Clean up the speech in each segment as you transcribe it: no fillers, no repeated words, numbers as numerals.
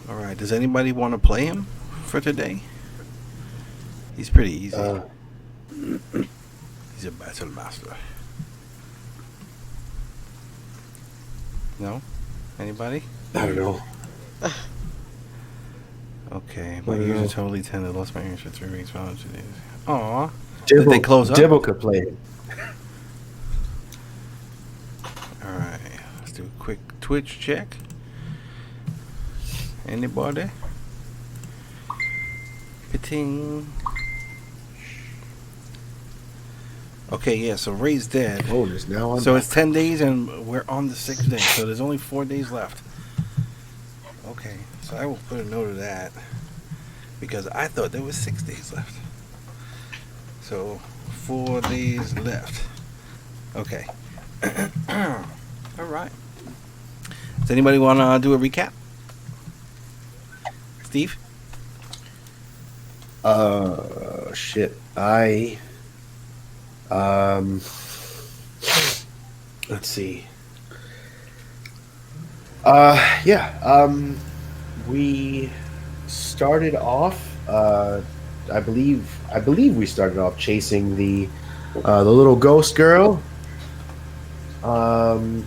All right. Does anybody want to play him for today? He's pretty easy. He's a battle master. No? Anybody? I don't know. Okay, my ears are totally tender. Lost my ears for 3 weeks. Found 2 days. Aw. Dibbel, Did they close up? Dibbel could play it. Alright, let's do a quick Twitch check. Anybody? Pitting. Okay, yeah, so Ray's dead. Oh, just now on. So it's 10 days and we're on the 6th day, so there's only 4 days left. Okay, so I will put a note of that because I thought there was 6 days left. So 4 days left. Okay. All right. Does anybody want to do a recap? Steve? Shit. Let's see. We started off. I believe we started off chasing the little ghost girl. No.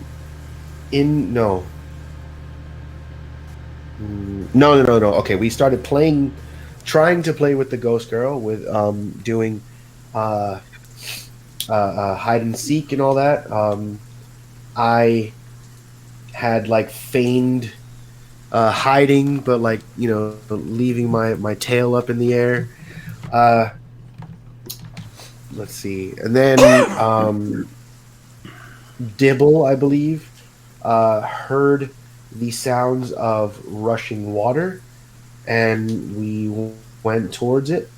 No. Okay, we started trying to play with the ghost girl with doing hide and seek and all that. I had like feigned hiding, but like leaving my tail up in the air. Let's see, and then Dibbel, I believe, heard the sounds of rushing water, and we went towards it.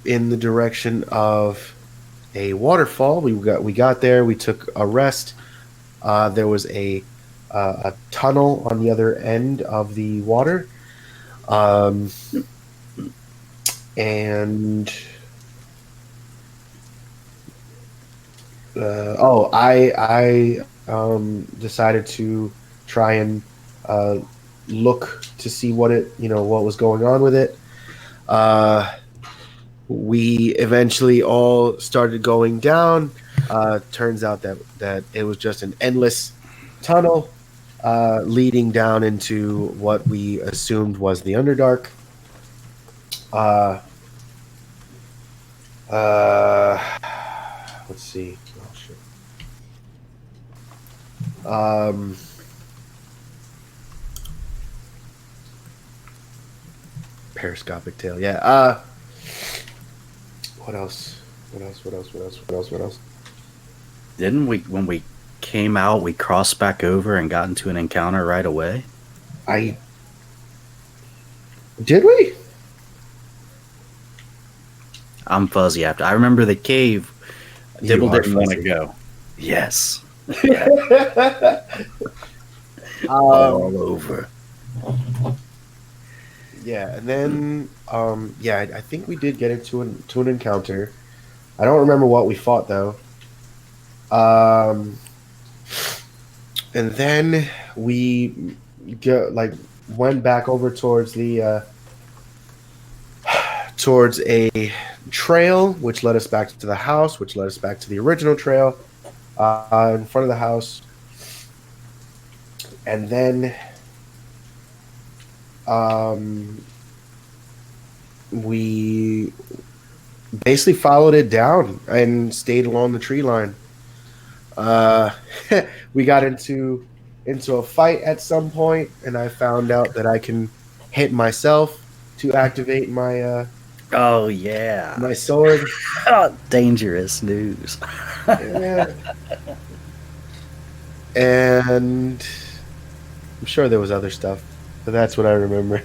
In the direction of a waterfall. We got there. We took a rest. There was a tunnel on the other end of the water, and I decided to try and look to see what was going on with it. We eventually all started going down. Turns out that it was just an endless tunnel leading down into what we assumed was the Underdark. Let's see. Oh, shit. Periscopic tail. Yeah. What else? Didn't we, when we came out, we crossed back over and got into an encounter right away? Did we? I'm fuzzy after. I remember the cave. Dibbel didn't want to fuzzy. go. Yes. All over. Yeah, and then I think we did get into an encounter. I don't remember what we fought though. And then we went back over towards the towards a trail, which led us back to the house, which led us back to the original trail in front of the house, and then we basically followed it down and stayed along the tree line. We got into a fight at some point, and I found out that I can hit myself to activate my Oh, yeah. my sword. Dangerous news. Yeah. And I'm sure there was other stuff, but that's what I remember.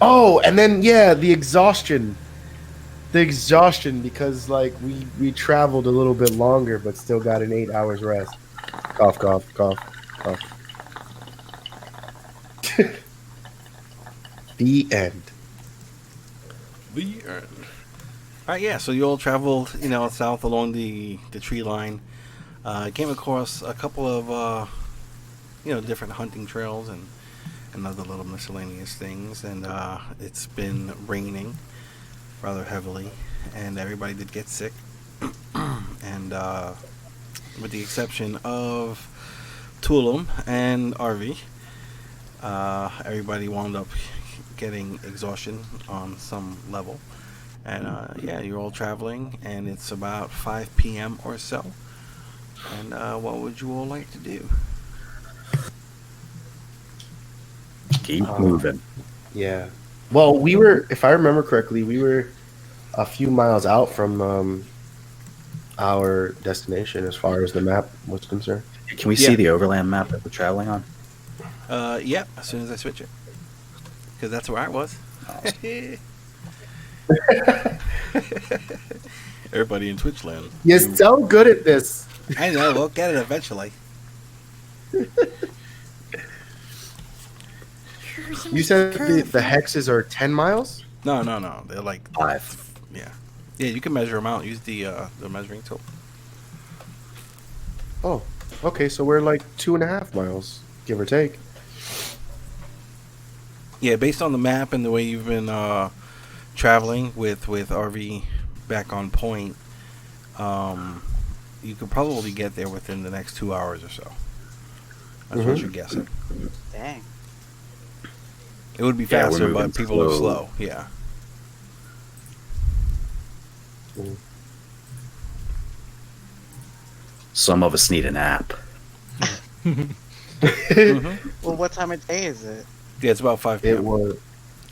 Oh, and then the exhaustion because like we traveled a little bit longer but still got an 8 hours rest. Cough, cough, cough, cough. The end. The end. All right, yeah. So you all traveled, south along the tree line. I came across a couple of different hunting trails and other little miscellaneous things, and it's been raining rather heavily, and everybody did get sick, and with the exception of Tulim and Arvi, everybody wound up getting exhaustion on some level. And yeah, you're all traveling, and it's about 5 p.m. or so. And what would you all like to do? Keep moving. Yeah. Well, we were, if I remember correctly, we were a few miles out from our destination as far as the map was concerned. Can we see the overland map that we're traveling on? Yeah, as soon as I switch it. Because that's where I was. Everybody in Twitch land. You're so good at this. I know, we'll get it eventually. You said the hexes are 10 miles? No. They're like 5. Yeah. Yeah, you can measure them out. Use the measuring tool. Oh, okay. So we're like 2.5 miles, give or take. Yeah, based on the map and the way you've been traveling with RV back on point, you could probably get there within the next 2 hours or so. That's what you're guessing. Dang. It would be Yeah, we're faster, moving but people are slow. slow. Yeah. Some of us need a nap. Well, what time of day is it? Yeah, it's about 5 It p.m. was,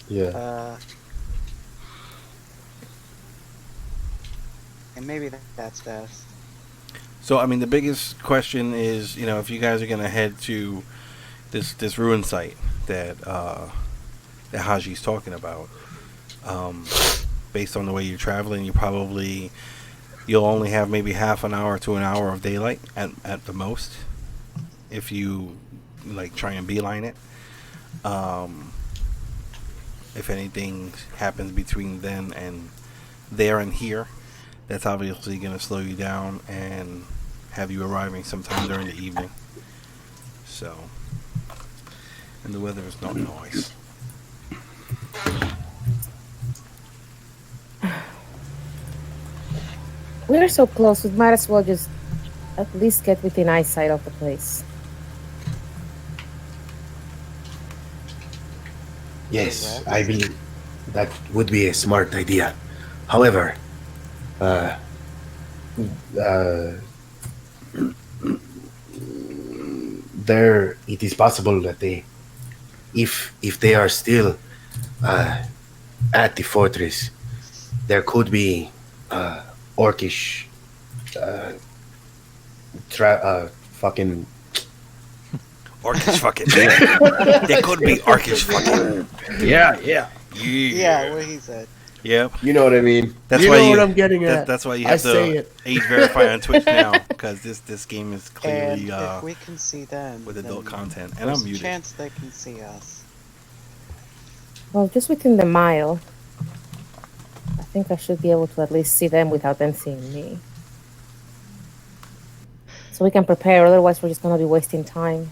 yeah. And maybe that's best. So, I mean, the biggest question is, if you guys are going to head to this ruin site that Haji's talking about, based on the way you're traveling, you'll only have maybe half an hour to an hour of daylight at the most, if you try and beeline it. If anything happens between then and there and here, that's obviously going to slow you down and have you arriving sometime during the evening. So, and the weather is not nice. We're so close, we might as well just at least get within eyesight of the place. Yes, I believe that would be a smart idea. However, it is possible that if they are still at the fortress, there could be orcish fucking Orcish fucking. There could be orcish fucking. Yeah. Yeah, what he said. Yep. You know what I mean. That's you why know what I'm getting at. That's why you I have say to it. age verify on Twitch now, because this game is And clearly if we can see them, with adult then content, and there's I'm a muted. chance they can see us. Well, just within the mile. I think I should be able to at least see them without them seeing me. So we can prepare, otherwise we're just going to be wasting time.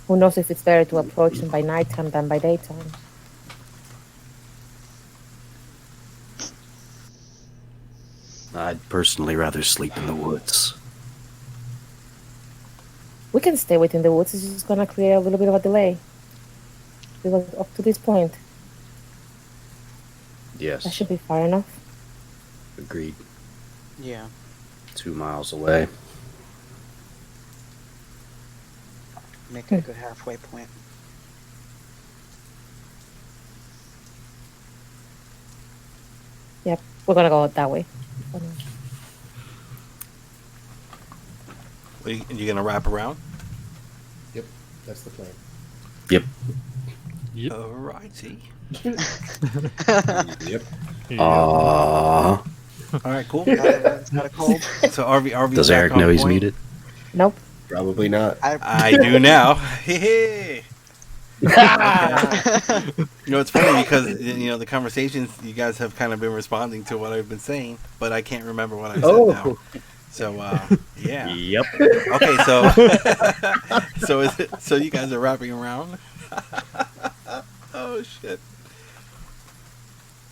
Who knows if it's better to approach them by nighttime than by daytime. I'd personally rather sleep in the woods. We can stay within the woods, it's just going to create a little bit of a delay. We got up to this point. That Yes, should be far enough. agreed. Yeah. 2 miles away. Make it a good halfway point. Yep, we're going to go that way. You gonna wrap around? Yep, that's the plan. Yep. Alrighty. Yep. All right, cool. Everyone's got a cold. So RV Does back Eric on know he's point. muted? Nope. Probably not. I do now. Hey. It's funny because the conversations you guys have kind of been responding to what I've been saying, but I can't remember what I said now. So yeah. Yep. Okay, so so you guys are wrapping around. Oh shit.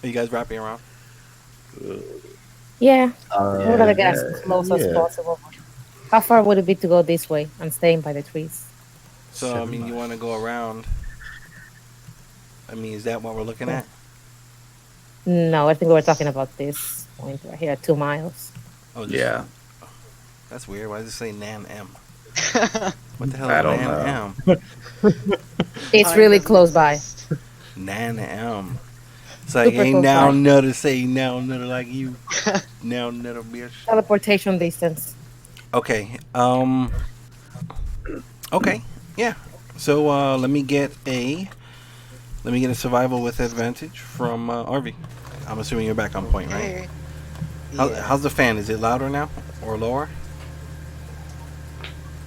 Are you guys wrapping around? Yeah, we're gonna get as yeah, close as yeah. possible. How far would it be to go this way and staying by the trees? So I 7 mean, you miles. want to go around? I mean, is that what we're looking at? No, I think we were talking about this point right here, 2 miles. Oh, just, Yeah. That's weird. Why does it say Nan M? What the hell I is don't Nan know. M? It's Time really doesn't close by. exist. Nan M. It's like Super ain't close now by. nutter say now nutter like you. Now nutter bitch. Teleportation distance. Okay. Okay. Yeah. So let me get a survival with advantage from Arvi. I'm assuming you're back on point, right? Okay. Yeah. How's the fan? Is it louder now or lower?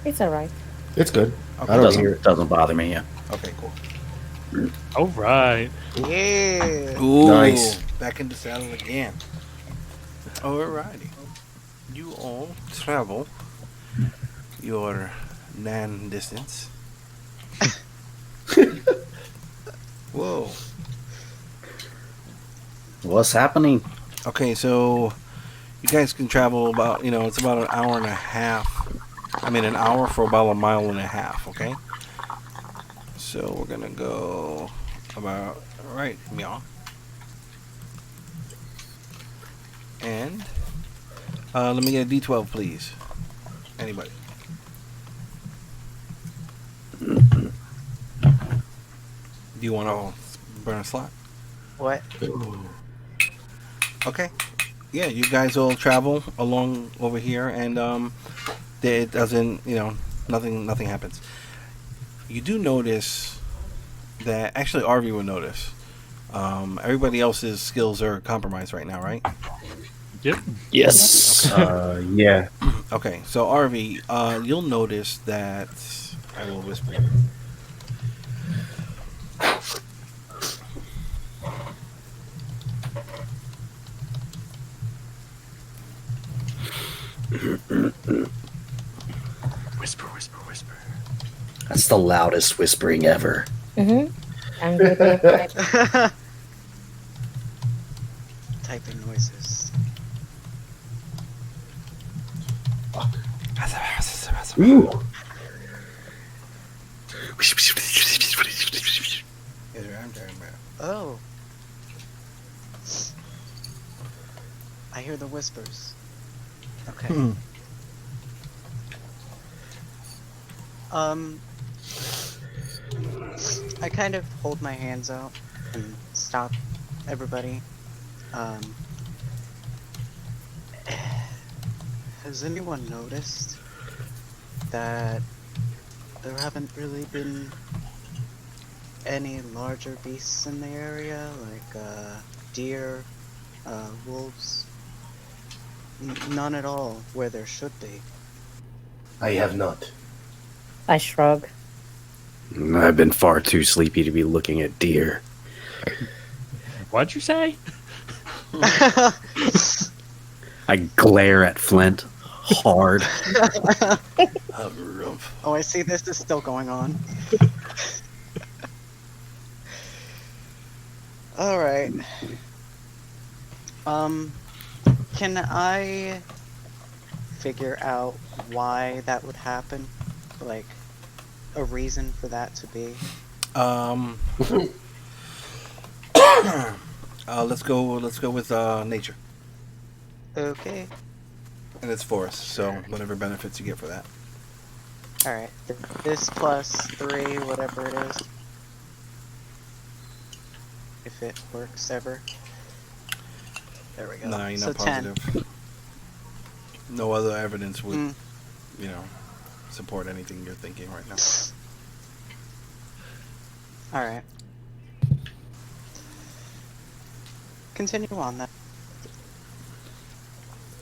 It's alright. It's good. Okay. I don't hear it. Doesn't bother me. Yeah. Okay, cool. All right. Yeah. Ooh, Nice. back in the saddle again. Alrighty. You all travel your Nan distance. Whoa. What's happening? Okay, so you guys can travel about, it's about an hour and a half. I mean, an hour for about a mile and a half, okay? So we're going to go about, right, meow. And let me get a D12, please. Anybody? Do you want to burn a slot? What? Okay. Yeah, you guys all travel along over here, and it doesn't, nothing happens. You do notice that actually Arvi will notice. Everybody else's skills are compromised right now, right? Yep. Yes. Yeah. Okay, so Arvi, you'll notice that I will whisper. Whisper, whisper, whisper. That's the loudest whispering ever. Mm-hmm. I'm gonna be Typing noises. Ooh. Oh. I hear the whispers. Okay. I kind of hold my hands out and stop everybody. Has anyone noticed that there haven't really been any larger beasts in the area, like deer, wolves? None at all where there should be. I have not. I shrug. I've been far too sleepy to be looking at deer. What'd you say? I glare at Flint hard. Oh, I see this is still going on. Alright. Can I figure out why that would happen? Like, a reason for that to be? Let's go with nature. Okay. And it's forest, so whatever benefits you get for that. Alright. This plus 3, whatever it is. If it works ever. There we go. Nah, you're So not 10. positive. No other evidence would, Mm. support anything you're thinking right now. Alright. Continue on then.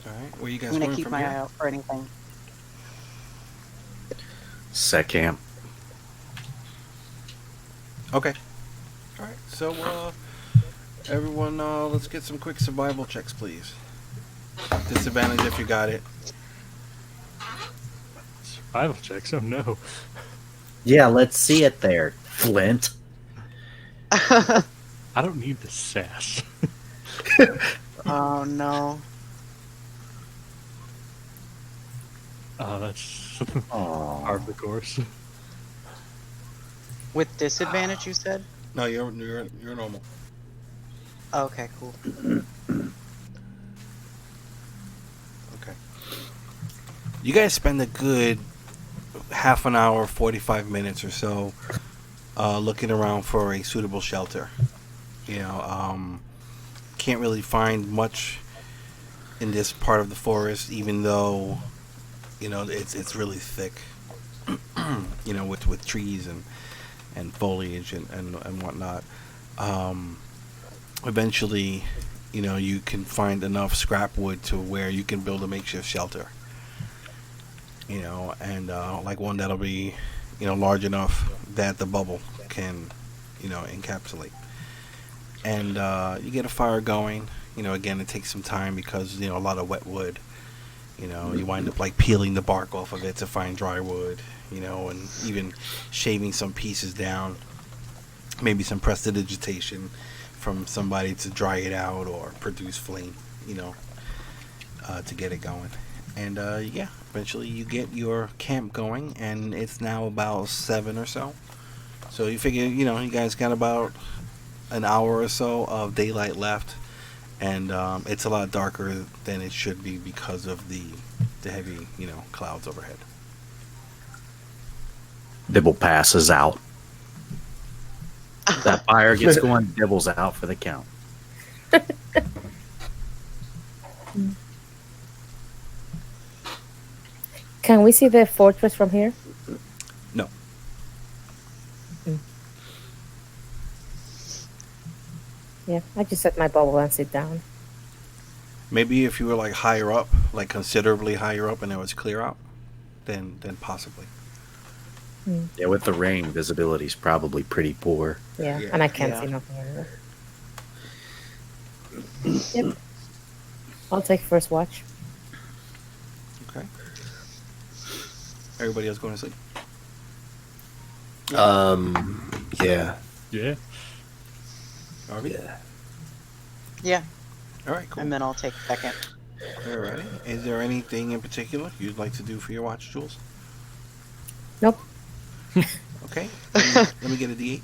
Alright, where you guys I'm gonna going keep from my eye here? out for anything. Set camp. Okay. Alright, so, everyone, let's get some quick survival checks, please. Disadvantage if you got it. Survival checks. Oh no. Yeah, let's see it there, Flint. I don't need the sass. Oh no. Oh, that's Aw. part of the course. With disadvantage, you said? No, you're normal. Okay, cool. Okay. You guys spend a good half an hour, 45 minutes or so, looking around for a suitable shelter. You know, can't really find much in this part of the forest, even though, you know, it's really thick. You know, with trees and foliage and whatnot. Eventually, you know, you can find enough scrap wood to where you can build a makeshift shelter. You know, and like one that'll be, you know, large enough that the bubble can, you know, encapsulate. And you get a fire going. You know, again, it takes some time because, you know, a lot of wet wood. You know, you wind up like peeling the bark off of it to find dry wood. You know, and even shaving some pieces down. Maybe some prestidigitation from somebody to dry it out or produce flame. You know, to get it going. And yeah, eventually you get your camp going, and it's now about 7 or so. So you figure, you know, you guys got about an hour or so of daylight left, and it's a lot darker than it should be because of the heavy, you know, clouds overhead. Dibbel passes out. That fire gets going, Dibbel's out for the count. Can we see the fortress from here? No. Yeah, I just set my bubble and sit down. Maybe if you were like higher up, like considerably higher up, and it was clear out, then possibly. Yeah, with the rain, visibility's probably pretty poor. Yeah, Yeah. and I can't Yeah. see nothing anyway. Yep. I'll take first watch. Okay. Everybody else going to sleep? Yeah. Yeah. Harvey? Yeah, All right, cool. and then I'll take second. Alrighty. Is there anything in particular you'd like to do for your watch, Jules? Nope. Okay. Let me get a D8.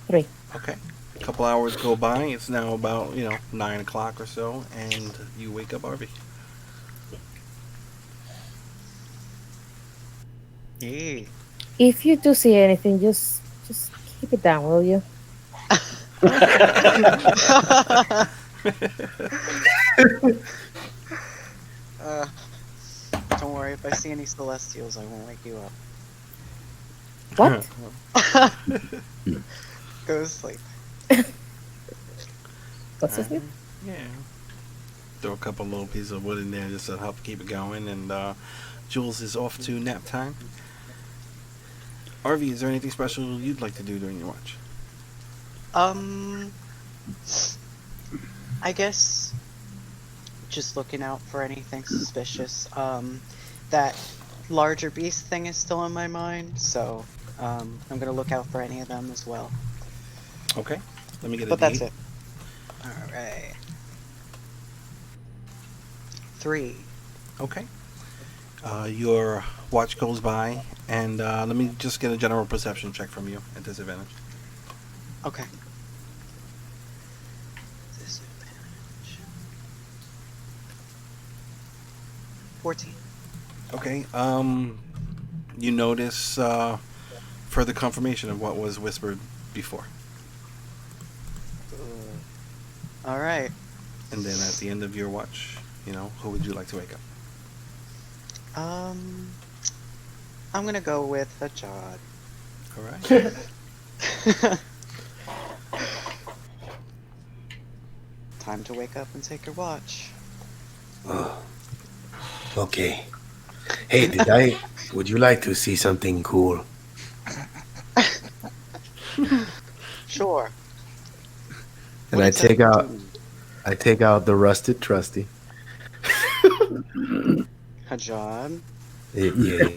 3. Okay. A couple hours go by. It's now about, 9 o'clock or so, and you wake up, Harvey. Yeah. If you do see anything, just keep it down, will you? Don't worry, if I see any celestials, I won't wake you up. What? Go to sleep. What's his name? Yeah. Throw a couple little pieces of wood in there just to help keep it going, and Jules is off to nap time. Arvy, is there anything special you'd like to do during your watch? I guess just looking out for anything suspicious. That larger beast thing is still in my mind, so I'm gonna look out for any of them as well. Okay. Let me get a But that's D8. it. Alright. 3. Okay. Your watch goes by, and let me just get a general perception check from you at disadvantage. Okay. Disadvantage. 14. Okay. You notice further confirmation of what was whispered before. Alright. And then at the end of your watch, who would you like to wake up? I'm gonna go with Hasjhad. All right. Time to wake up and take your watch. Okay. Hey, would you like to see something cool? Sure. And I take out the rusted trusty. Hasjhad, Yeah.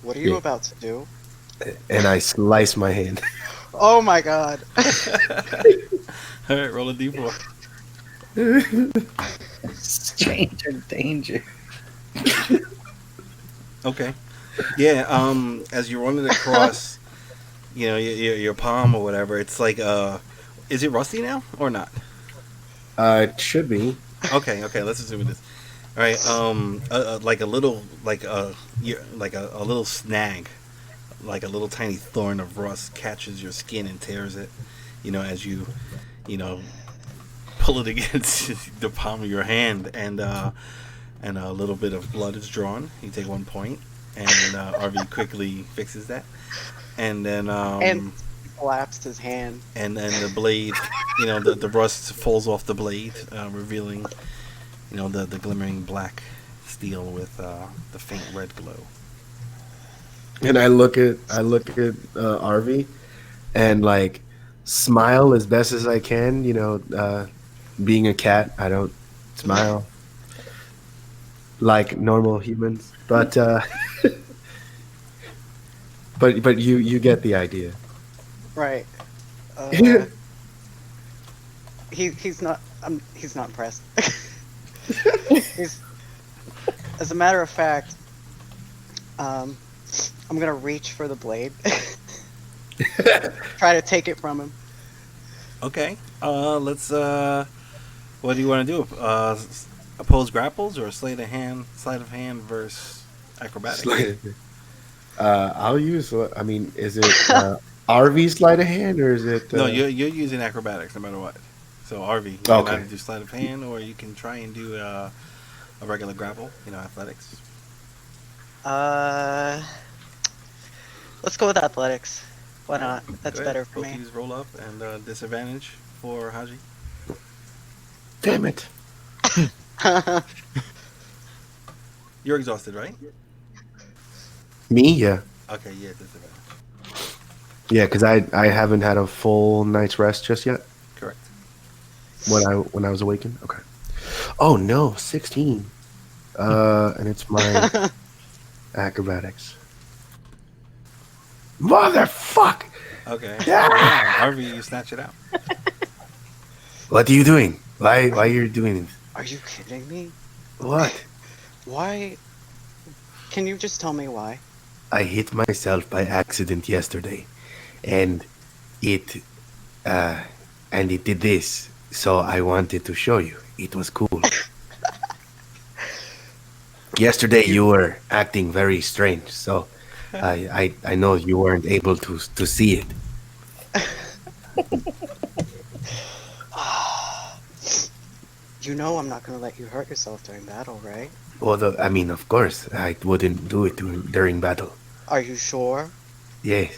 what are you Yeah. about to do? And I slice my hand. Oh my god. All right, roll a d4. Stranger danger. Okay. Yeah. As you're running across, your palm or whatever, it's like is it rusty now or not? It should be. Okay. Let's assume it is. All right. Like a little, a little snag, like a little tiny thorn of rust catches your skin and tears it. As you pull it against the palm of your hand, and a little bit of blood is drawn. You take 1 point, and RV quickly fixes that, and then And collapsed his hand. and then the blade, the rust falls off the blade, revealing, the glimmering black steel with the faint red glow. And I look at RV and like smile as best as I can. Being a cat, I don't smile like normal humans, but but you get the idea. Right. He's not impressed. As a matter of fact, I'm gonna reach for the blade. Try to take it from him. Okay. Let's. What do you want to do? Oppose grapples or sleight of hand versus acrobatics? I'll use. I mean, is it RV sleight of hand or is it? No, you're using acrobatics no matter what. So RV, you can either do sleight of hand or you can try and do a regular grapple. Athletics. Let's go with athletics. Why not? That's Go ahead. better for Both me. of these roll up and disadvantage for Haji. Damn it! You're exhausted, right? Me, yeah, Okay, yeah, disadvantage. yeah, because I haven't had a full night's rest just yet. Correct. When I was awakened. Okay. Oh no, 16. And it's my acrobatics. Motherfuck! Okay. Yeah. Yeah, Harvey, you snatch it out. What are you doing? Why are you doing this? Are you kidding me? What? Why? Can you just tell me why? I hit myself by accident yesterday, and it did this. So I wanted to show you. It was cool. Yesterday you were acting very strange, so I know you weren't able to see it. You know I'm not gonna let you hurt yourself during battle, right? Well, I mean, of course, I wouldn't do it during battle. Are you sure? Yes,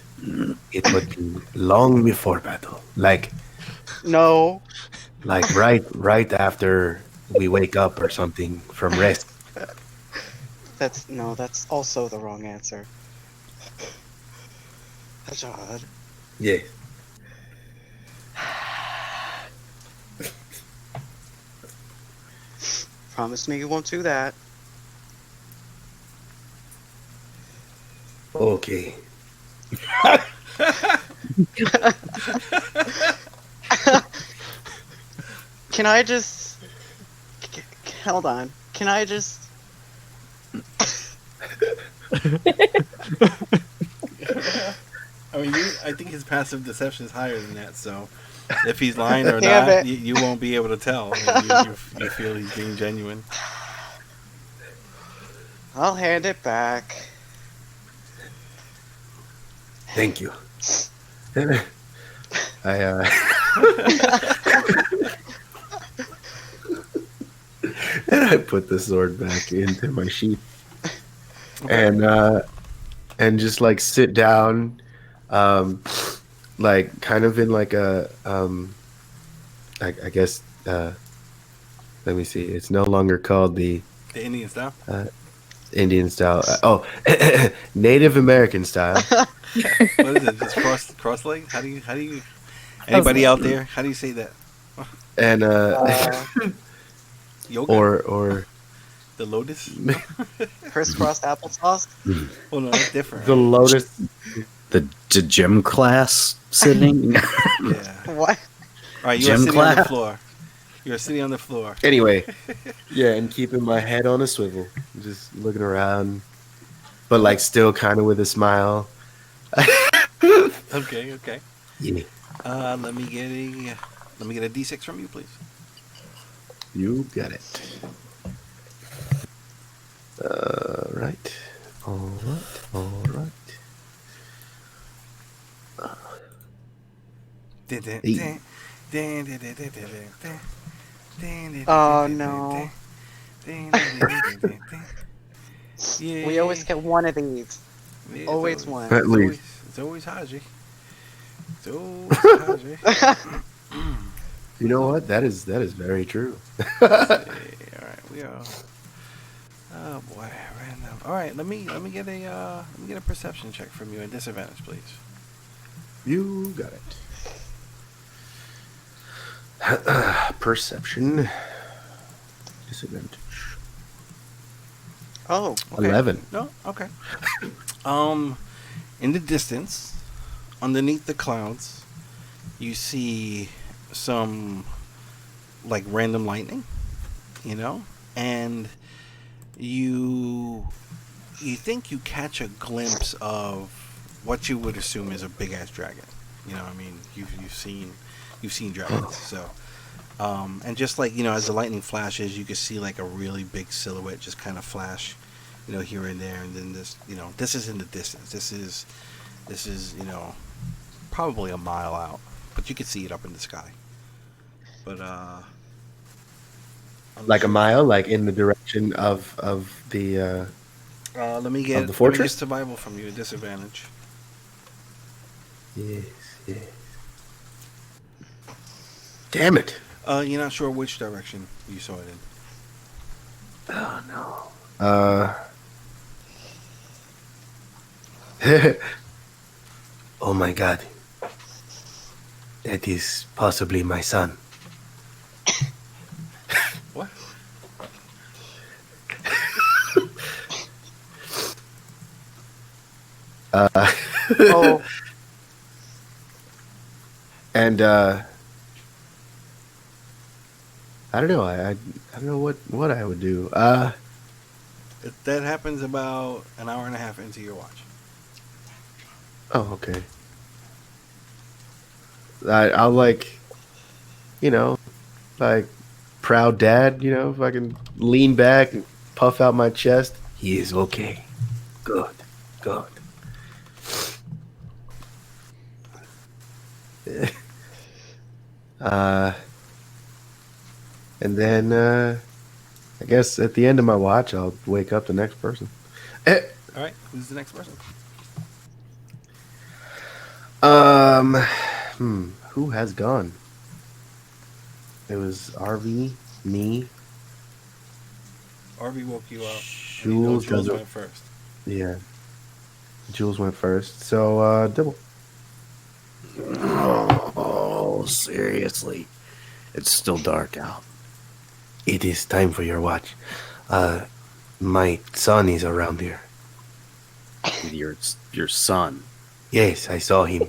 it would be long before battle, like No. right after we wake up or something from rest. That's also the wrong answer. That's odd. Yes. Promise me you won't do that. Okay. Can I just... Hold on. Can I just... I mean, I think his passive deception is higher than that, so if he's lying or Damn not, it. you won't be able to tell. You feel he's being genuine. I'll hand it back. Thank you. I and I put the sword back into my sheath, and just like sit down, like kind of in like a I guess let me see. It's no longer called the The Indian style. Indian style. Native American style. What is it? Just cross leg? How do you? Anybody out there? How do you say that? And Yoga? or The lotus? Crisscrossed applesauce. Oh no, that's different. the Right? lotus. The gym class sitting. Yeah. What? All right, you are Gym sitting on the class? floor. You are sitting on the floor. Anyway, yeah, and keeping my head on a swivel, just looking around, but like still kind of with a smile. Okay, okay. Yeah, Let me get a D6 from you, please. you got it. Right. All right. All right. Oh no. Yeah. We always get one of these. Yeah, Always one. At least. It's always Haji. It's always Haji. You know what? That is very true. All right, we are. Oh boy, random. All right, let me get a perception check from you at disadvantage, please. You got it. Perception. Disadvantage. Oh, Okay. 11. No, okay. In the distance, underneath the clouds, you see some like random lightning, and you think you catch a glimpse of what you would assume is a big ass dragon. I mean, you've seen dragons, so. And just like as the lightning flashes, you can see like a really big silhouette just kind of flash, here and there, and then this is in the distance. This is probably a mile out, but you can see it up in the sky. But Like a mile, like in the direction of the. let me get the fortress? survival from you at disadvantage. Yes, yes. Damn it! You're not sure which direction you saw it in. Oh no. Oh my God. That is possibly my son. What? oh, And I don't know. I don't know what I would do. That happens about an hour and a half into your watch. Oh, okay. I'll like, like proud dad. If I can lean back and puff out my chest. He is okay. Good. Good. And then I guess at the end of my watch, I'll wake up the next person. All right, who's the next person? Who has gone? It was RV, me. RV woke you up. Jules Jules doesn't- went first. Yeah. Jules went first. So, Dibbel. Oh, seriously. It's still dark out. It is time for your watch. My son is around here. Your son. Yes, I saw him.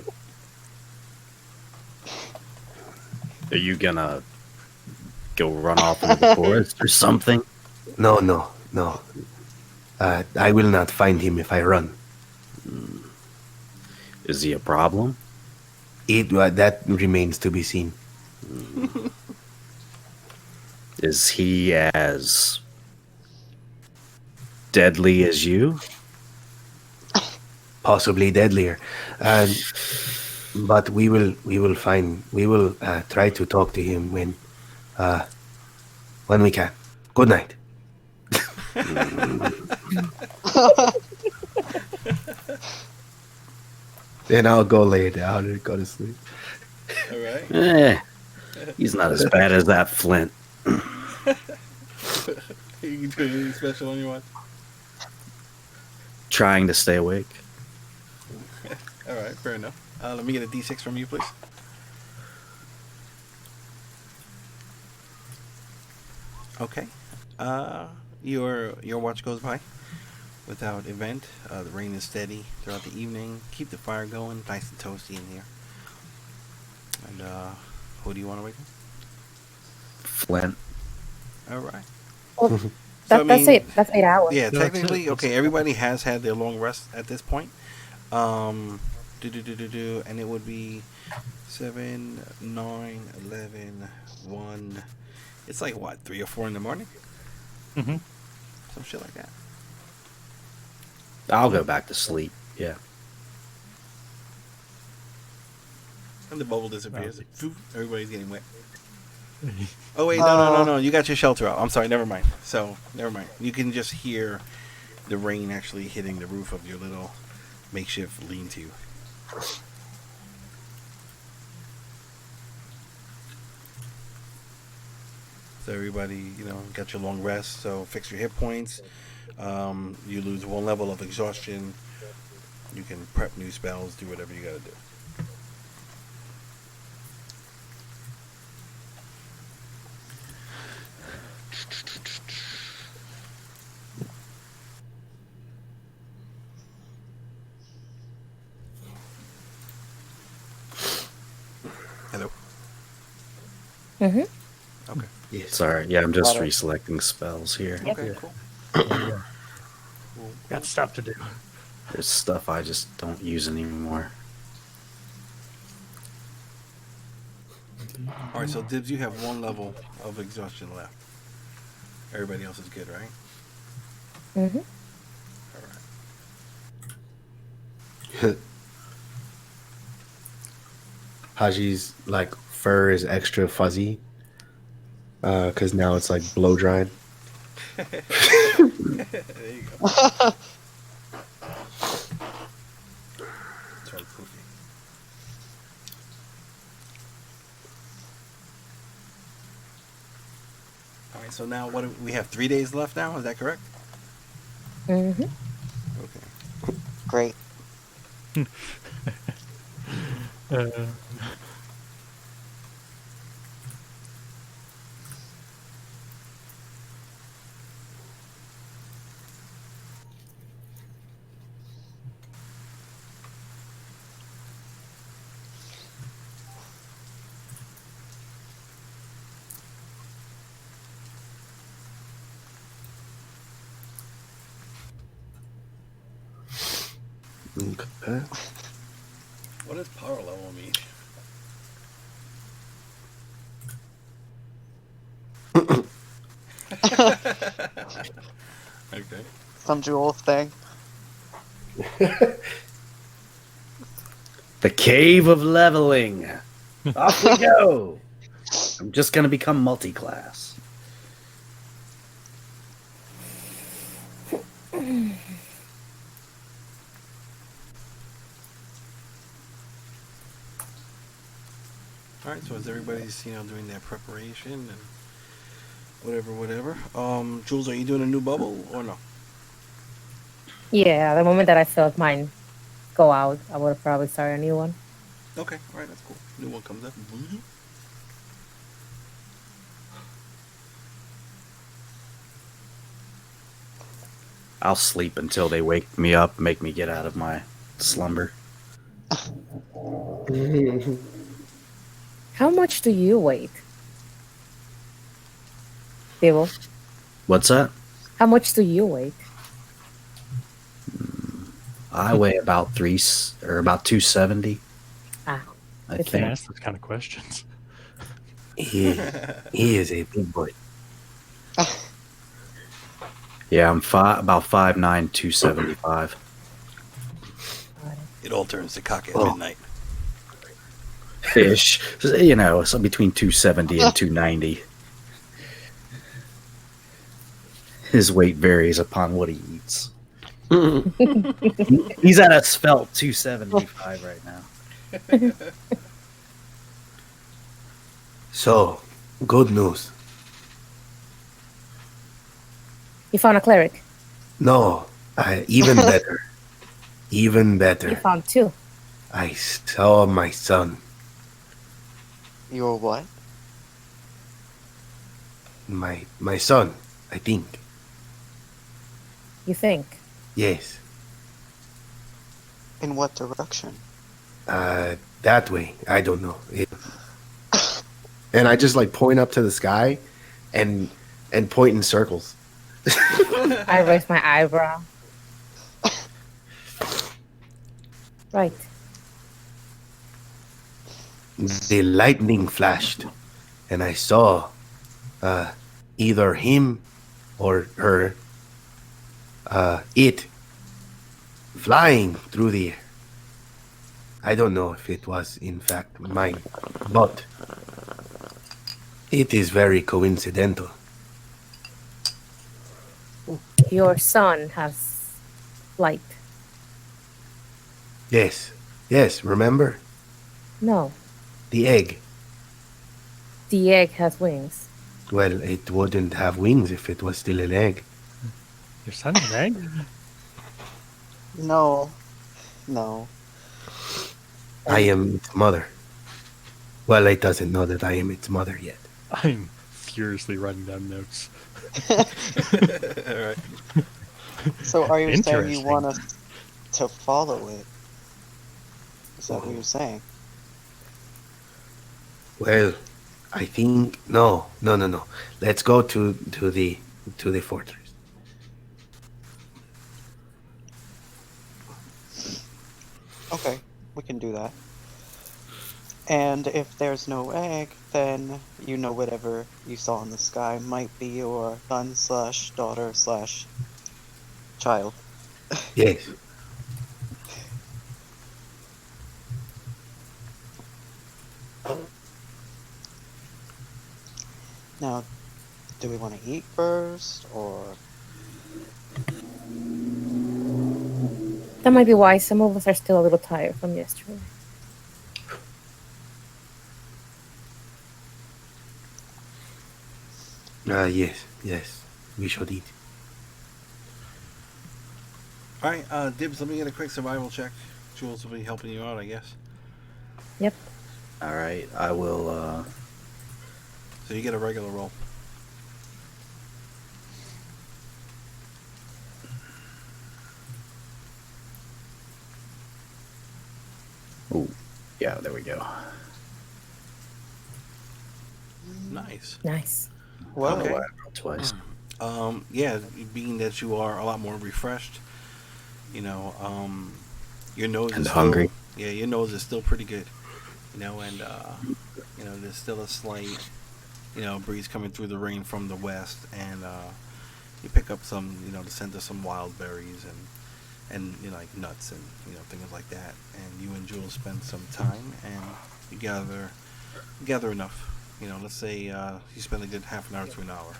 Are you gonna go run off into the forest or something? No. I will not find him if I run. Is he a problem? That remains to be seen. Is he as deadly as you? Possibly deadlier. But we will try to talk to him when we can. Good night. Then I'll go lay down and go to sleep. All right. He's not as bad as that Flint. You do anything special on your watch? Trying to stay awake. All right, fair enough. Let me get a D6 from you, please. Okay. Your watch goes by without event. The rain is steady throughout the evening. Keep the fire going, nice and toasty in here. And who do you want to wake Flint. up? All right. Well, So, that's it. That's 8 hours. Yeah, No, that's technically, it. okay. Everybody has had their long rest at this point. And it would be 7, 9, 11, 1. It's like what, 3 or 4 in the morning? Mm-hmm. Some shit like that. I'll go back to sleep. Yeah. And the bubble disappears. Wow. Phew, everybody's getting wet. Oh wait, no. You got your shelter out. I'm sorry, never mind. So, never mind. You can just hear the rain actually hitting the roof of your little makeshift lean-to. So everybody, got your long rest. So fix your hit points. You lose 1 level of exhaustion. You can prep new spells. Do whatever you gotta do. Hello. Mm-hmm. Okay. Yes. Sorry. Yeah, I'm just Got it. reselecting spells here. Okay. Yeah. Cool. Got stuff to do. There's stuff I just don't use anymore. All right. So Dibs, you have 1 level of exhaustion left. Everybody else is good, right? Mm-hmm. All right. Haji's like fur is extra fuzzy because now it's like blow dried. There you go. It's all poofy. All right. So now we have 3 days left now. Is that correct? Mm-hmm. Okay. Great. Uh, Okay. What does power level mean? Okay. Some jewel thing. The cave of leveling. Off we go. I'm just gonna become multi-class. All right. So as everybody's doing their preparation and whatever. Jules, are you doing a new bubble or no? Yeah, the moment that I felt mine go out, I would have probably started a new one. Okay. All right. That's cool. New one comes up. I'll sleep until they wake me up, make me get out of my slumber. How much do you weigh? Dibbel, What's that? how much do you weigh? I weigh about about 270. Ah, I good can't think. ask those kind of questions. He is a big boy. Yeah, I'm about 5'9", 275. It all turns to cock at Oh. midnight. Ish. So between 270 and 290. His weight varies upon what he eats. He's at a svelte 275 right now. So, good news. you found a cleric. No, even better. Even You better. found 2. I saw my son. You're what? my son, I think. You think? Yes. In what direction? That way. I don't know. And I just like point up to the sky and point in circles. I raise my eyebrow. Right. The lightning flashed, and I saw either him or her, it flying through the air. I don't know if it was in fact mine, but it is very coincidental. Your son has flight. Yes, remember? No. The egg. The egg has wings. Well, it wouldn't have wings if it was still an egg. Your son's an egg? No. No. I am its mother. Well, it doesn't know that I am its mother yet. I'm furiously writing down notes. Alright. So are you saying you Interesting. want us to follow it? Is that what you're saying? Well, I think no. Let's go to the fortress. Okay, we can do that. And if there's no egg, then you know whatever you saw in the sky might be your son/daughter/child. Yes. Now, do we want to eat first, or... That might be why some of us are still a little tired from yesterday. Yes. We should eat. Alright, Dibs, let me get a quick survival check. Jules will be helping you out, I guess. Yep. All right, I will. So you get a regular roll. Oh, yeah, there we go. Nice. Nice. Well, I rolled twice. Yeah, being that you are a lot more refreshed, you know, your nose And is hungry. Still, yeah, your nose is still pretty good, you know, and there's still a slight, breeze coming through the rain from the west, and you pick up some, the scent of some wild berries and like nuts and things like that, and you and Jules spend some time and you gather enough. Let's say you spend a good half an hour to an hour.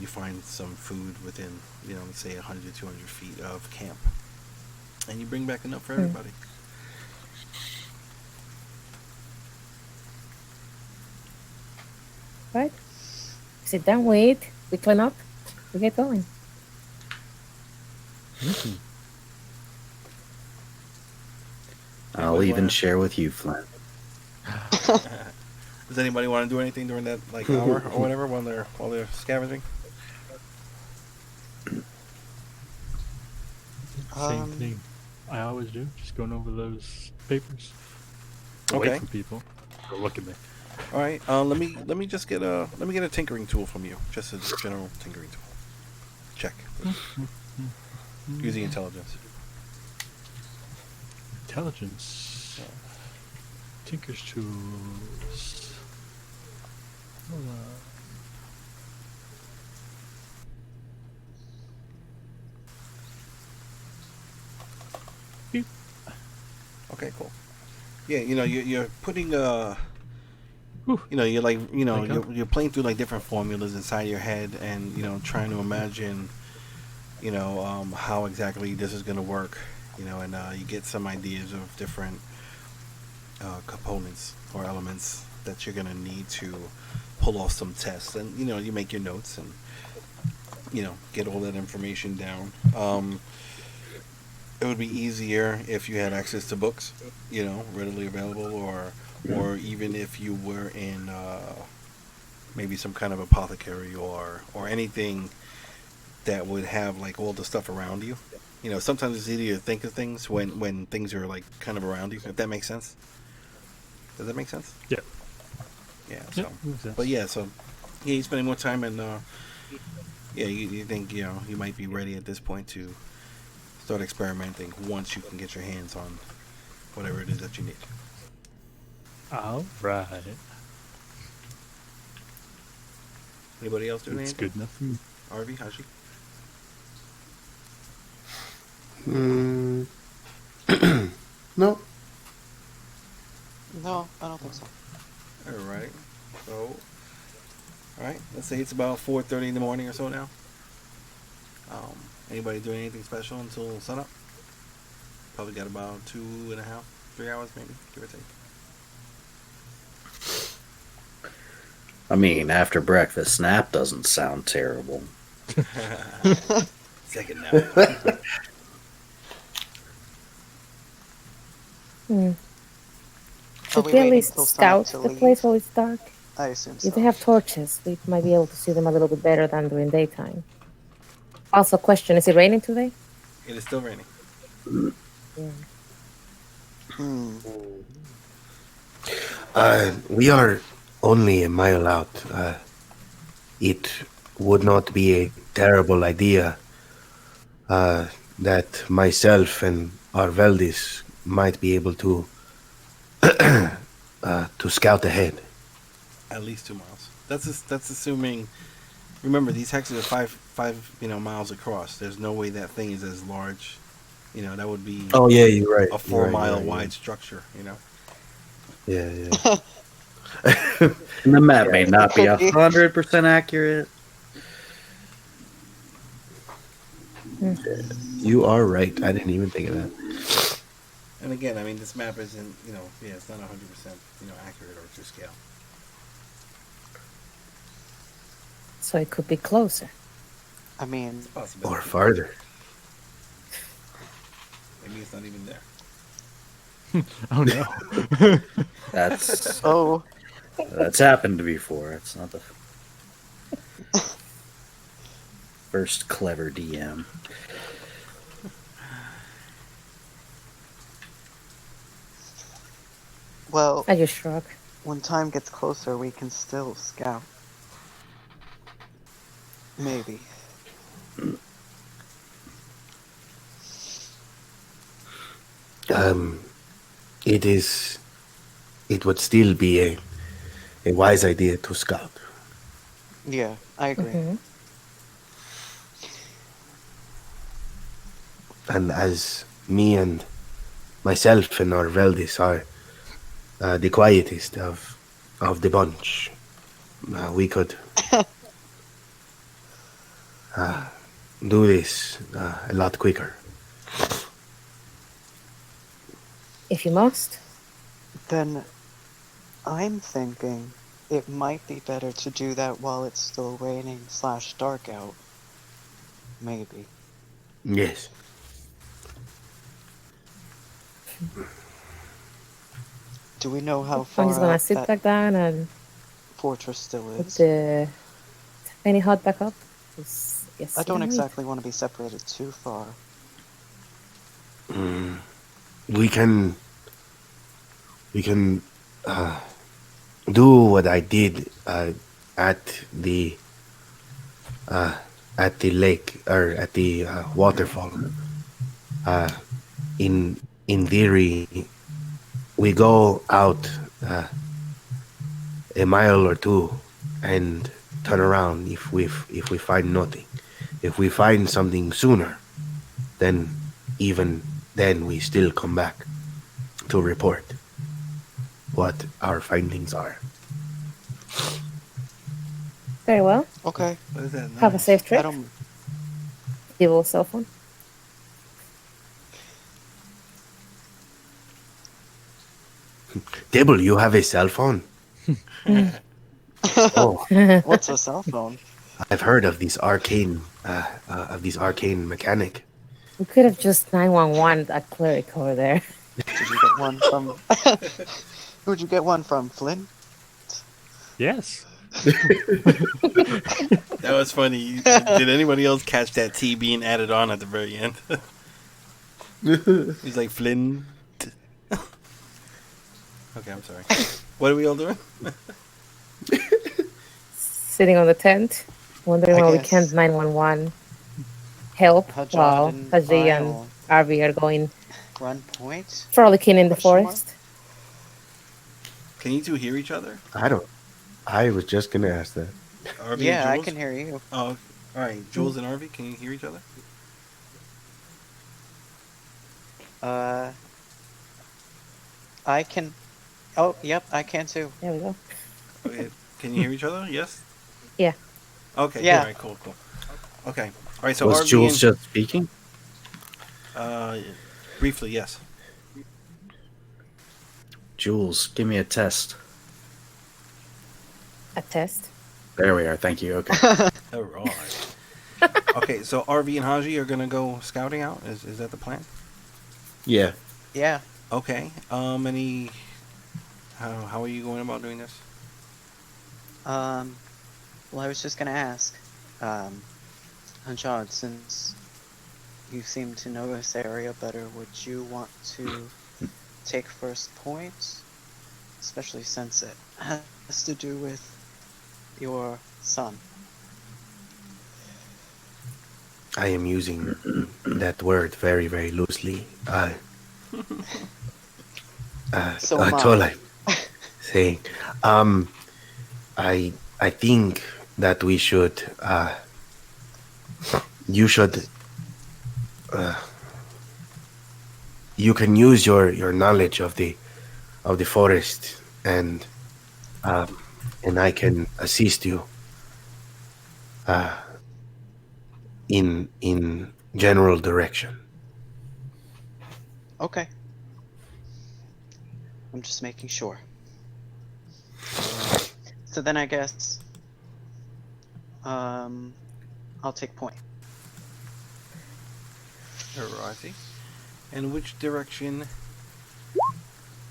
You find some food within, let's say 100, 200 feet of camp, and you bring back enough for everybody. Right? Sit down, wait. We clean up. We get going. I'll even share with you, Flint. Does anybody want to do anything during that hour or whatever while they're scavenging? Same thing I always do. Just going over those papers. Away Okay. from people. Don't look at me. All right. Let me just get a tinkering tool from you, just a general tinkering tool. Check. Using intelligence. Intelligence. Tinker's tools. Hold on. Beep. Okay, cool. Yeah, you're putting Whew. you're like Wake up. you're playing through like different formulas inside your head, and trying to imagine how exactly this is gonna work, and you get some ideas of different components or elements that you're gonna need to pull off some tests, and you make your notes and get all that information down. It would be easier if you had access to books, readily available, or even if you were in maybe some kind of apothecary or anything that would have like all the stuff around you. You know, sometimes it's easier to think of things when things are like kind of around you. If that makes sense. Does that make sense? Yeah. Yeah. Yeah, So, makes sense. but yeah, so yeah, you're spending more time, and yeah, you think you might be ready at this point to start experimenting once you can get your hands on whatever it is that you need. All right. Anybody else doing It's anything? good enough for me. Arvy, Hashi? Mm, no. No, I don't think so. All right. So, all right. Let's say it's about 4:30 in the morning or so now. Anybody doing anything special until sunup? Probably got about 2.5, 3 hours maybe, give or take. I mean, after breakfast nap doesn't sound terrible. Second nap. Hmm. Are Should we we at waiting least till sunup scout to the place leave? while it's dark? I assume so. If they have torches, we might be able to see them a little bit better than during daytime. Also, question: is it raining today? It is still raining. Yeah. Hmm. We are only a mile out. It would not be a terrible idea that myself and Arveldis might be able to scout ahead. At least 2 miles. That's assuming. Remember, these hexes are five miles across. There's no way that thing is as large. That would be Oh yeah, you're right. a 4-mile wide structure. Yeah, yeah. And the map may not be Could be. 100% accurate. You are right. I didn't even think of that. And again, I mean, this map isn't, it's not 100%, accurate or to scale. So it could be closer. I mean, It's a possibility. Or farther. Maybe it's not even there. Oh no. That's happened before. It's not the first clever DM. well, I just shrug. when time gets closer, we can still scout. Maybe. It would still be a wise idea to scout. Yeah, I agree. Mhm. And as me and myself and Arveldis are the quietest of the bunch, we could do this a lot quicker. If you must. Then I'm thinking it might be better to do that while it's still raining / dark out. Maybe. Yes. Do we know how I'm far just gonna out sit that back down and fortress still put is? the tiny hut back up. Just, yes, I don't wait. exactly want to be separated too far. We can do what I did at the lake or at the waterfall. In theory, we go out a mile or two and turn around if we find nothing. If we find something sooner, then even then we still come back to report what our findings are. Very well. Okay. What is that? Have a Nice. safe I trip. don't. Dibbel cell phone. Dibbel, you have a cell phone? Oh, What's a cell phone? I've heard of these arcane mechanic. We could have just 911 that cleric over there. Did you get one from? Who'd you get one from, Flint? Yes. That was funny. Did anybody else catch that T being added on at the very end? He's like Flint. Okay, I'm sorry. What are we all doing? Sitting on the tent, wondering I why we guess. can't 911 help Hasjhad while and Hasjhad and I'll Arvi are going run point. frolicking in the Question mark? forest. Can you two hear each other? I was just gonna ask that. RV Yeah, and I Jules? can hear you. Oh, all right. Jules and RV, can you hear each other? I can. Oh, yep, I can too. There we go. Okay. Can you hear each other? Yes. Yeah. Okay. Yeah. All right. Cool. Cool. Okay. All right. So Was RV Jules and, just speaking? briefly, yes. Jules, give me a test. A test. There we are. Thank you. Okay. All right. Okay. So RV and Haji are gonna go scouting out. Is that the plan? Yeah. Yeah. Okay. Any? How are you going about doing this? Well, I was just gonna ask, Hasjhad, since you seem to know this area better, would you want to take first point? Especially since it has to do with your son. I am using that word very, very loosely. So am I. Totally. Saying, I think that we should, you should, you can use your knowledge of the forest, and I can assist you, in general direction. Okay. I'm just making sure. So then I guess, I'll take point. Alrighty. And which direction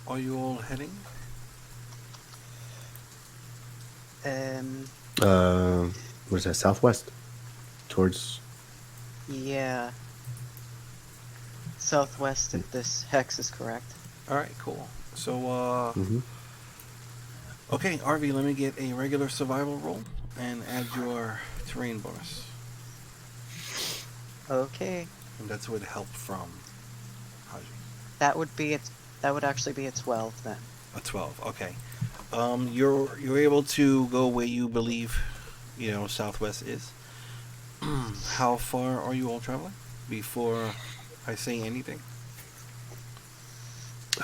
are you all heading? What is that? Southwest, towards. Yeah. Southwest, if this hex is correct. All right, cool. So, Mhm. okay, RV, let me get a regular survival roll and add your terrain bonus. Okay. And that's with help from Haji. That would be it. That would actually be a 12 then. A 12. Okay. You're able to go where you believe, southwest is. How far are you all traveling before I say anything?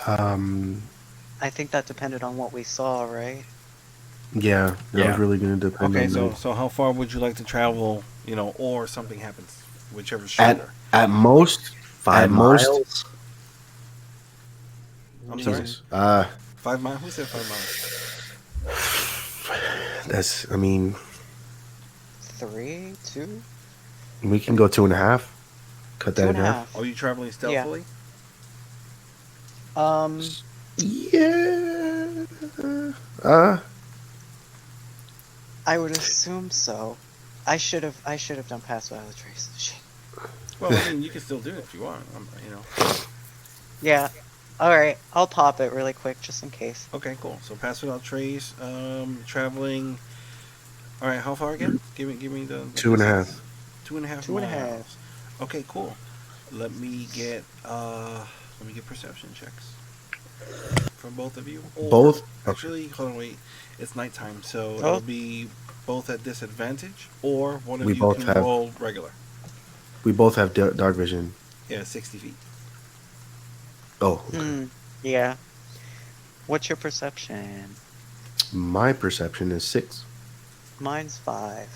I think that depended on what we saw, right? Yeah, that Yeah. was really going to depend Okay, on so that. so how far would you like to travel? Or something happens, whichever's shorter. At most, Five most. miles. I'm sorry. Jesus. 5 miles. Who said 5 miles? That's. I mean, 3, 2, we can go 2.5. Cut that 2 in and a half. half. Are you traveling stealthily? Yeah. I would assume so. I should have done pass without a trace. Shit. Well, I mean, you can still do it if you want. Yeah. All right. I'll pop it really quick just in case. Okay, cool. So pass without trace. Traveling. All right, how far again? Give me the 2.5. 2.5 2 and a half. miles. Okay, cool. Let me get perception checks from both of you. Or- Both? Actually, hold on, wait. It's nighttime, so Oh. it'll be both at disadvantage, or one of We you both can have- roll regular. We both have dark vision. Yeah, 60 feet. Oh, okay. Yeah. What's your perception? My perception is 6. Mine's 5.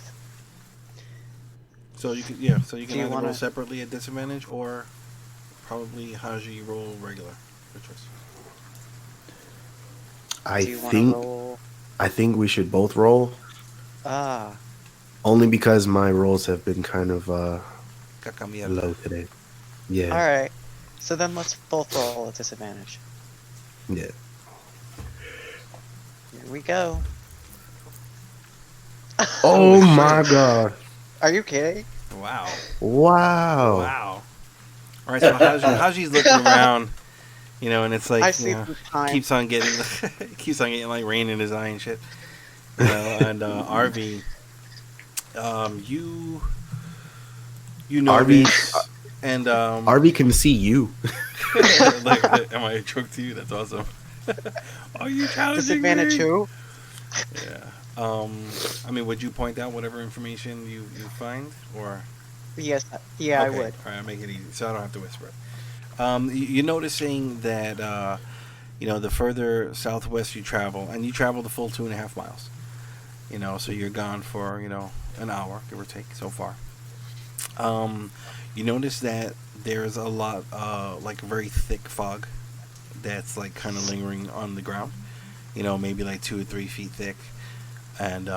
So you can Do you either roll wanna- separately at disadvantage, or probably Haji roll regular. Which was I Do you want think to roll? I think we should both roll, Ah. only because my rolls have been kind of Caca low today. Yeah. All right. So then let's both roll at disadvantage. Yeah. Here we go. Oh Holy my shit. god! Are you kidding? Wow. Wow! Wow. All right, so Hasjhad's looking around, and it's I like, see through time. keeps on getting, like rain in his eye and shit, and RV, you RV, notice, and RV can see you. like, am I a joke to you? That's awesome. Are you challenging Disadvantage me? who? Yeah. I mean, would you point out whatever information you find, or? Yes. Yeah, I Okay. would. All right, I'll make it easy, so I don't have to whisper it. You're noticing that the further southwest you travel, and you travel the full 2.5 miles. So you're gone for an hour, give or take, so far. You notice that there's a lot, like a very thick fog, that's like kind of lingering on the ground. Maybe like 2 or 3 feet thick, and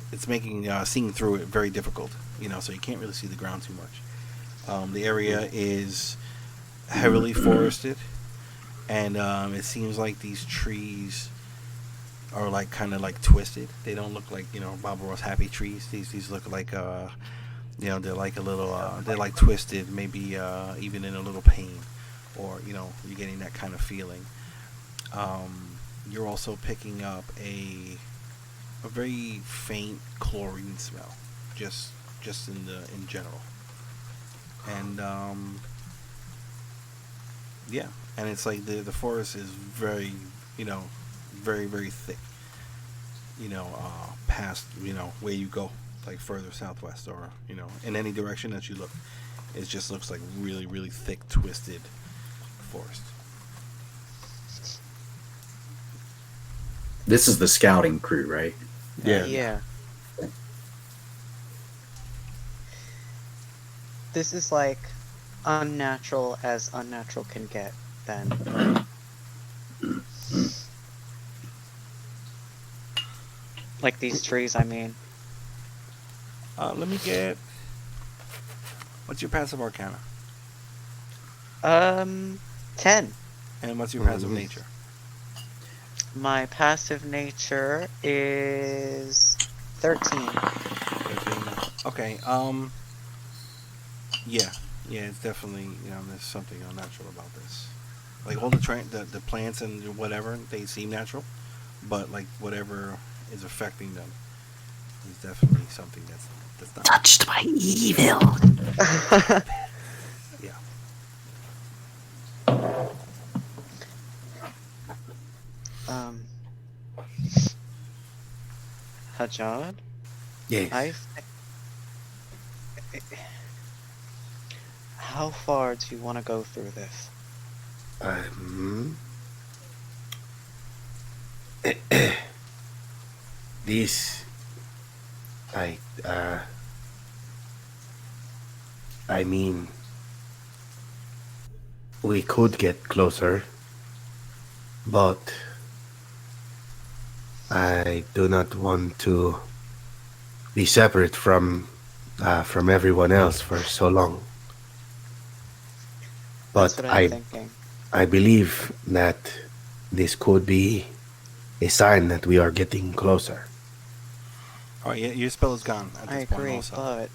it's making seeing through it very difficult. So you can't really see the ground too much. The area is heavily forested, and it seems like these trees are like kind of like twisted. They don't look like Bob Ross happy trees. These look like they're like a little they're like twisted, maybe even in a little pain, or you're getting that kind of feeling. You're also picking up a very faint chlorine smell, just in general, and yeah, and it's like the forest is very very very thick, past where you go, like further southwest, or in any direction that you look, it just looks like really really thick twisted forest. This is the scouting crew, right? Yeah. Yeah. This is like unnatural as unnatural can get, then, right? Like these trees, I mean. Let me get. What's your passive arcana? 10. And what's your passive nature? My passive nature is 13. 13. Okay. Yeah. It's definitely there's something unnatural about this. Like all the plants and whatever, they seem natural, but like whatever is affecting them is definitely something that's not Touched by evil. Yeah. Hasjhad? Yes. How far do you want to go through this? This, I mean, we could get closer, but I do not want to be separate from everyone else for so long. But That's what I'm thinking. I believe that this could be a sign that we are getting closer. All right. Yeah, your spell is gone at I this point agree, also. but...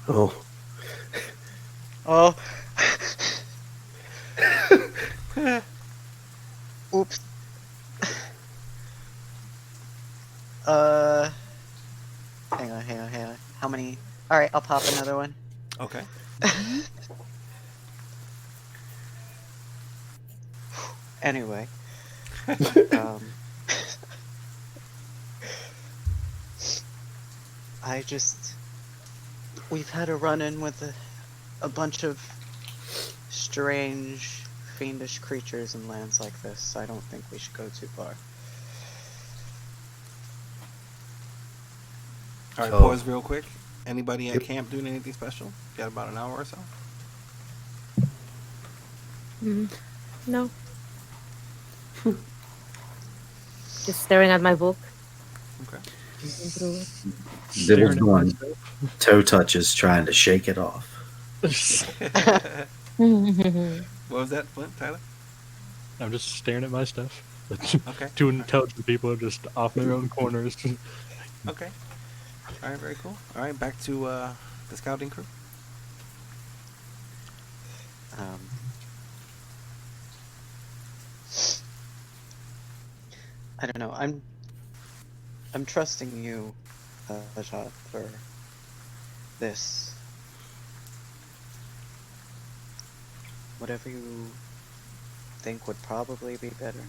Oh, Oh! Oops. Hang on. How many? Alright, I'll pop another one. Okay. Anyway. We've had a run-in with a bunch of strange, fiendish creatures in lands like this. I don't think we should go too far. All right. So- Pause real quick. Anybody at camp doing anything special? Got about an hour or so. No. Just staring at my book. Okay. Looking through it. Dibbel's going toe touches, trying to shake it off. What was that, Flint? Tyler? I'm just staring at my stuff. Okay. Two intelligent people just off in their own corners. Okay. All right. Very cool. All right. Back to the scouting crew. Um, I don't know. I'm trusting you, Hasjhad, for this. Whatever you think would probably be better.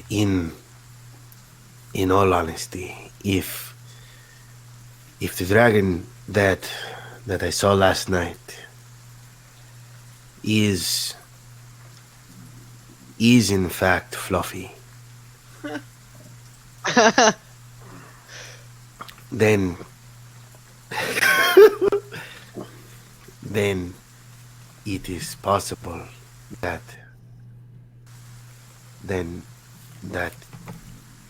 In all honesty, if the dragon that I saw last night is in fact fluffy, then it is possible that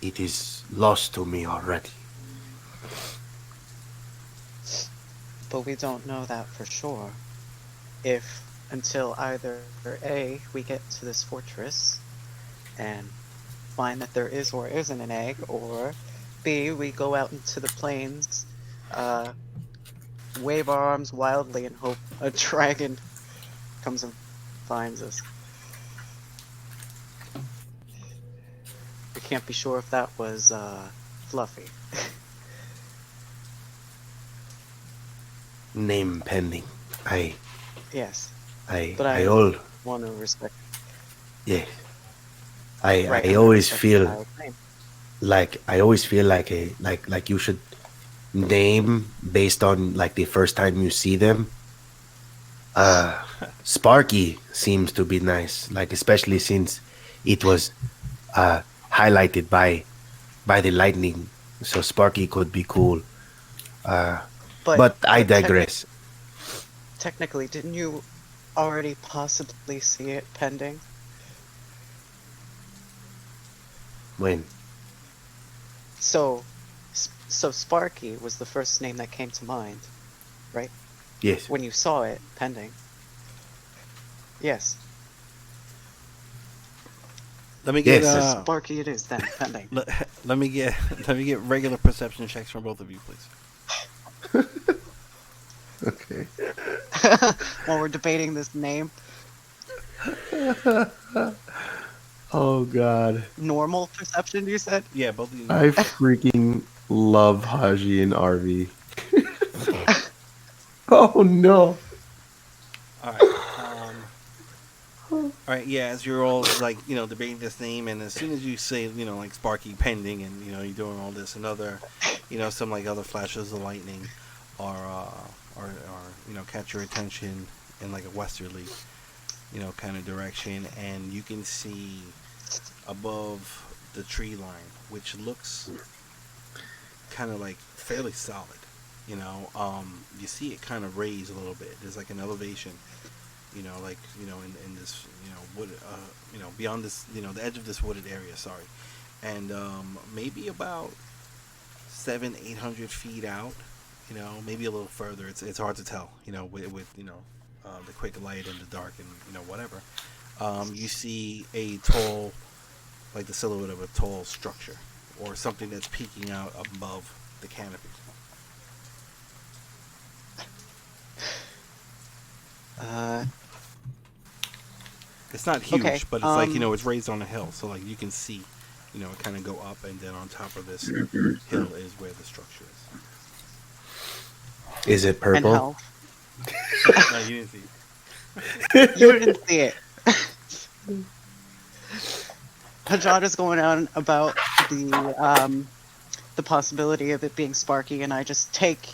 it is lost to me already. But we don't know that for sure. If until either A, we get to this fortress and find that there is or isn't an egg, or B, we go out into the plains, wave our arms wildly and hope a dragon comes and finds us. We can't be sure if that was fluffy. Name pending. Yes, I but I all want to respect. yes. Right, I I'm always respect feel child's name. like you should name based on like the first time you see them. Sparky seems to be nice, like especially since it was highlighted by the lightning, so Sparky could be cool. But I digress. Technically, didn't you already possibly see it pending? When? So Sparky was the first name that came to mind, right? Yes. When you saw it pending. Yes. Let me get Yes, Sparky it is then, pending. let me get regular perception checks from both of you, please. Okay. While we're debating this name, Oh God. normal perception, you said? Yeah, both of you. I freaking love Haji and Arvi. Oh no. All right. All right. Yeah, as you're all like debating this name, and as soon as you say like Sparky pending, and you're doing all this, another some like other flashes of lightning, or catch your attention in like a westerly kind of direction, and you can see above the tree line, which looks kind of like fairly solid. You see it kind of raise a little bit. There's like an elevation, in this, wood, beyond this, the edge of this wooded area. Sorry, and maybe about 700-800 feet out. Maybe a little further. It's hard to tell. With the quick light and the dark and whatever. You see a tall, like the silhouette of a tall structure, or something that's peeking out above the canopy. It's not huge, Okay, but it's like it's raised on a hill, so like you can see, it kind of go up, and then on top of this hill is where the structure is. Is it And purple? how? No, you didn't see it. You didn't see it. Hasjhad is going on about the possibility of it being Sparky, and I just take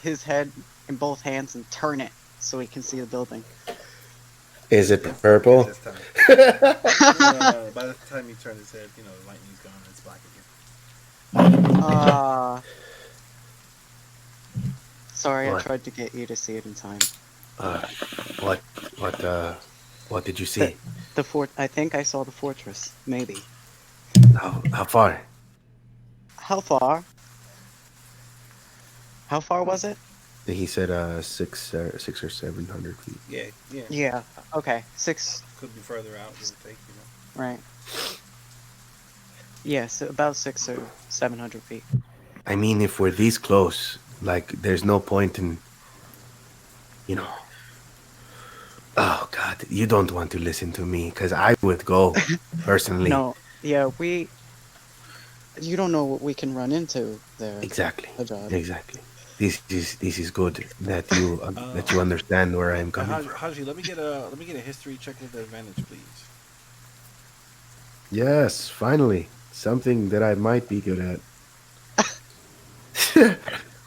his head in both hands and turn it so he can see the building. Is it purple? This time. No, by the time you turn his head, the lightning's gone and it's black again. Sorry, What? I tried to get you to see it in time. What did you see? The fort. I think I saw the fortress. Maybe. How far? How far? How far was it? He said 600 or 700 feet. Yeah, yeah. Yeah. Okay. 6. Could be further out. Give or take, Right. Yes, about 600 or 700 feet. I mean, if we're this close, like, there's no point in, you know. Oh God, you don't want to listen to me because I would go personally. No. Yeah, we. You don't know what we can run into there. Exactly. Hasjhad. Exactly. This is good that you understand where I'm coming from. Haji, let me get a history check with advantage, please. Yes, finally, something that I might be good at.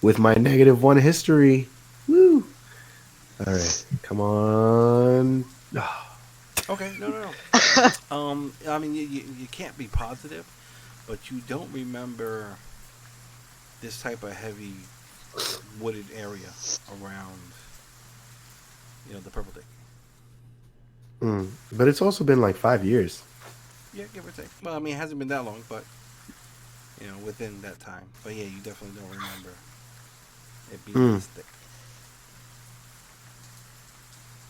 With my -1 history. Woo! All right, come on. Okay, no. I mean, you can't be positive, but you don't remember this type of heavy wooded area around, the purple dick. But it's also been like 5 years. Yeah, give or take. Well, I mean, it hasn't been that long, but within that time. But yeah, you definitely don't remember it being this thick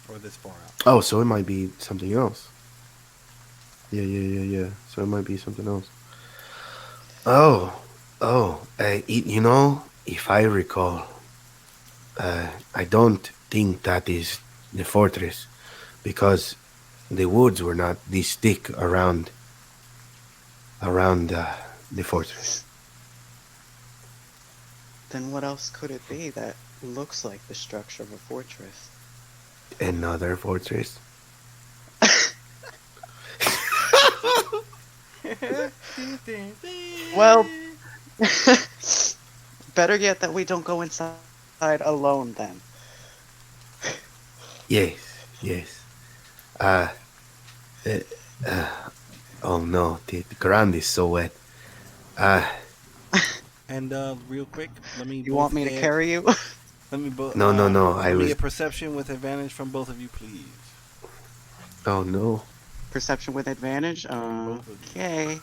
or this far out. Oh, so it might be something else. Yeah. So it might be something else. Oh, if I recall, I don't think that is the fortress, because the woods were not this thick around the fortress. Then what else could it be that looks like the structure of a fortress? Another fortress? Well, better yet that we don't go inside alone then. Yes. Oh no, the ground is so wet. And real quick, let me. You want me to carry you? Let me both. No. Let me get perception with advantage from both of you, please. Oh no. Perception with advantage? Okay.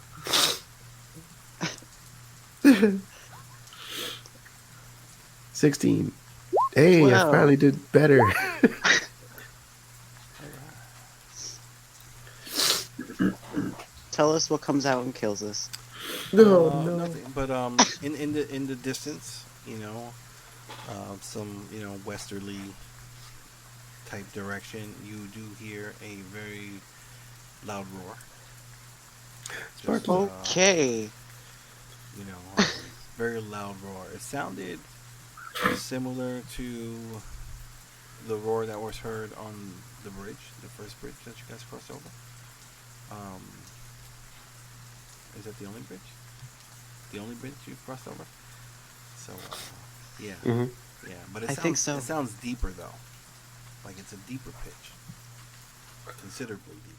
16. Hey, I Wow. finally did better. Tell us what comes out and kills us. No. Nothing. But in the distance, some westerly type direction, you do hear a very loud roar. Just, Okay. Very loud roar. It sounded similar to the roar that was heard on the bridge, the first bridge that you guys crossed over. Is that the only bridge? The only bridge you've crossed over? So, yeah. Mhm. Yeah, but I think so. It sounds deeper, though. Like it's a deeper pitch. Considerably deeper.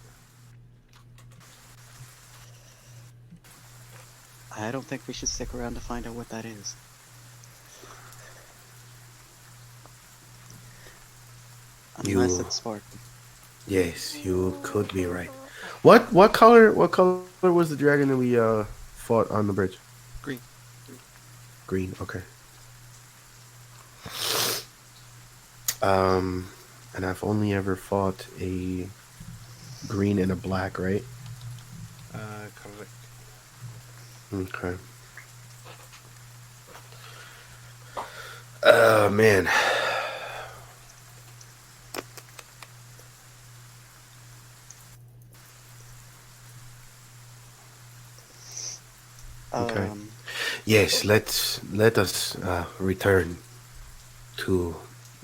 I don't think we should stick around to find out what that is. Unless it's sparkling. Yes, you could be right. What color was the dragon that we fought on the bridge? Green. Green, okay. And I've only ever fought a green and a black, right? Correct. Okay. Oh man. Okay. Yes, let us return to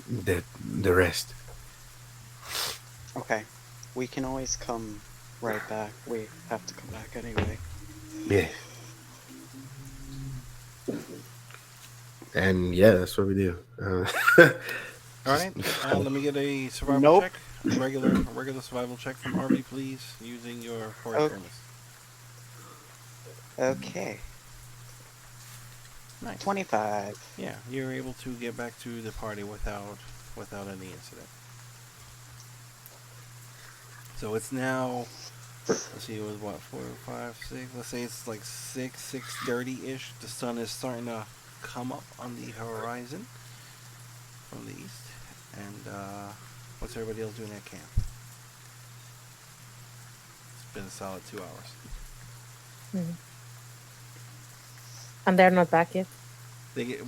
the rest. Okay. We can always come right back. We have to come back anyway. Yeah. And yeah, that's what we do. All right. Let me get a survival Nope. check. A regular survival check from RV, please, using your forest bonus. Okay. Nice. 25. Yeah, you're able to get back to the party without any incident. So it's now, let's see, it was what, 4, 5, 6, let's say it's like 6:30-ish. The sun is starting to come up on the horizon. from the east. And what's everybody else doing at camp? It's been a solid 2 hours. And they're not back yet. You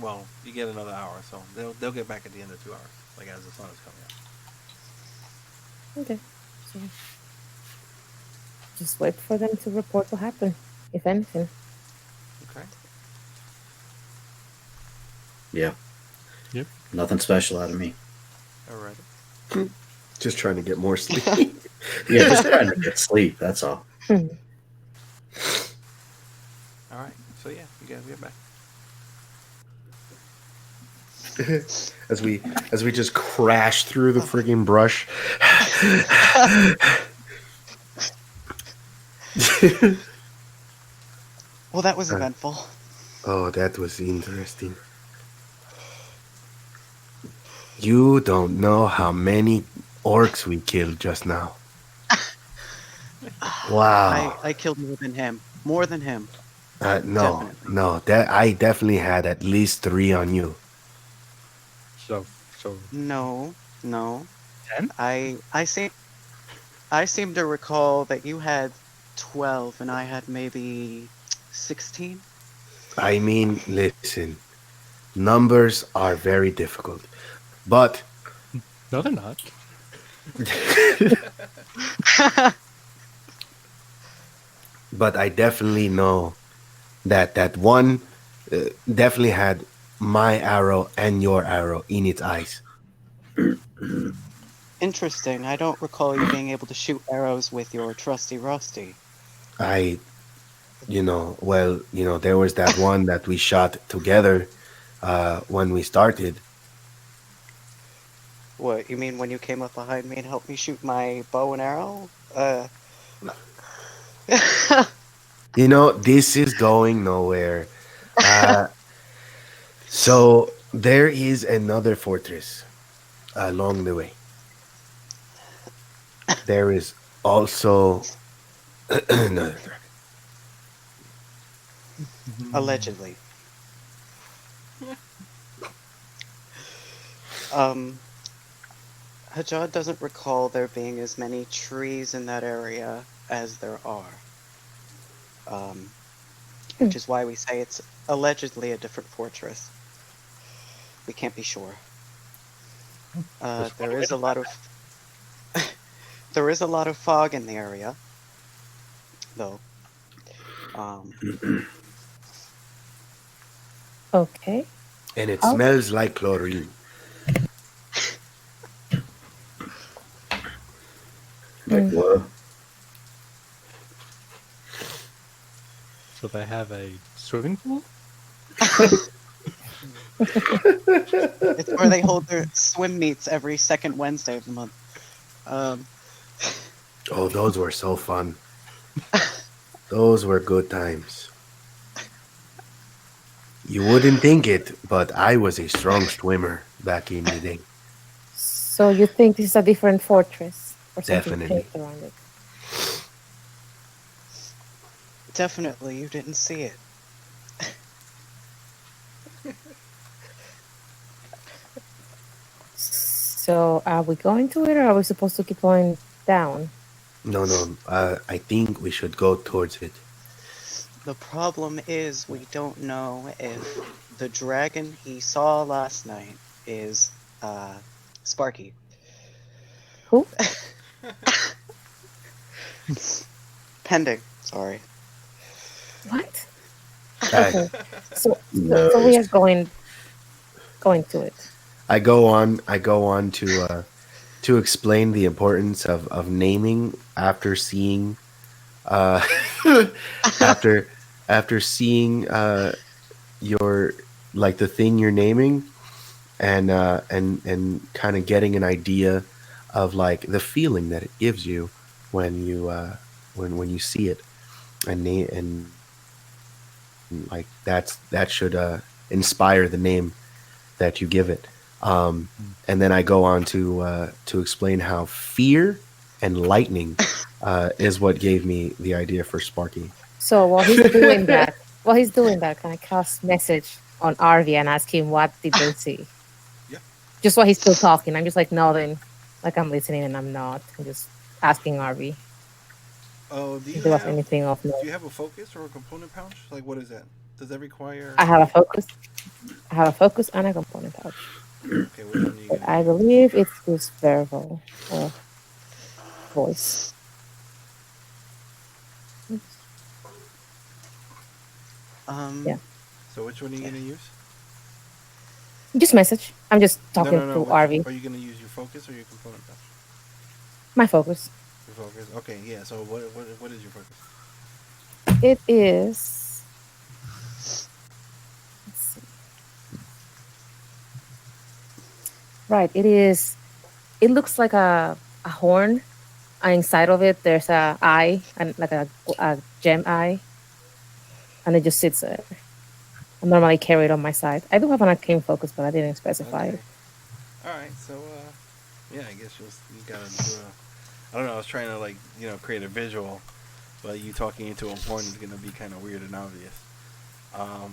get another hour, so they'll get back at the end of 2 hours, like as the sun is coming up. Okay. So just wait for them to report what happened, if anything. Okay. Yeah. Yep. Nothing special out of me. Alrighty. Just trying to get more sleep. Yeah, just trying to get sleep. That's all. Hmm. All right. So yeah, you guys get back. as we just crash through the friggin' brush. Well, that was eventful. Oh, that was interesting. You don't know how many orcs we killed just now. Wow. I killed more than him. More than him. No, Definitely. no. That I definitely had at least 3 on you. So No. 10? I seem to recall that you had 12 and I had maybe 16. I mean, listen, numbers are very difficult, but No, they're not. but I definitely know that one definitely had my arrow and your arrow in its eyes. Interesting. I don't recall you being able to shoot arrows with your trusty Rusty. There was that one that we shot together when we started. What, you mean when you came up behind me and helped me shoot my bow and arrow? This is going nowhere. So there is another fortress along the way. There is also another dragon. Allegedly. Hasjhad doesn't recall there being as many trees in that area as there are. Which is why we say it's allegedly a different fortress. We can't be sure. There is a lot of there is a lot of fog in the area, though. Okay. And it Oh. smells like chlorine. Like what? So they have a swimming pool? It's where they hold their swim meets every second Wednesday of the month. Oh, those were so fun. Those were good times. You wouldn't think it, but I was a strong swimmer back in the day. So you think this is a different fortress or something Definitely. shaped around it? Definitely, you didn't see it. So are we going to it, or are we supposed to keep going down? No, I think we should go towards it. The problem is we don't know if the dragon he saw last night is Sparky. Who? Pending, sorry. What? I, Okay. So No. we are going to it. I go on to explain the importance of naming after seeing after seeing your like the thing you're naming and kind of getting an idea of like the feeling that it gives you when you when you see it and like that should inspire the name that you give it. And then I go on to explain how fear and lightning is what gave me the idea for Sparky. So while he's doing that, can I cast message on Arvi and ask him what did they see? Just while he's still talking, I'm just like nodding, like I'm listening, and I'm not. I'm just asking Arby Oh, if there was anything of do note. you have a focus or a component pouch? Like, what is that? Does that require? I have a focus. I have a focus and a component pouch, Okay, which one are you but gonna I use? believe it's just verbal or voice. Oops. Um, Yeah. So which one are you yeah. gonna use? Just message. I'm just No, talking no, no. to Which Arby. are you gonna use? Your focus or your component pouch? My focus. Your focus. Okay, yeah. So what is your focus? It is. Let's see. Right. It is. It looks like a horn, and inside of it there's a eye and like a gem eye, and it just sits there. I normally carry it on my side. I do have an arcane focus, but I didn't specify Okay. it. All right. So yeah. I guess you gotta do a. I don't know. I was trying to create a visual, but you talking into a horn is gonna be kind of weird and obvious.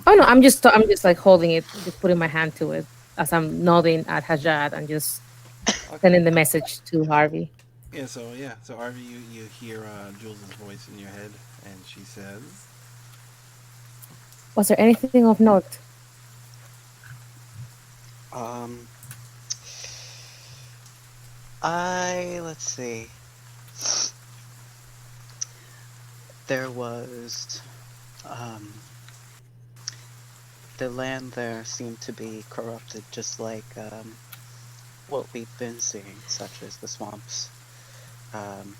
Oh no, I'm just like holding it, just putting my hand to it as I'm nodding at Hasjhad and just Okay. sending the message to Harvey. Yeah. So Arby, you hear Jules' voice in your head, and she says, Was there anything of note? Um, let's see. There was, um, the land there seemed to be corrupted, just like what we've been seeing, such as the swamps, um,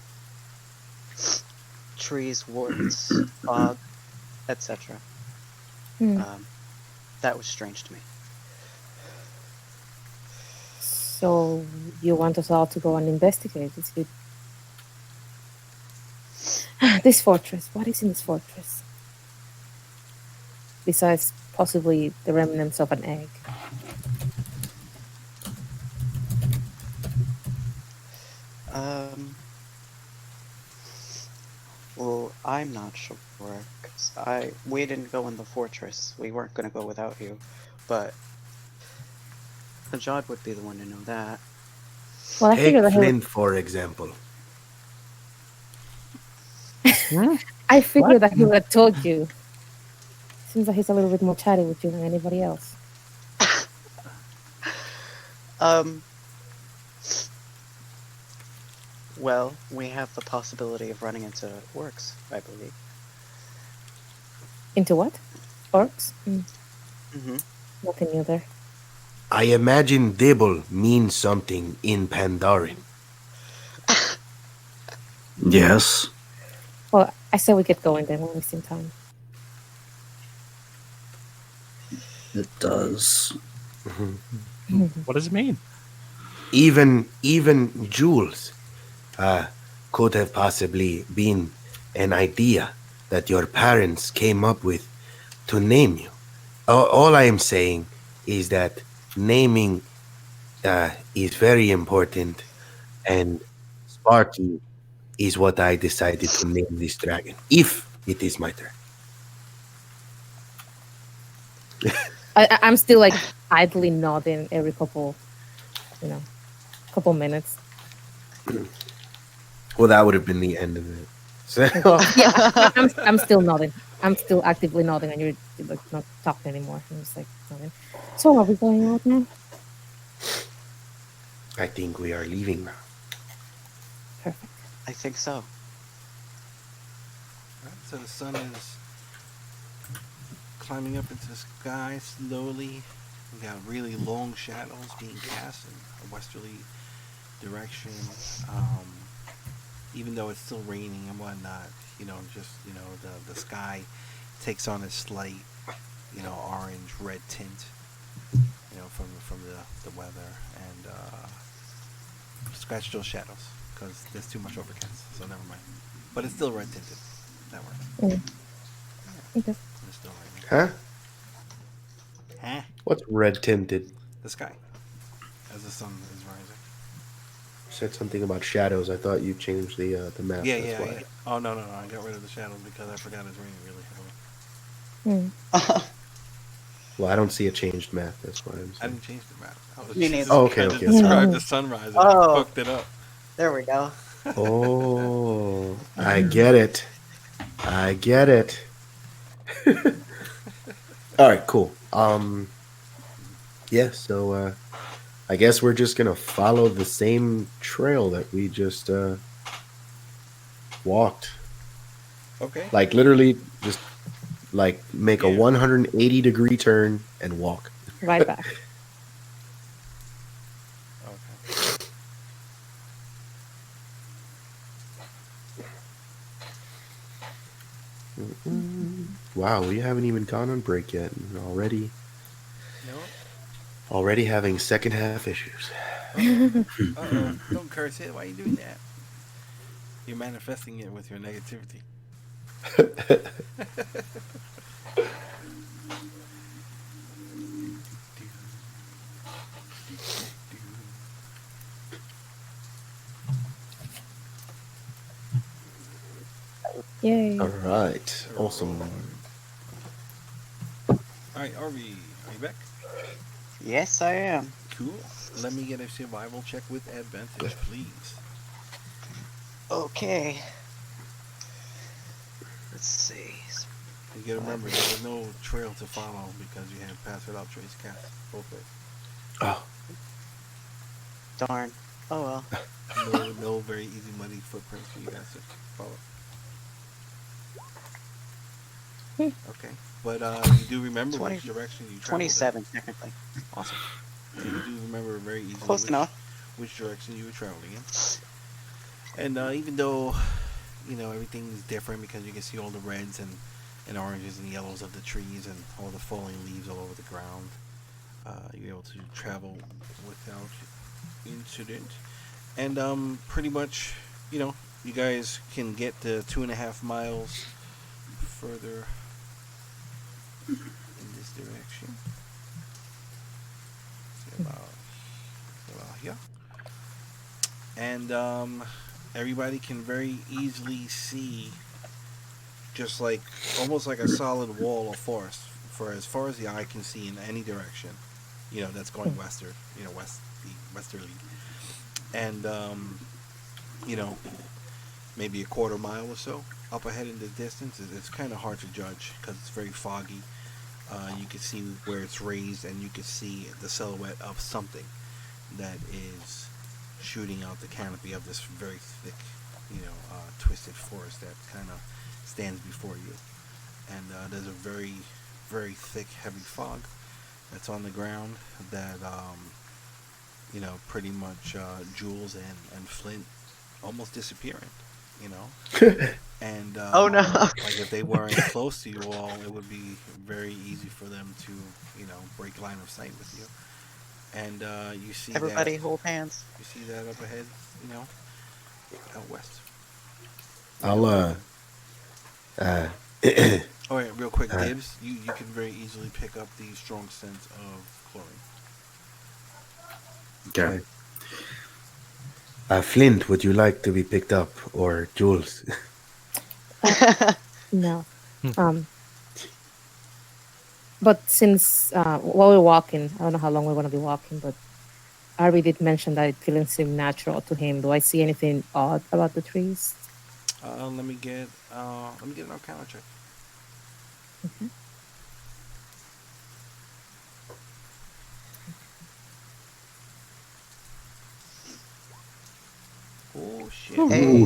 trees, woods, fog, etc. Hmm. That was strange to me. So you want us all to go and investigate? It's good. This fortress. What is in this fortress? Besides possibly the remnants of an egg. Well, I'm not sure, because we didn't go in the fortress. We weren't going to go without you, but Hasjhad would be the one to know that. Well, I Take figured that Flint, for example. I figured that he would have told you. Seems like he's a little bit more chatty with you than anybody else. Well, we have the possibility of running into orcs, I believe. Into what? Orcs? Mm-hmm. Nothing new there. I imagine Dibbel means something in Pandarin. Yes. Well, I said we get going then. We're wasting time. It does. What does it mean? Even Jules could have possibly been an idea that your parents came up with to name you. All I am saying is that naming is very important, and Sparky is what I decided to name this dragon, if it is my turn. I'm still like idly nodding every couple minutes. Well, that would have been the end of it. So, Yeah, I'm still nodding. I'm still actively nodding, and you're like not talking anymore. I'm just like nodding. So are we going out now? I think we are leaving now. Perfect. I think so. Alright, so the sun is climbing up into the sky slowly. We got really long shadows being cast in a westerly direction. Even though it's still raining and whatnot, the sky takes on a slight, orange red tint, from the weather, and scratch those shadows because there's too much overcast. So never mind. But it's still red tinted. That works. Okay. It's still raining. Huh? Huh? What's red tinted? The sky, as the sun is rising. Said something about shadows. I thought you changed the map. Yeah, That's yeah, why. yeah. Oh no, I got rid of the shadows because I forgot it's raining really heavily. Well, I don't see a changed map. That's why I'm I saying. didn't change the map. I was Me just neither. Oh, okay, trying to okay. describe the sunrise and I Oh. fucked it up. There we go. Oh, I get it. I get it. All right, cool. Yeah. So, I guess we're just gonna follow the same trail that we just walked. Okay. Like literally, just like make a Yeah. 180-degree turn and walk. Right back. Okay. Wow, we haven't even gone on break yet, and No. already having second half issues. Uh-oh. Don't curse it. Why are you doing that? You're manifesting it with your negativity. Yay. All right, awesome. Alright, RV, are you back? Yes, I am. Cool. Let me get a survival check with advantage, please. Okay. Let's see. You gotta remember, there was no trail to follow because you had pass without trace cast both ways. Oh, Darn. Oh well. No very easy muddy footprints for you guys to follow. Okay. But you do remember 20 which direction you traveled 27 technically. in. Awesome. So you do remember very easily Close enough. which direction you were traveling in. And even though, everything is different because you can see all the reds and oranges and yellows of the trees and all the falling leaves all over the ground, you're able to travel without incident. And pretty much, you guys can get to 2.5 miles further in this direction. See about here. And everybody can very easily see just like almost like a solid wall of forest for as far as the eye can see in any direction. That's going westward, westerly. And maybe a quarter mile or so up ahead in the distance. It's kind of hard to judge because it's very foggy. You can see where it's raised, and you can see the silhouette of something that is shooting out the canopy of this very thick, twisted forest that kind of stands before you. And there's a very, very thick, heavy fog that's on the ground that, pretty much Jules and Flint almost disappearing, And Oh no. like if they weren't close to you all, it would be very easy for them to, break line of sight with you. And you see Everybody that, hold hands. you see that up ahead, out west. I'll Oh yeah, real quick, Dibs. You can very easily pick up the strong sense of chlorine. Okay. Flint, would you like to be picked up, or Jules? No. But since while we're walking, I don't know how long we're going to be walking, but Arby did mention that it didn't seem natural to him. Do I see anything odd about the trees? Let me get an Arcana check. Okay. Oh shit. Hey.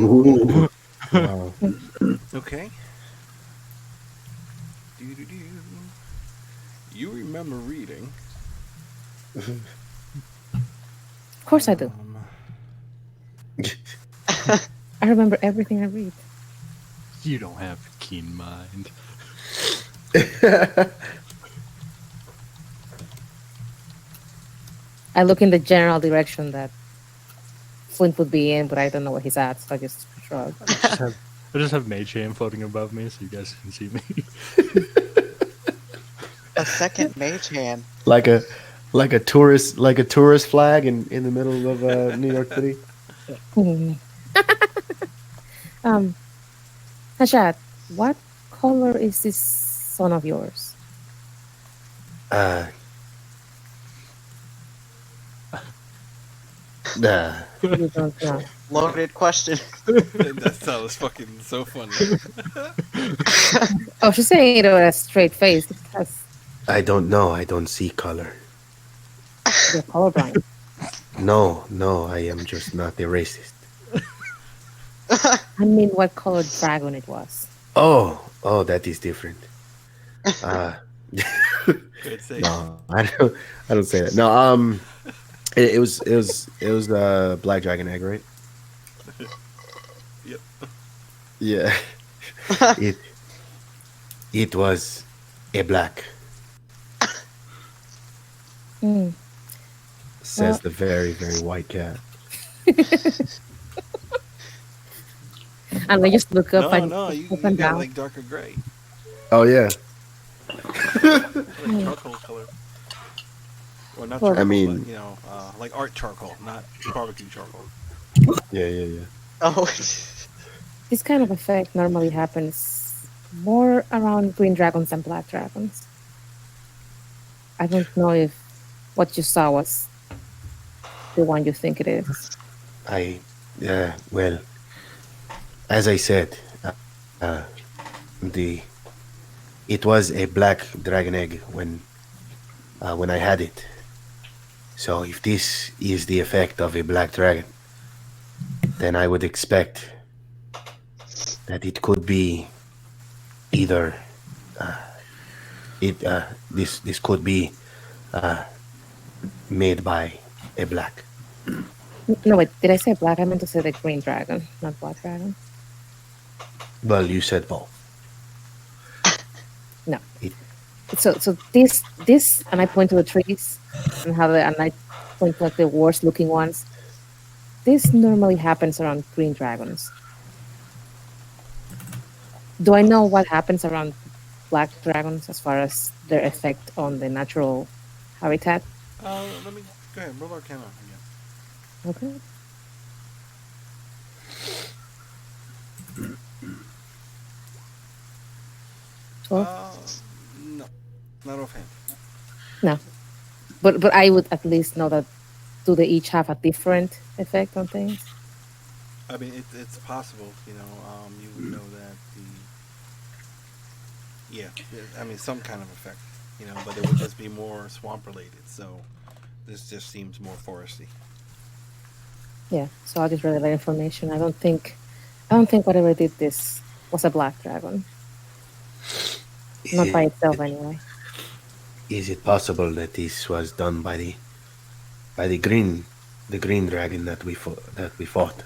Wow. Okay. Do-do-do. You remember reading? Of course I do. I remember everything I read. You don't have a keen mind. I look in the general direction that Flint would be in, but I don't know where he's at, so I just shrug. I just have Mage Hand floating above me so you guys can see me. A second mage hand. like a tourist flag in the middle of New York City. Hasjhad, what color is this son of yours? Uh, uh, You don't know. Loaded question. That sounds fucking so funny. Oh, she's saying it with a straight face because I don't know. I don't see color. you're colorblind. No, no, I am just not a racist. I mean, what color dragon it was? Oh, that is different. Uh, Good say. no, I don't say that. No, it was black dragon egg, right? Yep. Yeah, it it was a black, Mm. says Well- the very very white cat. And I just look up and No, you up and got down. like darker gray, Oh yeah, like charcoal color, or not Well- charcoal, I mean- but, you know, like art charcoal, not barbecue charcoal. yeah. Oh, This kind of effect normally happens more around green dragons than black dragons. I don't know if what you saw was the one you think it is. Well, as I said, uh, the it was a black dragon egg when I had it. So if this is the effect of a black dragon, then I would expect that it could be either this could be made by a black. No, wait, did I say black? I meant to say the green dragon, not black dragon. Well, you said both. No. It- So this, and I point to the trees, and I point to like the worst looking ones. This normally happens around green dragons. Do I know what happens around black dragons as far as their effect on the natural habitat? Let me go ahead. Roll Arcana again. Okay. Well, No, not offhand. no, but I would at least know that. Do they each have a different effect on things? I mean, it's possible. You know, you would know that I mean, some kind of effect. You know, but it would just be more swamp related. So this just seems more foresty. Yeah, so I'll just relay that information. I don't think whatever did this was a black dragon. Not by itself, anyway. Is it possible that this was done by the green dragon that we fought?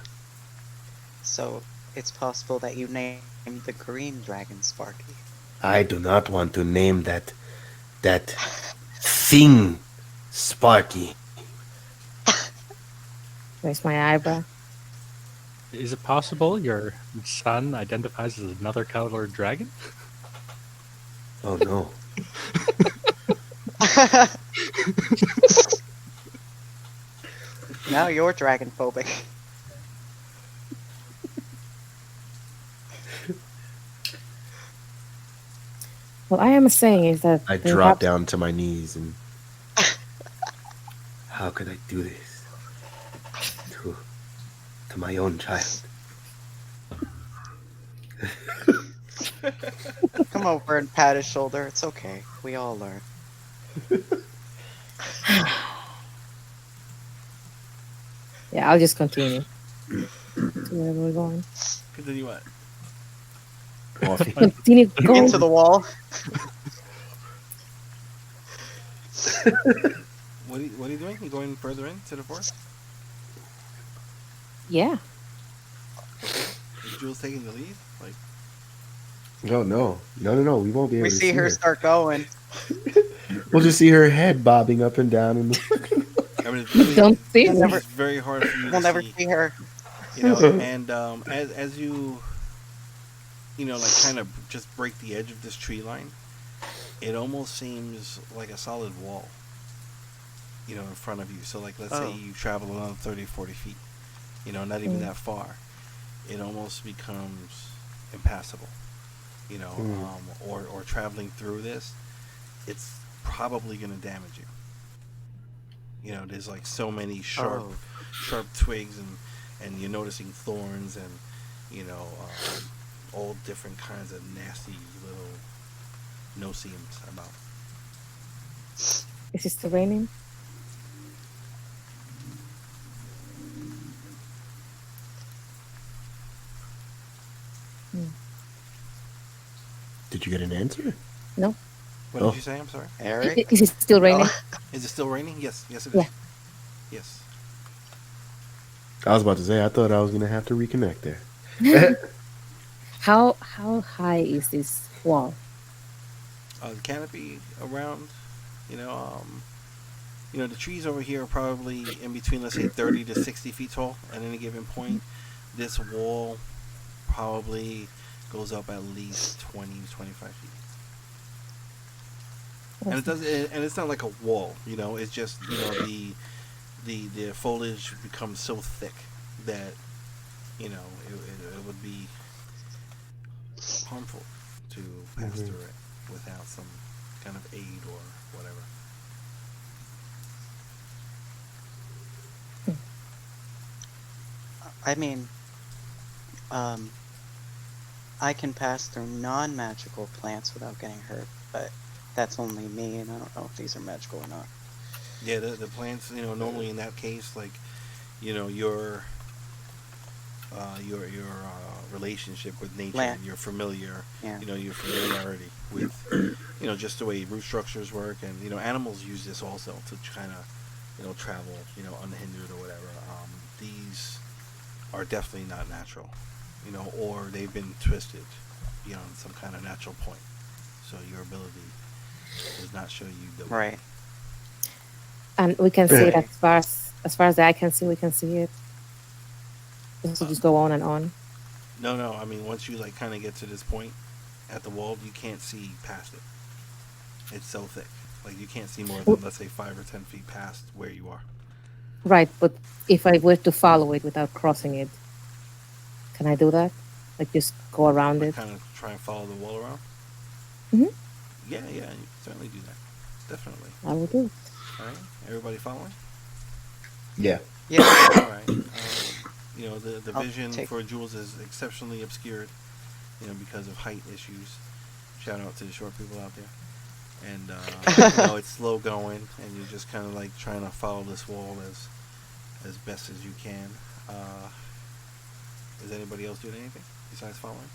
so it's possible that you named the green dragon Sparky. I do not want to name that thing Sparky. Raise my eyebrow. Is it possible your son identifies as another colored dragon? Oh no. Now you're dragon phobic. What I am saying is that I they drop have- down to my knees and how could I do this to my own child? Come over and pat his shoulder. It's okay. We all learn. Yeah, I'll just continue. To wherever we're going. Continue what? Continue going. Into the wall. What are you doing? You going further into the forest? Yeah. Is Jules taking the lead? Like, No. We won't be able We to see her start going. We'll just see her head bobbing up and down in the I mean, it's really, Don't see it's, it. it's very hard for you We'll to never see. see her. You know, and as you like kind of just break the edge of this tree line, it almost seems like a solid wall, you know, in front of you. So like, let's say Oh. you travel another 30, 40 feet, you know, not even that far, it almost becomes impassable, you know, or traveling through this, it's probably going to damage you. You know, there's like so many sharp Oh. sharp twigs, and you're noticing thorns, and you know, all different kinds of nasty little no-seems about. Is it still raining? Did you get an answer? No. What Oh. did you say? I'm sorry. Eric? Is it still raining? Is it still raining? Yes, yes it is. Yeah. Yes. I was about to say I thought I was gonna have to reconnect there. How high is this wall? The canopy around, you know, the trees over here are probably in between, let's say, 30 to 60 feet tall at any given point. This wall probably goes up at least 20 to 25 feet. And it does, and it's not like a wall, you know. It's just, you know, the foliage becomes so thick that, you know, it would be harmful to pass through it without some kind of aid or whatever. I mean, I can pass through non-magical plants without getting hurt, but that's only me, and I don't know if these are magical or not. Yeah, the plants, you know, normally in that case, like, you know, your relationship with nature, Land. your familiar, Yeah. you know, your familiarity with, you know, just the way root structures work, and you know, animals use this also to kind of, you know, travel, you know, unhindered or whatever. These are definitely not natural, you know, or they've been twisted beyond some kind of natural point. So your ability does not show you the way. Right. And we can see it Okay. as far as the eye can see. We can see it. So just go on and on. No. I mean, once you like kind of get to this point at the wall, you can't see past it. It's so thick. Like you can't see more than, let's say, 5 or 10 feet past where you are. Right, but if I were to follow it without crossing it, can I do that? Like just go around Like it? kind of try and follow the wall around. Mhm. Yeah, you can certainly do that. Definitely. I will do it. All right, everybody following? Yeah. Yeah. All right. You know, the I'll vision take- for Jules is exceptionally obscured, you know, because of height issues. Shout out to the short people out there. And, you know, it's slow going, and you're just kind of like trying to follow this wall as best as you can. Is anybody else doing anything besides following?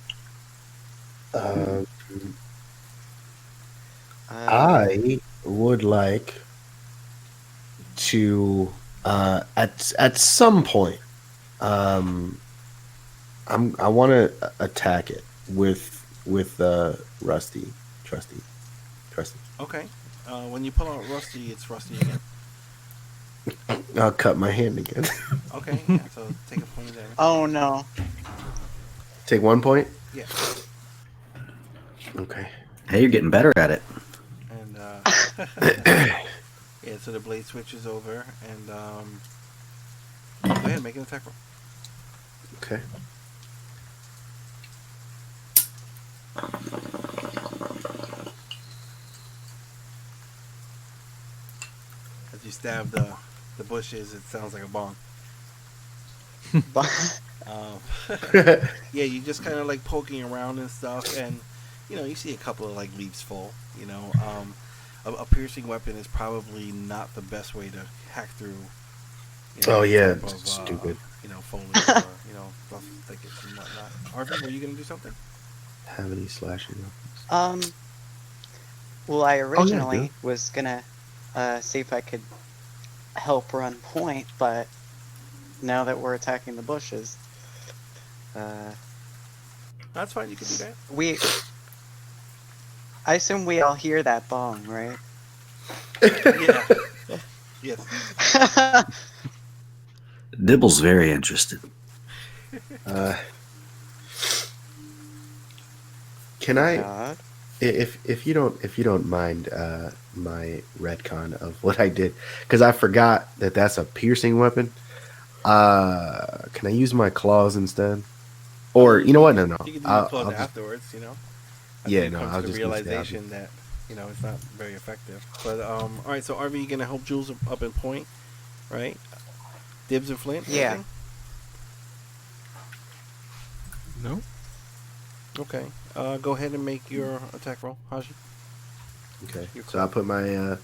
I would like to at some point I want to attack it with Trusty. Okay. When you pull out Rusty, it's Rusty again. I'll cut my hand again. Okay, yeah, so take a point of damage. Oh no. Take 1 point. Yeah. Okay. Hey, you're getting better at it. And, yeah, so the blade switches over, and, go ahead and make an attack roll. Okay. As you stab the bushes, it sounds like a bong. Yeah, you just kind of like poking around and stuff, and you know, you see a couple of like leaves fall. You know, a piercing weapon is probably not the best way to hack through. You know, Oh, yeah, type of, stupid. You know, foliage or you know, rough thickets and whatnot. Arvin, were you gonna do something? Have any slashing? Well, I yeah, originally was gonna see if I could help run point, but now that we're attacking the bushes, That's fine. You can do that. I assume we all hear that bong, right? Yeah. Yes. Dibbel's very interested. Can I, God. if you don't mind, my retcon of what I did, because I forgot that that's a piercing weapon. Can I use my claws instead? Or you know what? No. You can do I'll your claws just- afterwards. You know. After Yeah, you no, come I was to the just gonna say, realization that it's not very effective. But all right. So RV, you gonna help Jules up in point, right? Dibs and Flint. Yeah. Anything? No? Okay. Go ahead and make your attack roll, Haji. Okay. You're So I'll put my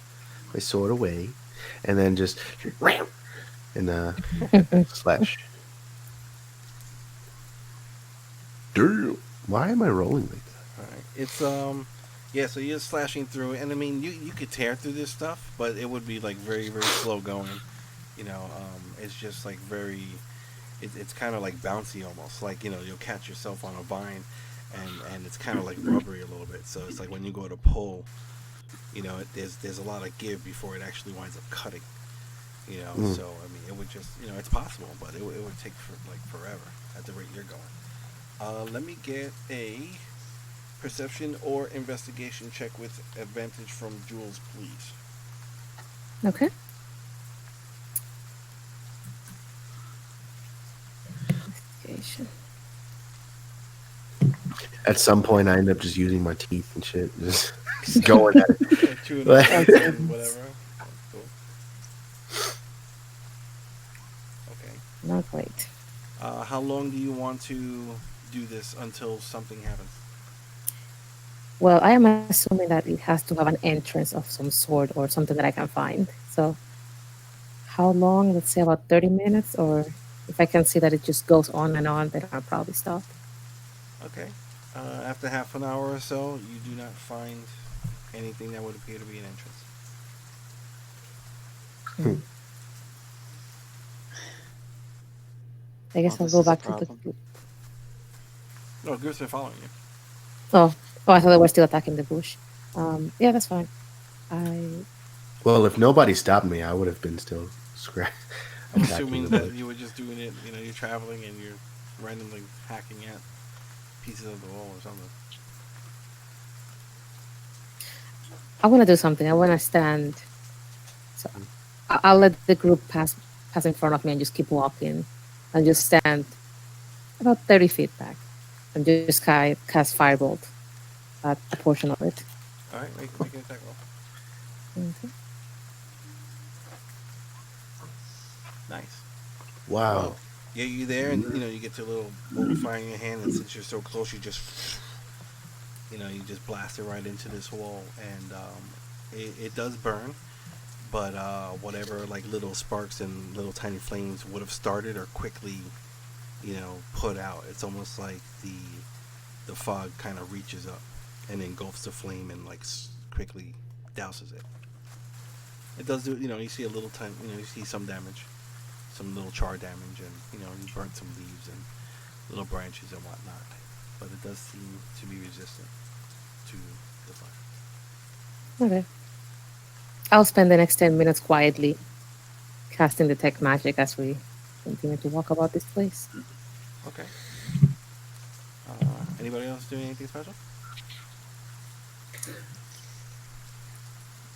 my sword away, and then just and slash. Damn. Why am I rolling like that? All right. It's yeah. So you're slashing through, and I mean, you could tear through this stuff, but it would be like very very slow going. It's just like very. It's kind of like bouncy almost. Like you'll catch yourself on a vine, and it's kind of like rubbery a little bit. So it's like when you go to pull, there's a lot of give before it actually winds up cutting. So I mean, it would just it's possible, but it would take forever at the rate you're going. Let me get a perception or investigation check with advantage from Jules, please. Okay. Investigation. At some point, I end up just using my teeth and shit, just going at it. Two and whatever. Cool. Okay. Not great. How long do you want to do this until something happens? Well, I am assuming that it has to have an entrance of some sort or something that I can find. So, how long? Let's say about 30 minutes, or if I can see that it just goes on and on, then I'll probably stop. Okay. After half an hour or so, you do not find anything that would appear to be an entrance. I guess Well, I'll this go is a back to the problem. group. No, groups are following you. Oh, I thought they were still attacking the bush. Yeah, that's fine. Well, if nobody stopped me, I would have been still I'm attacking assuming the that bush. you were just doing it, you're traveling and you're randomly hacking at pieces of the wall or something. I want to do something. I want to stand. So I'll let the group pass in front of me and just keep walking, and just stand about 30 feet back, and just cast firebolt at a portion of it. All right, make an attack roll. Okay. Nice. Wow. Well, yeah, you there, and you get your little bolt of fire in your hand, and since you're so close, you just blast it right into this wall, and it does burn, but whatever like little sparks and little tiny flames would have started are quickly, put out. It's almost like the fog kind of reaches up and engulfs the flame and quickly douses it. It does do, you see a little tiny, you see some damage. Some little char damage, and you burnt some leaves and little branches and whatnot, but it does seem to be resistant to the fire. Okay. I'll spend the next 10 minutes quietly casting detect magic as we continue to walk about this place. Okay. Anybody else doing anything special?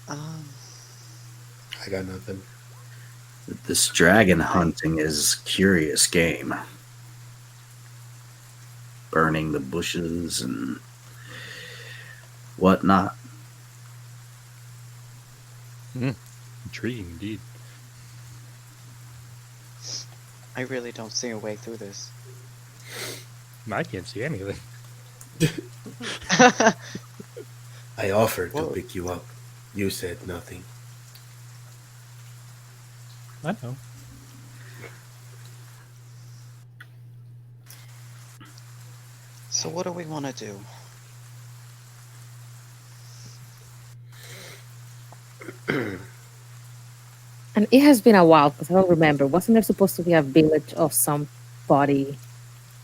I got nothing. This dragon hunting is a curious game. Burning the bushes and whatnot. Intriguing indeed. I really don't see a way through this. I can't see anything. I offered Whoa. to pick you up. You said nothing. I know. So what do we want to do? And it has been a while because I don't remember. Wasn't there supposed to be a village of somebody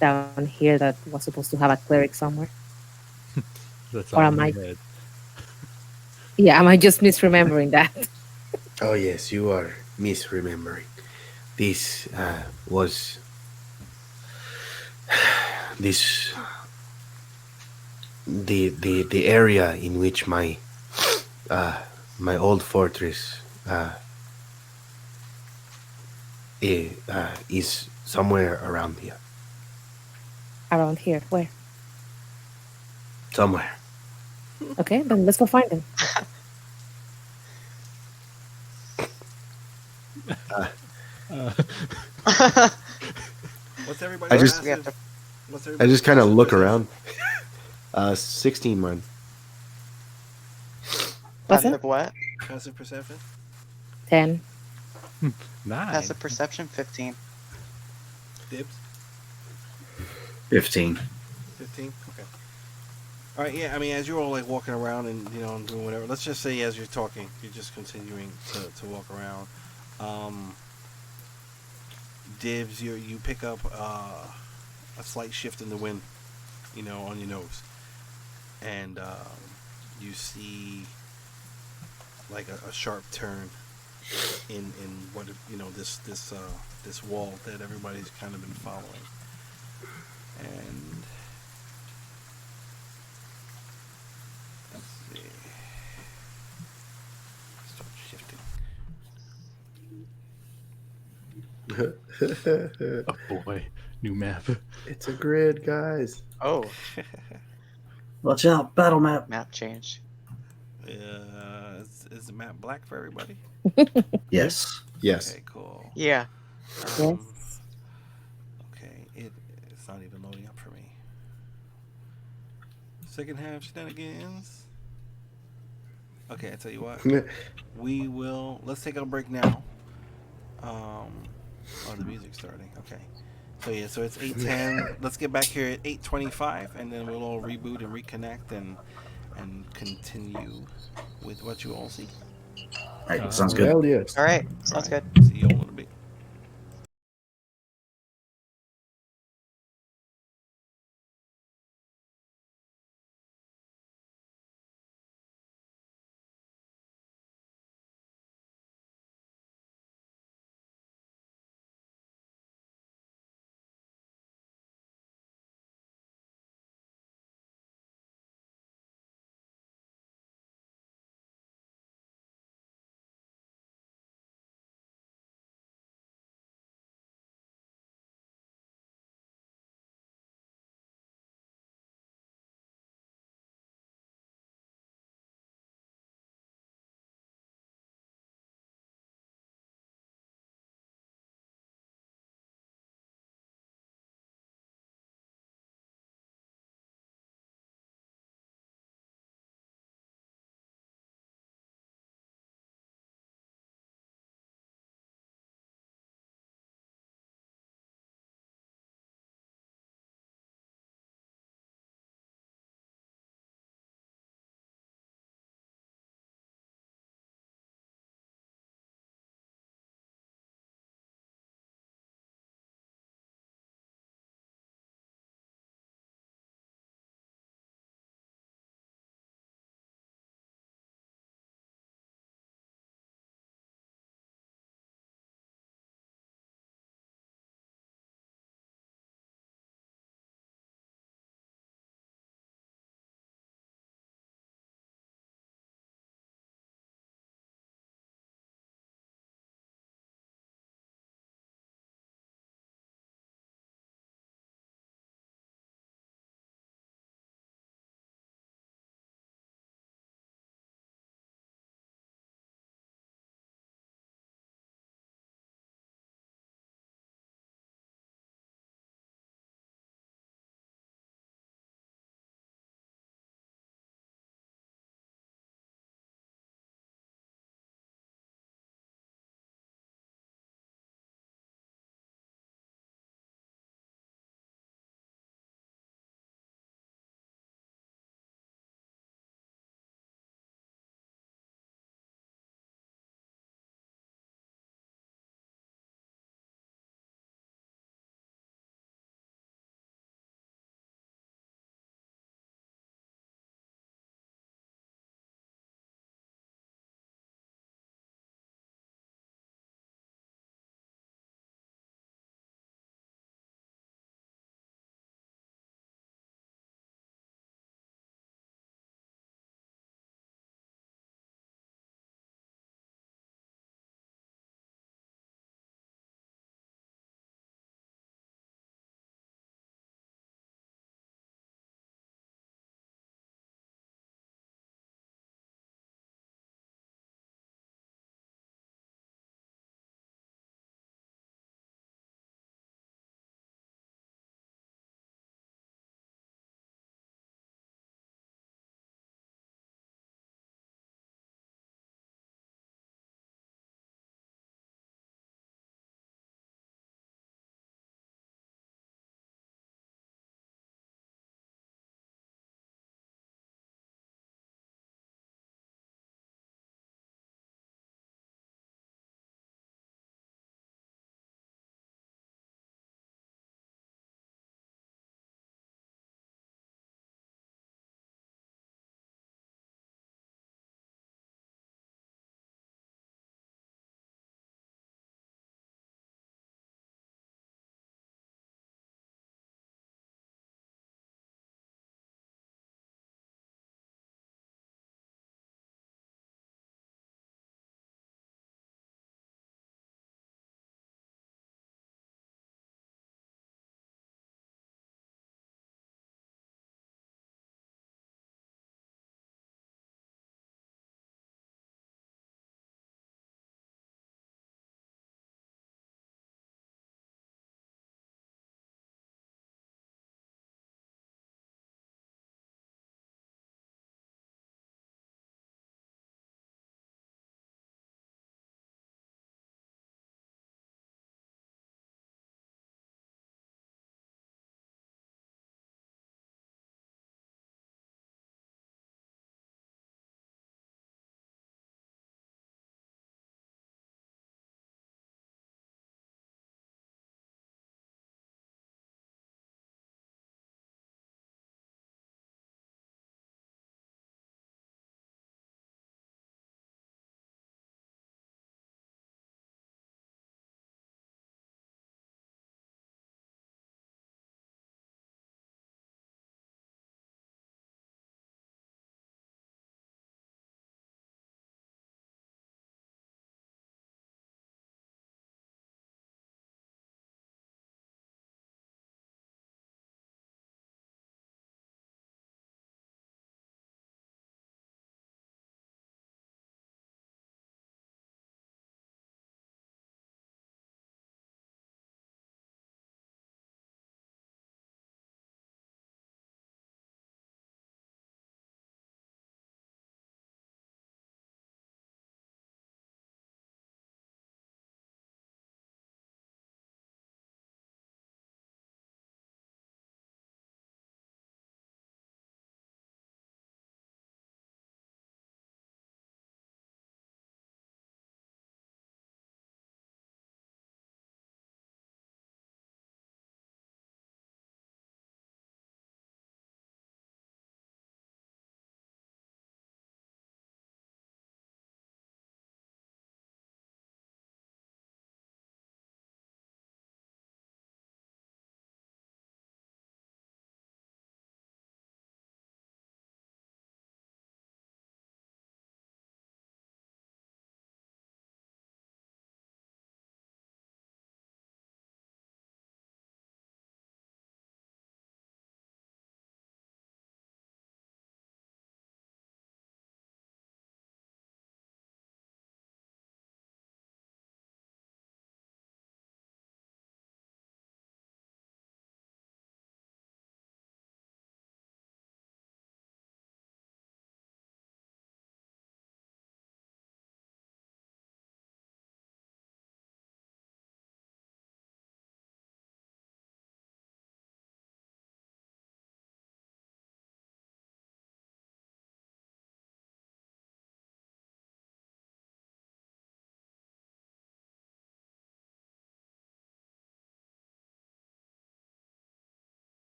down here that was supposed to have a cleric somewhere? That's Or all am in my I- head. Yeah, am I just misremembering that? Oh yes, you are misremembering. This was this the area in which my my old fortress is somewhere around here. Around here. Where? Somewhere. Okay, then let's go find him. Uh, What's everybody's I just- we have passive? to. What's I everybody's just kind of passive look perception? around. 16 run. What's it? Passive what? Passive perception. 10. 9. Passive perception 15. Dibs. 15. 15. Okay. All right. Yeah. I mean, as you're all like walking around and doing whatever. Let's just say as you're talking, you're just continuing to walk around. Um, Dibs, you pick up a slight shift in the wind, on your nose, and you see like a sharp turn in what this wall that everybody's kind of been following, and let's see, start shifting. Oh boy, new map. It's a grid, guys. Oh, Watch out, battle map. map change. Is the map black for everybody? Yes. Yes. Okay, cool. Yeah. Um, Yes. Okay, it's not even loading up for me. Second half shenanigans. Okay, I tell you what. Let's take a break now. The music's starting. Okay. So it's 8:10. Let's get back here at 8:25, and then we'll all reboot and reconnect and continue with what you all see. All right, sounds good. Hell yes. All right. Sounds All good. right, see you all in a bit.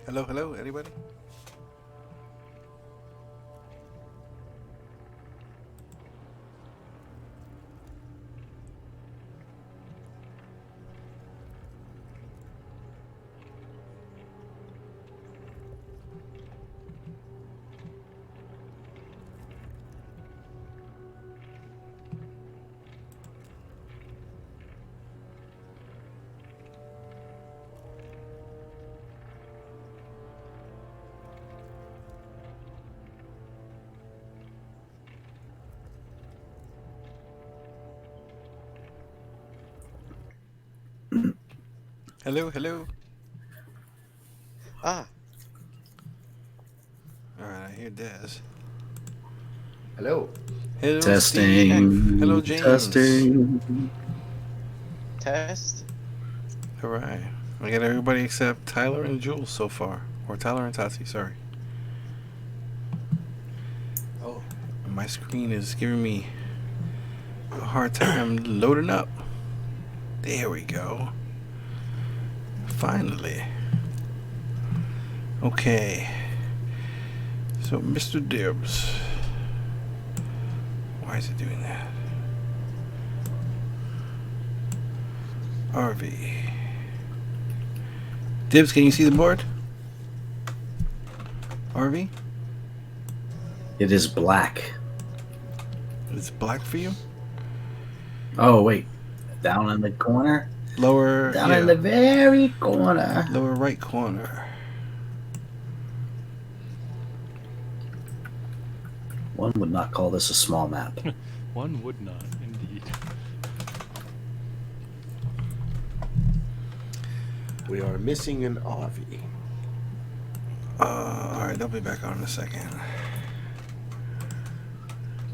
Hello, hello, anybody? Hello, hello. Ah, Alright, I hear Dez. Hello. Hello, Testing. Steve. Hello, James. Testing. test. Alright. I got everybody except Tyler and Jules so far. Or Tyler and Tati, sorry. Oh. My screen is giving me a hard time loading up. There we go. Finally. Okay. So, Mr. Dibbs. Why is it doing that? RV. Dibbs, can you see the board? RV? It is black. It's black for you? Oh, wait. Down in the corner? Lower, Down yeah, in the very corner. lower right corner. One would not call this a small map. One would not, indeed. We are missing an RV. Alright, they'll be back on in a second.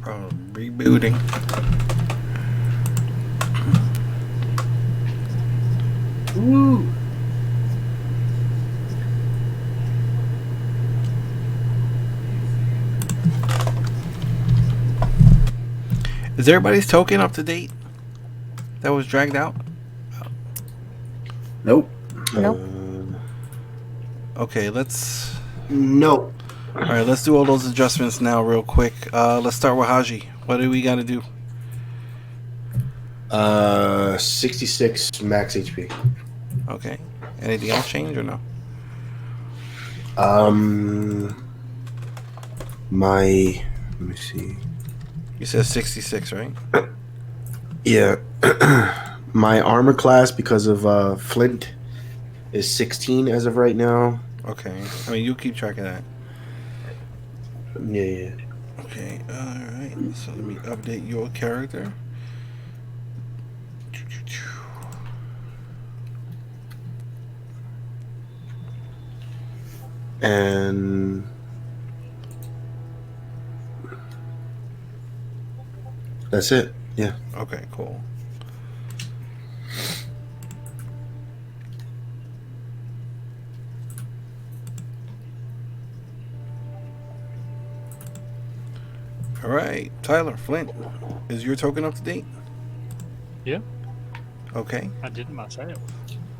Probably rebooting. Woo! Is everybody's token up to date? That was dragged out? Nope. Nope. Okay, let's... No. Alright, let's do all those adjustments now real quick. Let's start with Haji. What do we gotta do? 66 max HP. Okay. Anything else change or no? My, let me see. You said 66, right? Yeah. My armor class, because of Flint, is 16 as of right now. Okay. I mean, you keep track of that. Yeah. Okay, alright. So let me update your character. And that's it. Yeah. Okay, cool. Alright, Tyler, Flint, is your token up to date? Yeah, Okay, I did it myself.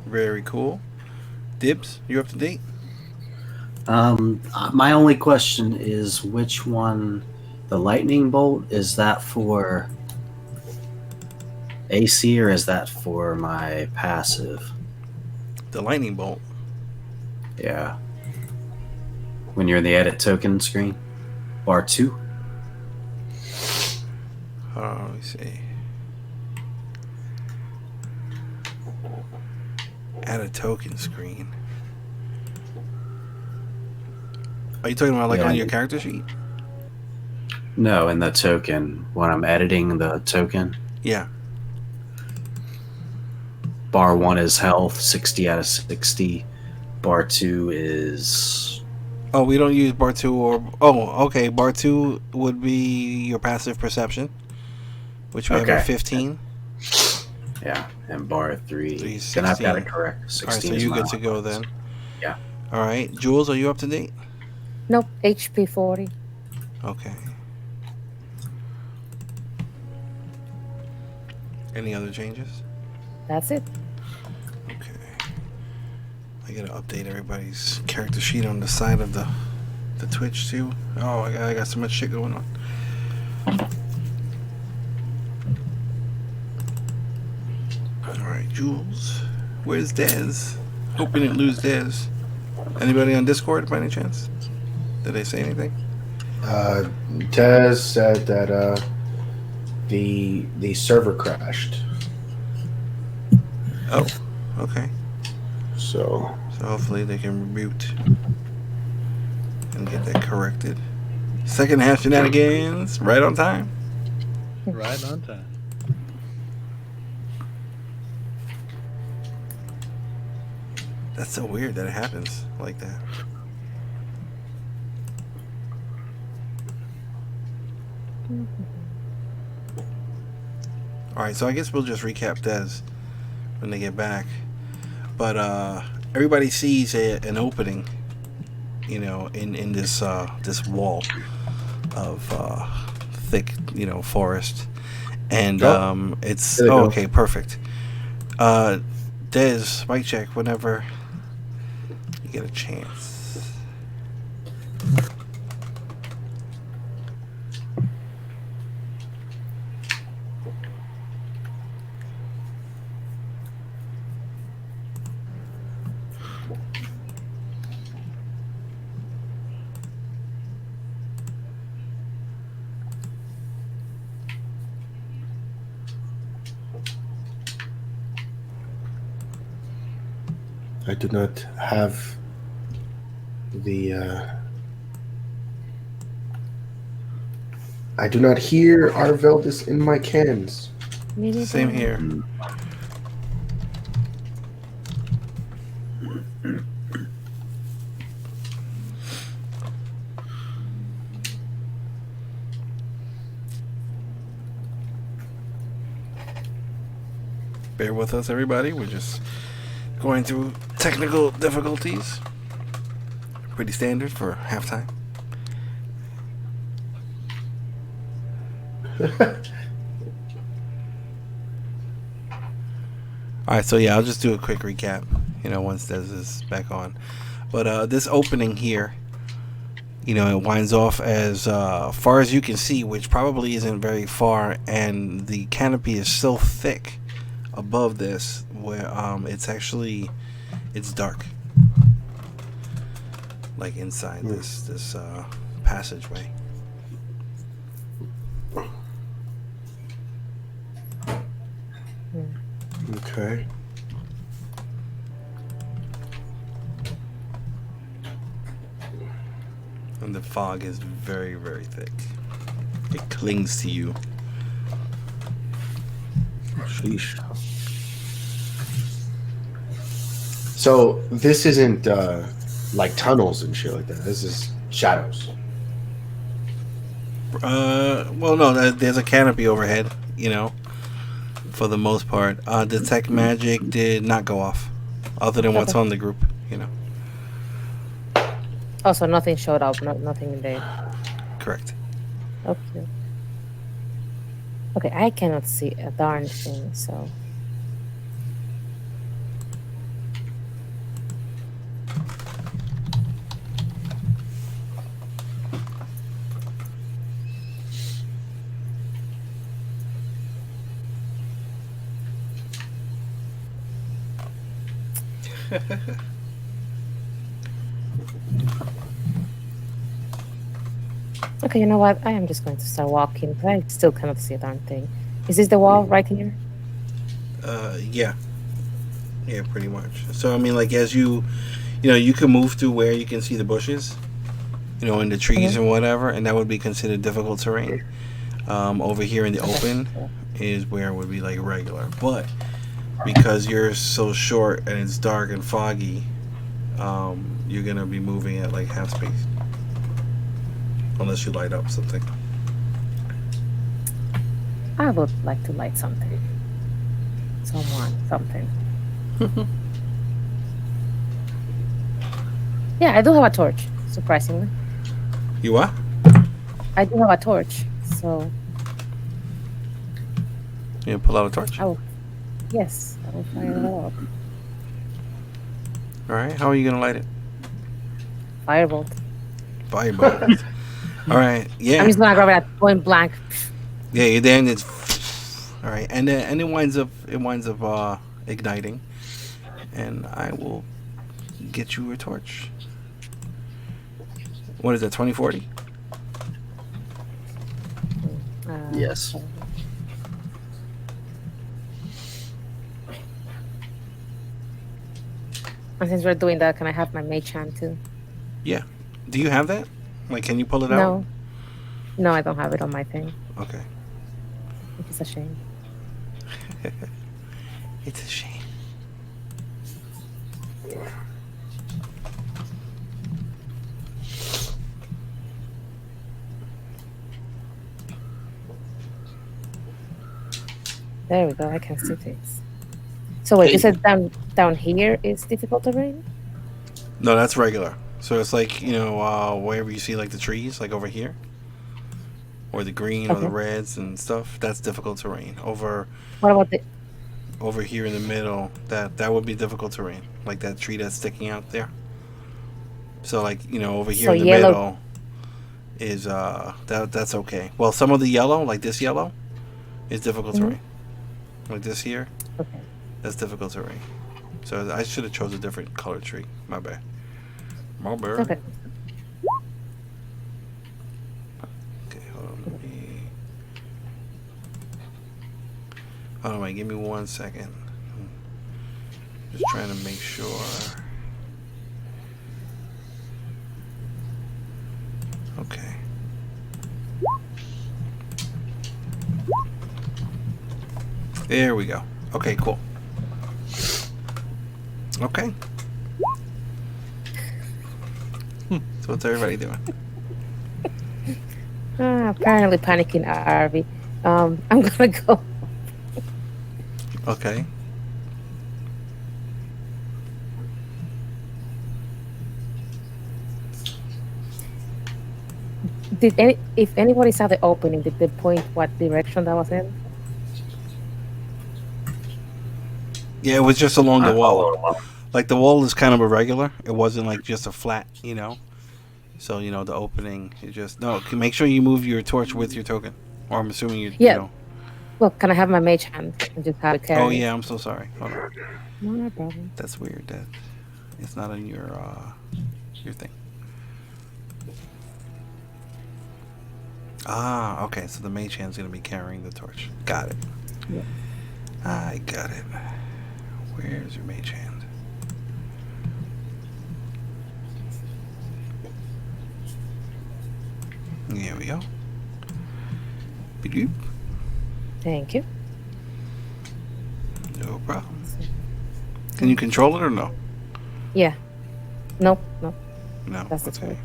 very cool. Dibbs, you up to date? My only question is which one, the lightning bolt, is that for AC or is that for my passive? The lightning bolt. Yeah. When you're in the edit token screen, bar 2. Let me see. Add a token screen. Are you talking about like Yeah. on your character sheet? No, in the token when I'm editing the token. Yeah. Bar 1 is health, 60 out of 60. Bar 2 is Oh, we don't use bar 2 or... Oh, okay. Bar 2 would be your passive perception, which we have Okay. at 15. yeah, and bar 3. So he's Then I've got 16. it correct. All right, 16 so is you're my good to go then. Yeah. All right. Jules, are you up to date? Nope. HP 40. Okay. Any other changes? That's it. Okay. I gotta update everybody's character sheet on the side of the Twitch too. Oh, I got so much shit going on. Alright, Jules. Where's Dez? Hope we didn't lose Dez. Anybody on Discord by any chance? Did they say anything? Tez said that the server crashed. Oh, okay. So So hopefully they can reboot and get that corrected. Second half shenanigans, right on time. Right on time. That's so weird that it happens like that. Alright, so I guess we'll just recap Dez when they get back. But everybody sees an opening, you know, in this this wall of thick, you know, forest. And it's There they go. okay, perfect. Dez, mic check whenever you get a chance. I do not have the. I do not hear Arveldis in my cans. Same here. Bear with us, everybody. We're just going through technical difficulties. Pretty standard for halftime. Alright, so yeah, I'll just do a quick recap, you know, once Des is back on. But this opening here, you know, it winds off as far as you can see, which probably isn't very far, and the canopy is so thick above this where it's dark, like inside this passageway. Okay. And the fog is very, very thick. It clings to you. Sheesh. So this isn't like tunnels and shit like that. This is shadows. Well, no, there's a canopy overhead, you know, for the most part. Detect magic did not go off, other than what's on the group, you know. Oh, so nothing showed up. Nothing in there. Correct. Okay. Okay, I cannot see a darn thing, so. Okay, you know what? I am just going to start walking, but I still cannot see a darn thing. Is this the wall right here? Yeah. Yeah, pretty much. So, I mean, like, as you know, you can move through where you can see the bushes, you know, in the trees and whatever, and that would be considered difficult terrain. Over here in the open is where it would be, like, regular. But because you're so short and it's dark and foggy, you're going to be moving at, like, half speed. Unless you light up something. I would like to light something. Something. Yeah, I do have a torch, surprisingly. You what? I do have a torch, so You pull out a torch? I will. Yes, I will fire it up. All right. How are you gonna light it? Firebolt. Firebolt. All right. Yeah. I'm just gonna grab it at point blank. Yeah. Then it's all right, and then it winds up igniting, and I will get you a torch. What is that? 2040. Yes. And since we're doing that, can I have my mage hand too? Yeah. Do you have that? Like, can you pull it out? No. No, I don't have it on my thing. Okay. Which is a shame. It's a shame. There we go. I can see things. So wait, you said down here is difficult terrain? No, that's regular. So it's like, wherever you see like the trees, like over here, or the green or the Okay. reds and stuff. That's difficult terrain. Over What about the? here in the middle, that would be difficult terrain. Like that tree that's sticking out there. So like, over here So in the yellow- middle is that's okay. Well, some of the yellow, like this yellow, is difficult terrain. Like this here, Okay. that's difficult terrain. So I should have chose a different color tree. My bad. My bad. Okay. Okay, hold on. Hold on, wait, give me 1 second. Just trying to make sure. Okay. There we go. Okay, cool. Okay. So what's everybody doing? Apparently panicking, Arby. I'm gonna go. Okay. If anybody saw the opening, did they point what direction that was in? Yeah, it was just along the I wall. followed along. Like the wall is kind of irregular. It wasn't like just a flat, So the opening. It just Make sure you move your torch with your token. Or I'm assuming you. Yeah. Well, can I have my mage hand and just have it carry? Oh yeah, I'm so sorry. Hold on. No problem. That's weird. That it's not on your thing. Ah, okay. So the mage hand's gonna be carrying the torch. Got it. Yeah. I got it. Where's your mage hand? There we go. Bedoop. Thank you. No problem. Can you control it or no? Yeah. Nope. No. That's the Okay. torch.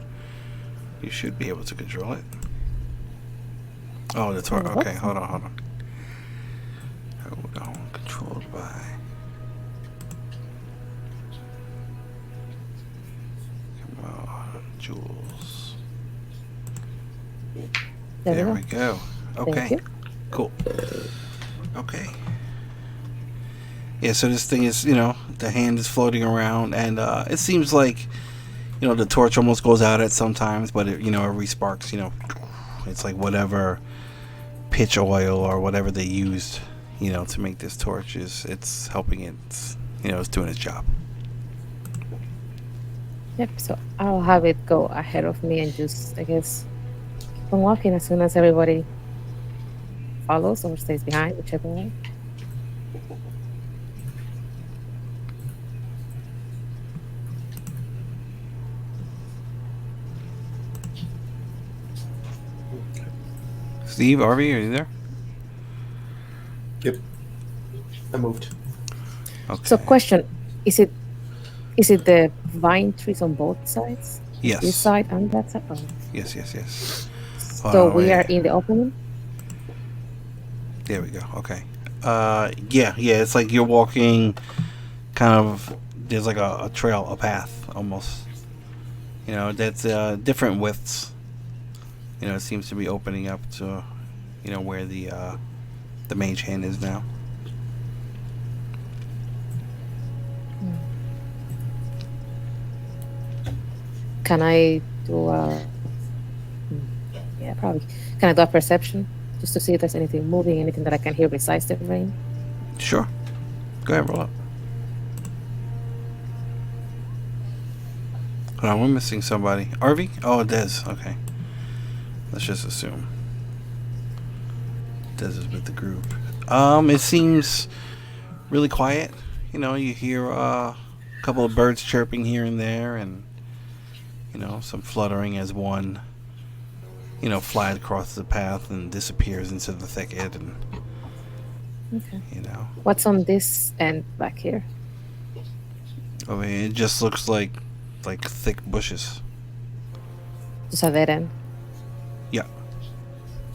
You should be able to control it. Oh, the torch. Oh, Okay, that's- hold on. Hold on. Controlled by. Come on, Jules. There we we go. Okay. Thank you. Cool. Okay. Yeah, so this thing is, the hand is floating around, and it seems like, the torch almost goes out at sometimes, but it resparks, it's like whatever pitch oil or whatever they used, to make this torch it's helping it, it's doing its job. Yep. So I'll have it go ahead of me and just, I guess, keep on walking as soon as everybody follows or stays behind, whichever way. Steve, Arby, are you there? Yep. I moved. Okay. So, question: Is it the vine trees on both sides? Yes. This side and that side. Oh. Yes. Hold So on, we wait. are in the opening. There we go. Okay. Yeah. It's like you're walking, kind of. There's like a trail, a path, almost. That's different widths. It seems to be opening up to, where the mage hand is now. Can I do yeah, probably. Can I do a perception just to see if there's anything moving, anything that I can hear besides the rain? Sure. Go ahead, roll up. Hold on, we're missing somebody. Arvy? Oh, Dez. Okay. Let's just assume Dez is with the group. It seems really quiet. You know, you hear a couple of birds chirping here and there, and you know, some fluttering as one, you know, flies across the path and disappears into the thicket, and Okay. you know, What's on this end back here? I mean, it just looks like thick bushes. Just a dead end. Yeah.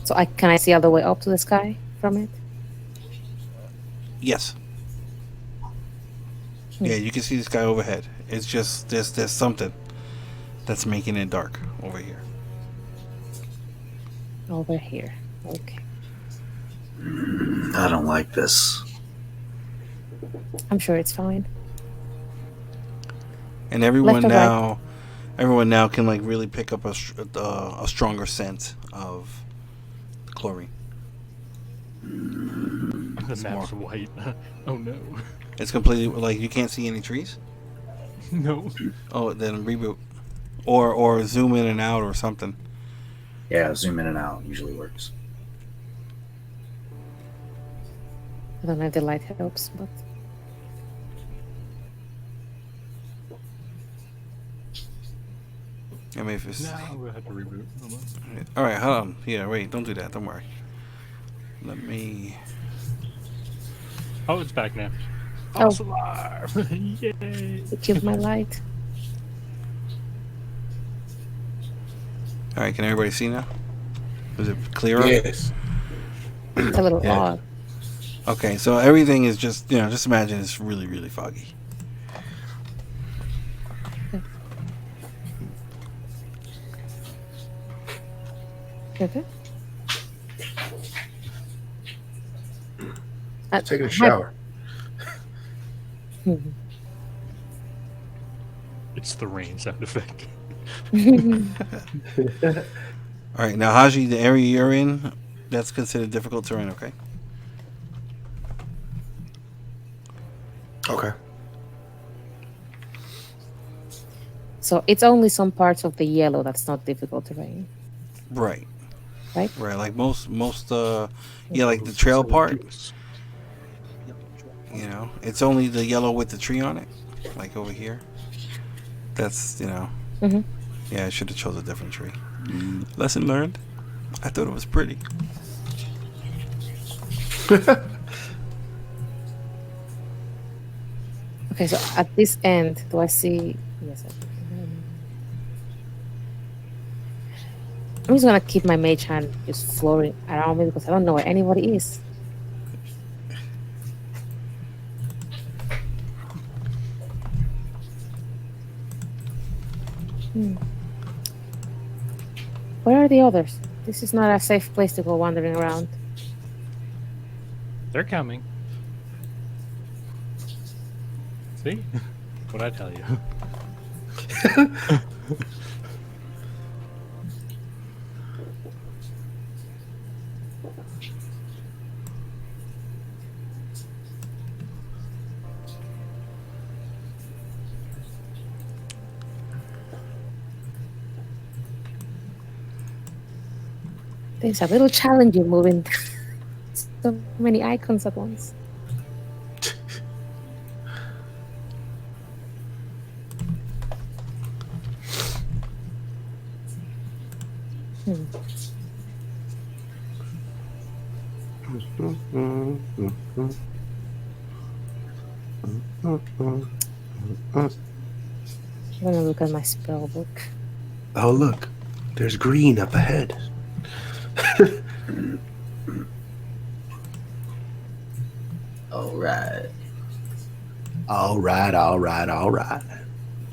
So can I see all the way up to the sky from it? Yes. Yeah, you can see the sky overhead. It's just there's something that's making it dark over here. Over here. Okay. I don't like this. I'm sure it's fine. And everyone Left or now can like really pick up a stronger scent of chlorine. The It's map's more- white. Oh no. It's completely like you can't see any trees. No. Oh, then reboot, or zoom in and out or something. Yeah, zoom in and out usually works. I don't know if the light helps, but I mean, if it's No, we'll have to reboot. Hold on. all right, hold on. Yeah, wait, don't do that. Don't worry. Let me. Oh, it's back now. Oh. Awesome alarm! Yay! it killed my light. All right, can everybody see now? Is it clearer? Yes. It's a little Yeah. odd. Okay, so everything is just just imagine it's really really foggy. Okay. Taking a shower. It's the rain sound effect. All right, now Haji, the area you're in, that's considered difficult terrain. Okay. Okay. So it's only some parts of the yellow that's not difficult terrain. Right. Right? Right. Like most yeah, like the trail part. You know, it's only the yellow with the tree on it, like over here. That's Mhm. Yeah, I should have chose a different tree. Lesson learned. I thought it was pretty. Okay, so at this end, do I see? Yes. I'm just gonna keep my mage hand just floating around me because I don't know where anybody is. Where are the others? This is not a safe place to go wandering around. They're coming. See? What'd I tell you? It's a little challenging moving so many icons at once. I'm gonna look at my spell book. Oh, look. There's green up ahead. All right. All right, all right, all right.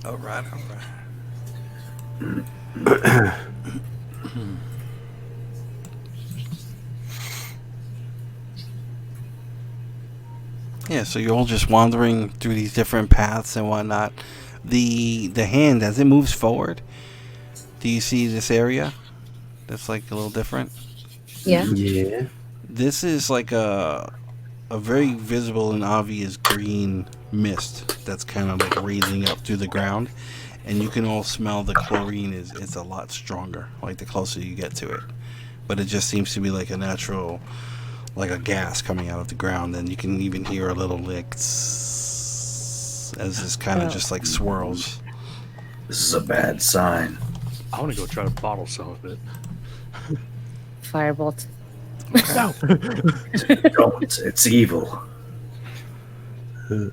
All right. Yeah, so you're all just wandering through these different paths and whatnot. The hand, as it moves forward, Do you see this area? That's like a little different. Yeah. Yeah. This is like a very visible and obvious green mist that's kind of like raising up through the ground, and you can all smell the chlorine is it's a lot stronger. Like the closer you get to it, but it just seems to be like a natural, like a gas coming out of the ground, and you can even hear a little like as this kind of just like swirls. This is a bad sign. I want to go try to bottle some of it. Firebolt. No. Don't. It's evil. All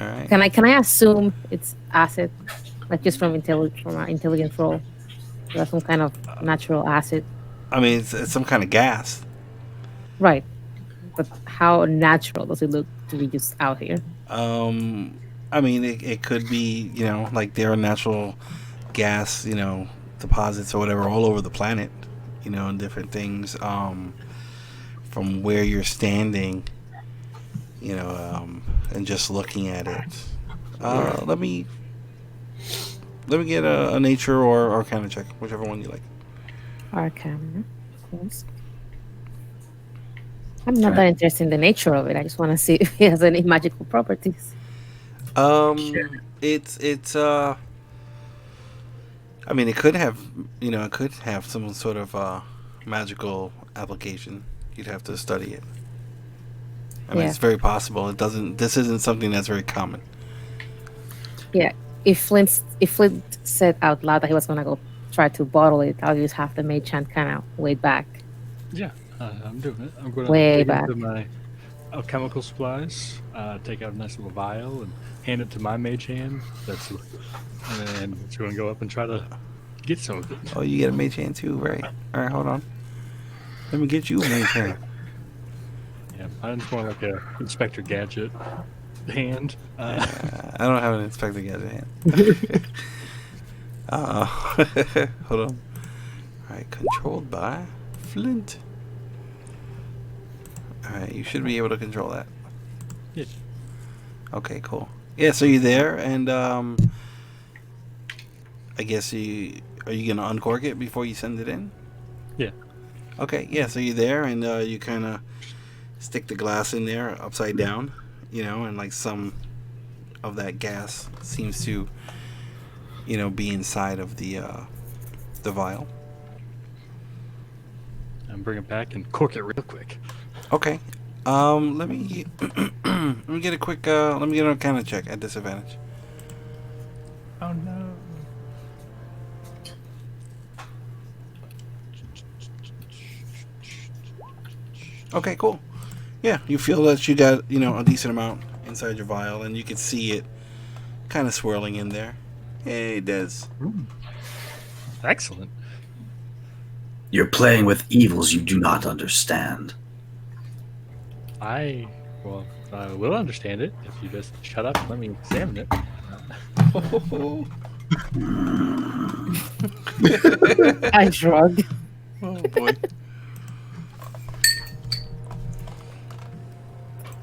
right. Can I assume it's acid, like just from our intelligence roll, or some kind of natural acid? I mean, it's some kind of gas. Right. But how natural does it look to be just out here? I mean, it could be, like there are natural gas, deposits or whatever all over the planet, and different things. From where you're standing, and just looking at it. Let me get a nature or arcana check, whichever one you like. Arcana, of course. I'm not that interested in the nature of it. I just want to see if it has any magical properties. It's I mean, it could have some sort of magical application. You'd have to study it. I mean, Yeah. it's very possible. This isn't something that's very common. Yeah. If Flint said out loud that he was gonna go try to bottle it, I'll just have the mage hand kind of way back. Yeah, I'm doing it. I'm going to Way dig back. into my alchemical supplies, take out a nice little vial, and hand it to my mage hand. And then it's going to go up and try to get some of it. Oh, you get a mage hand too, right? All right, hold on. Let me get you a mage hand. Yeah, I just want like a Inspector Gadget hand. I don't have an Inspector Gadget hand. Hold on. All right, controlled by Flint. All right, you should be able to control that. Yeah. Okay, cool. Yeah, so you're there, and I guess are you gonna uncork it before you send it in? Yeah. Okay, yeah, so you're there, and you kind of stick the glass in there upside down, and like some of that gas seems to, be inside of the vial. And bring it back and cork it real quick. Okay. Let me let me get an arcana check at disadvantage. Oh no. Okay, cool. Yeah, you feel that you got, a decent amount inside your vial, and you can see it kind of swirling in there. Hey, Des. Excellent. You're playing with evils you do not understand. I will understand it if you just shut up and let me examine it. I shrugged. Oh boy.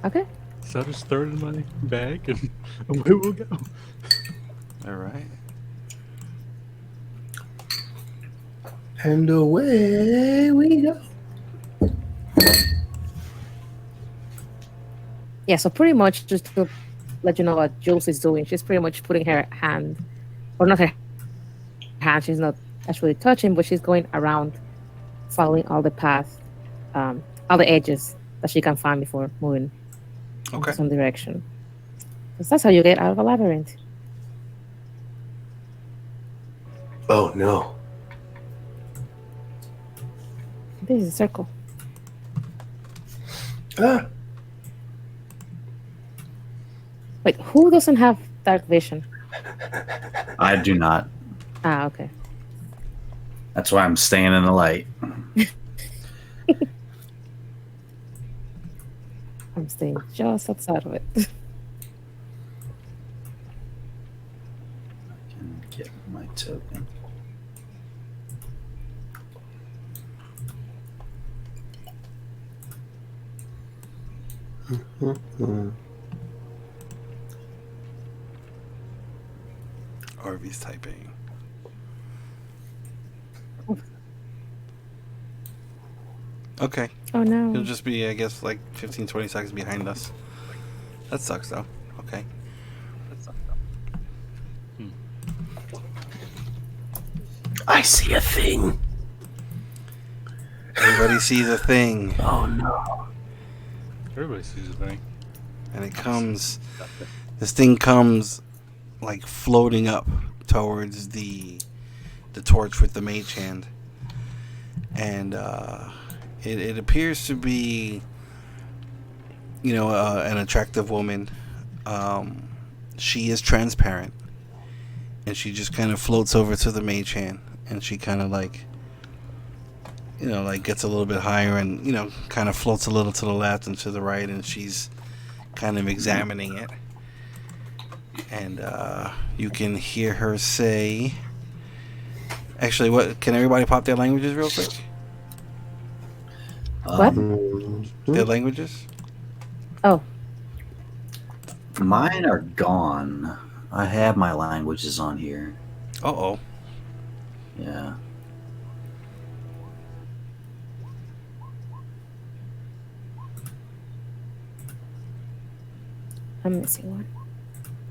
Okay. So I just throw it in my bag and away we'll go. All right. And away we go. Yeah, so pretty much just to let you know what Jules is doing, she's pretty much putting her hand, or not her hand, she's not actually touching, but she's going around, following all the paths, all the edges that she can find before moving Okay. in some direction. Because that's how you get out of a labyrinth. Oh no. This is a circle. Ah. Wait, who doesn't have dark vision? I do not. Ah, okay. That's why I'm staying in the light. I'm staying just outside of it. Can get my token. Arby's typing. Okay. Oh He'll no. just be, I guess, like 15, 20 seconds behind us. That sucks, though. Okay. I see a thing. Everybody sees a thing, Oh no. Everybody sees a thing. and it comes. This thing comes like floating up towards the torch with the mage hand, and it appears to be, an attractive woman. She is transparent, and she just kind of floats over to the mage hand, and she kind of like gets a little bit higher, and kind of floats a little to the left and to the right, and she's kind of examining it. And you can hear her say, actually, what can everybody pop their languages real quick? What? Their languages? Oh, Mine are gone. I have my languages on here. Uh-oh. Yeah. I'm missing one.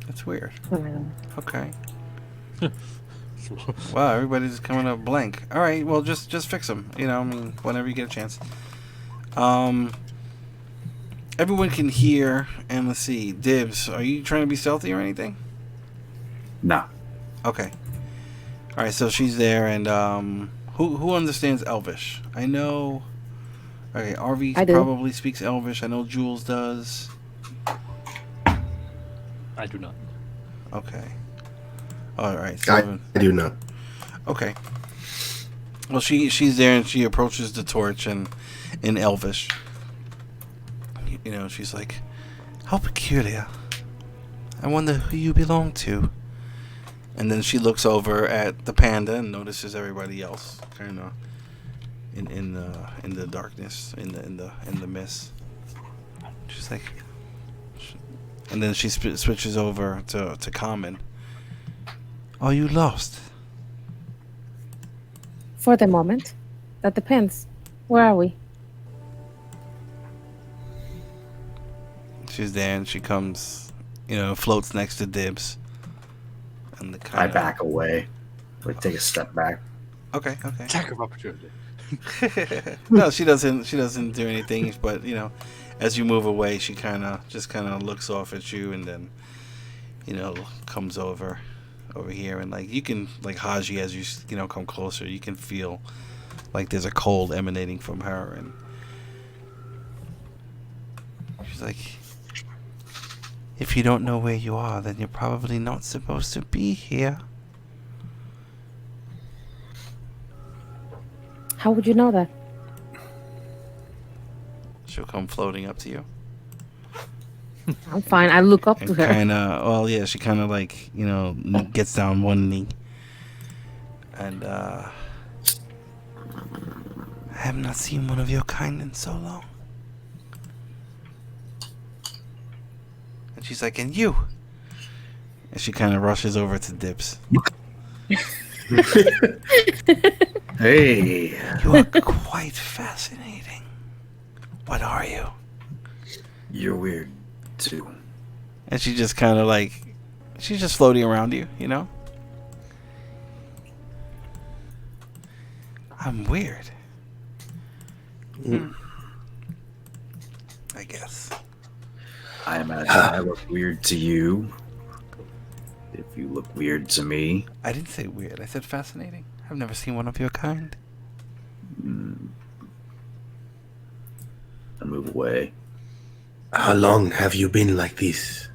That's weird. Oh my god. Okay. Wow, everybody's coming up blank. All right, well, just fix them. Whenever you get a chance. Everyone can hear, and let's see. Dibs, are you trying to be stealthy or anything? No. Okay. All right, so she's there, and who understands Elvish? I know. Okay, RV I do. probably speaks Elvish. I know Jules does. I do not. Okay. All right. I do not. Okay. Well, she's there, and she approaches the torch, and in Elvish, she's like, "How peculiar. I wonder who you belong to." And then she looks over at the panda and notices everybody else, kind of in the darkness, in the mist. She's like, and then she switches over to common. Are you lost? For the moment. That depends. Where are we? She's there, and she comes, floats next to Dibs. And the I back away. Like take a step back. Okay. Attack of opportunity. No, she doesn't do anything. But as you move away, she kind of looks off at you, and then comes over here, and like you can like Hasjhad, as you come closer, you can feel like there's a cold emanating from her, and she's like, "If you don't know where you are, then you're probably not supposed to be here." How would you know that? She'll come floating up to you. I'm fine. I look up to And her. she kind of like, gets down one knee. And, I have not seen one of your kind in so long. And she's like, "And you?" And she kind of rushes over to Dips. Hey. "You are quite fascinating. What are you?" You're weird too. And she just kind of like, she's just floating around you, I'm weird. I guess. I imagine I look weird to you. If you look weird to me. I didn't say weird. I said fascinating. I've never seen one of your kind. I move away. How long have you been like this?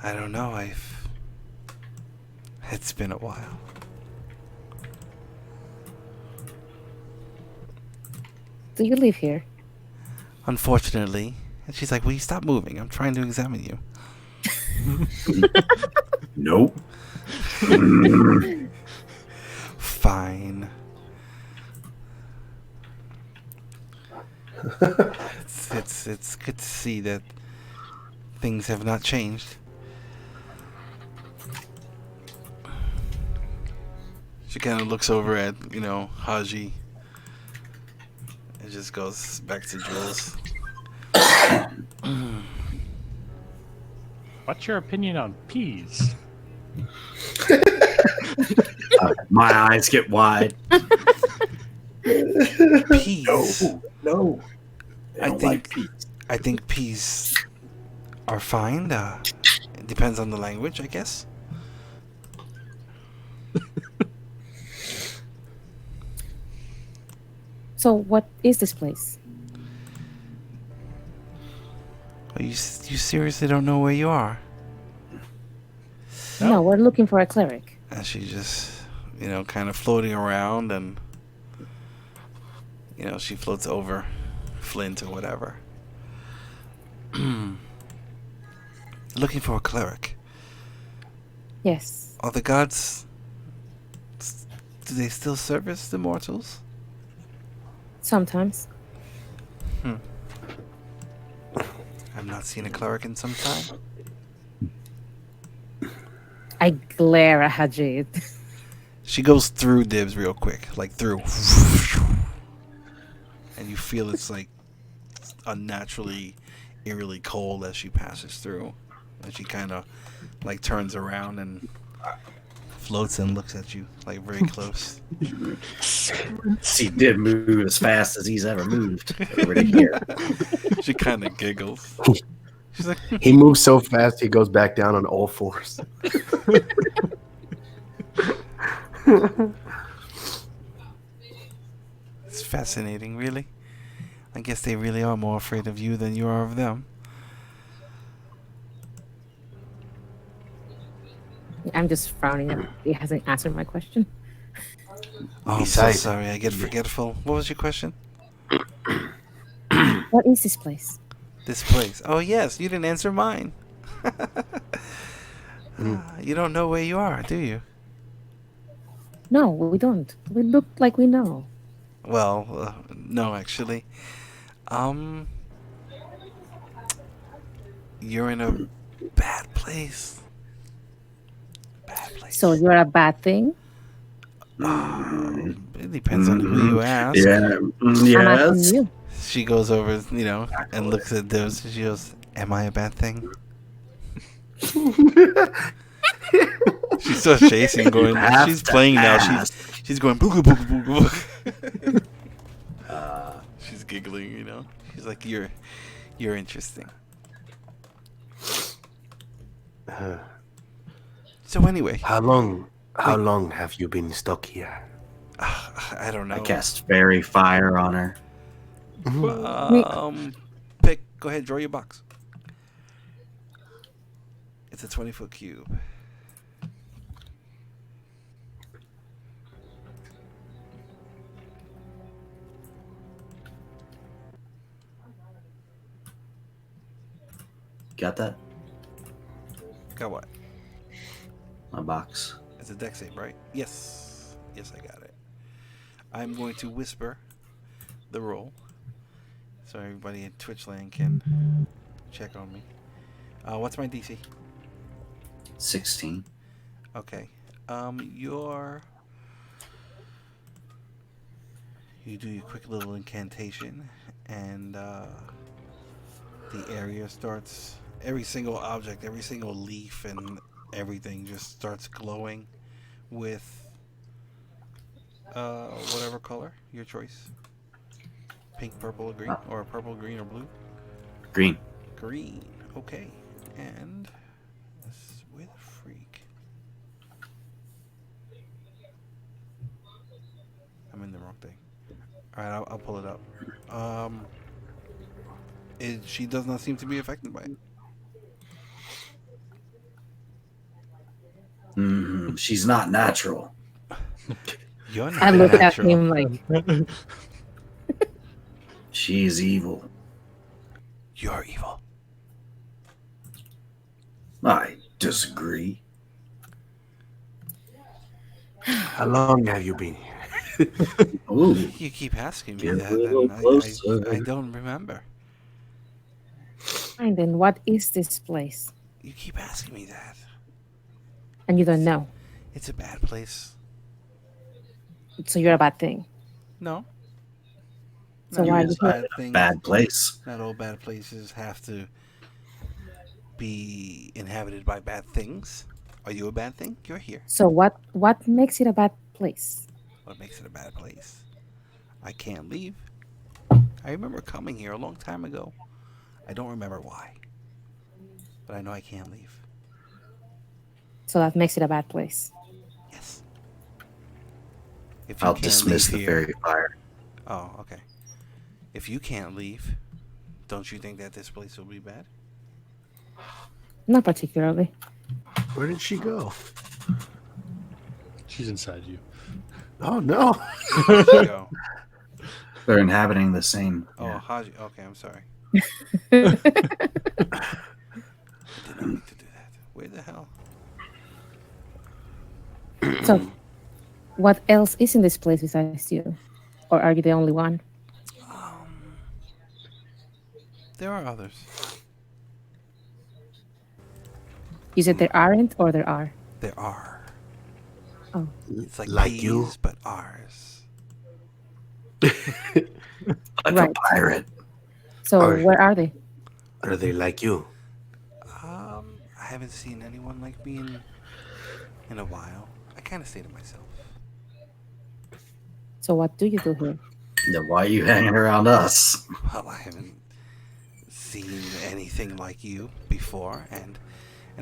I don't know. It's been a while. Do you live here? Unfortunately. And she's like, "Will you stop moving? I'm trying to examine you." Nope. Fine. It's good to see that things have not changed. She kind of looks over at, Haji. And just goes back to Jules. What's your opinion on peas? My eyes get wide. Peas. No. I don't think like peas. I think peas are fine. It depends on the language, I guess. So, what is this place? You seriously don't know where you are? No, we're looking for a cleric. And she just, kind of floating around, and she floats over Flint or whatever. Looking for a cleric. Yes. Are the gods? Do they still service the mortals? Sometimes. I've not seen a cleric in some time. I glare at Hasjhad. She goes through Dibs real quick, like through. And you feel it's like unnaturally, eerily cold as she passes through. And she kind of like turns around and floats and looks at you, like very close. He did move as fast as he's ever moved over to here. She kind of giggles. She's like, He moves so fast he goes back down on all fours. it's fascinating, really. I guess they really are more afraid of you than you are of them. I'm just frowning. He hasn't answered my question. Oh, I'm so sorry. I get forgetful. What was your question? What is this place? This place. Oh, yes. You didn't answer mine. You don't know where you are, do you? No, we don't. We look like we know. Well, no, actually. You're in a bad place. Bad place. So you're a bad thing? It depends on who you ask. Yeah. I'm asking Yes. you. She goes over, and looks at those. She goes, "Am I a bad thing?" She starts chasing, going. She's playing now. She's going booga booga booga booga. She's giggling, She's like, "You're interesting." So anyway, How long have you been stuck here? I don't know. I cast fairy fire on her. Pick. Go ahead. Draw your box. It's a 20-foot cube. Got that? Got what? My box. It's a deck save, right? Yes. Yes, I got it. I'm going to whisper the roll so everybody in Twitchland can check on me. What's my DC? 16. Okay. You do your quick little incantation, and the area starts. Every single object, every single leaf, and everything just starts glowing with whatever color, your choice. Pink, purple, or green, or purple, green, or blue. Green. Green. Okay. And with freak. I'm in the wrong thing. All right, I'll pull it up. She does not seem to be affected by it. She's not natural. You're not I look at natural. him like, She's evil. You're evil. I disagree. How long have you been here? Ooh. You keep asking me Get that, a little and closer. I don't remember. Fine, then what is this place? You keep asking me that. And you don't know. It's a bad place. So you're a bad thing. No. So Not why are all you here? bad things. Bad place. Not all bad places have to be inhabited by bad things. Are you a bad thing? You're here. So what makes it a bad place? What makes it a bad place? I can't leave. I remember coming here a long time ago. I don't remember why. But I know I can't leave. So that makes it a bad place. Yes. If you I'll can't dismiss the leave here, fairy fire. Oh, okay. If you can't leave, don't you think that this place will be bad? Not particularly. Where did she go? She's inside you. Oh no! There you go. They're inhabiting the same. Oh, yeah. Haji. Okay, I'm sorry. I did not mean to do that. Where the hell? So what else is in this place besides you? Or are you the only one? There are others. You said there aren't or there are? There are. Oh. It's like Like peas, you? but ours. Like Right. a pirate. So Are- where are they? Are they like you? I haven't seen anyone like me in a while. I kind of stay to myself. So what do you do here? Then why are you hanging around us? Well, I haven't seen anything like you before, and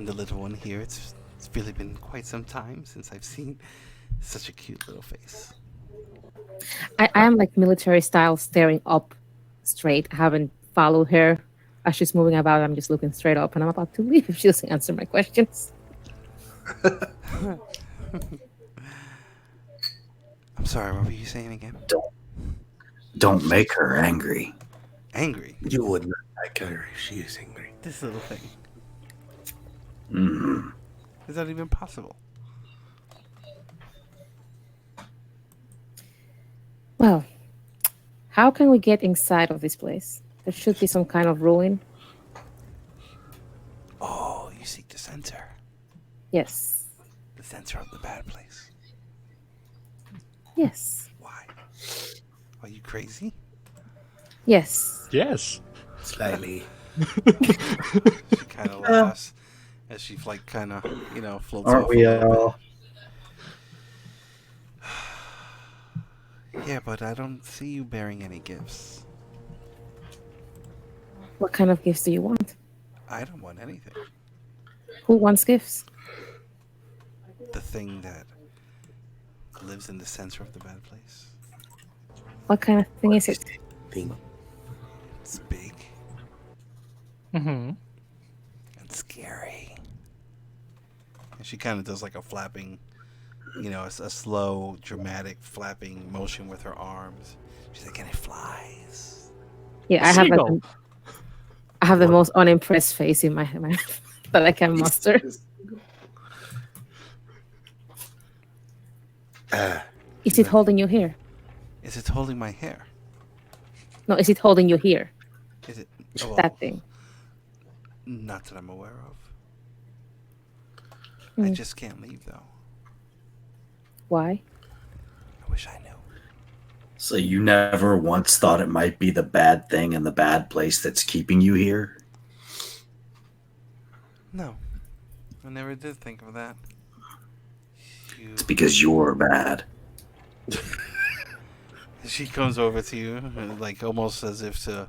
the little one here. It's really been quite some time since I've seen such a cute little face. I am like military style staring up straight. I haven't followed her as she's moving about. I'm just looking straight up and I'm about to leave if she doesn't answer my questions. I'm sorry, what were you saying again? Don't make her angry. Angry. You would not like her if she is angry. This little thing. Hmm. Is that even possible? Well, how can we get inside of this place? There should be some kind of ruin. Oh, you seek the center. Yes. The center of the bad place. Yes. Why? Are you crazy? Yes. Yes. Slightly. She kind of laughs as she like kind of floats Aren't off. we a little bit. all? Yeah, but I don't see you bearing any gifts. What kind of gifts do you want? I don't want anything. Who wants gifts? The thing that lives in the center of the bad place. What kind of thing is it? Thing. It's big Mm-hmm. and scary. And she kind of does like a flapping, a slow, dramatic flapping motion with her arms. She's like, and it flies. Yeah, I have Seagull. I have the most unimpressed face in my that I can muster. Is it holding you here? Is it holding my hair? No, is it holding you here? Is it? Oh, That thing. Not that I'm aware of. I Hmm. just can't leave, though. Why? I wish I knew. So you never once thought it might be the bad thing in the bad place that's keeping you here? No. I never did think of that. You... It's because you're bad. She comes over to you, like almost as if to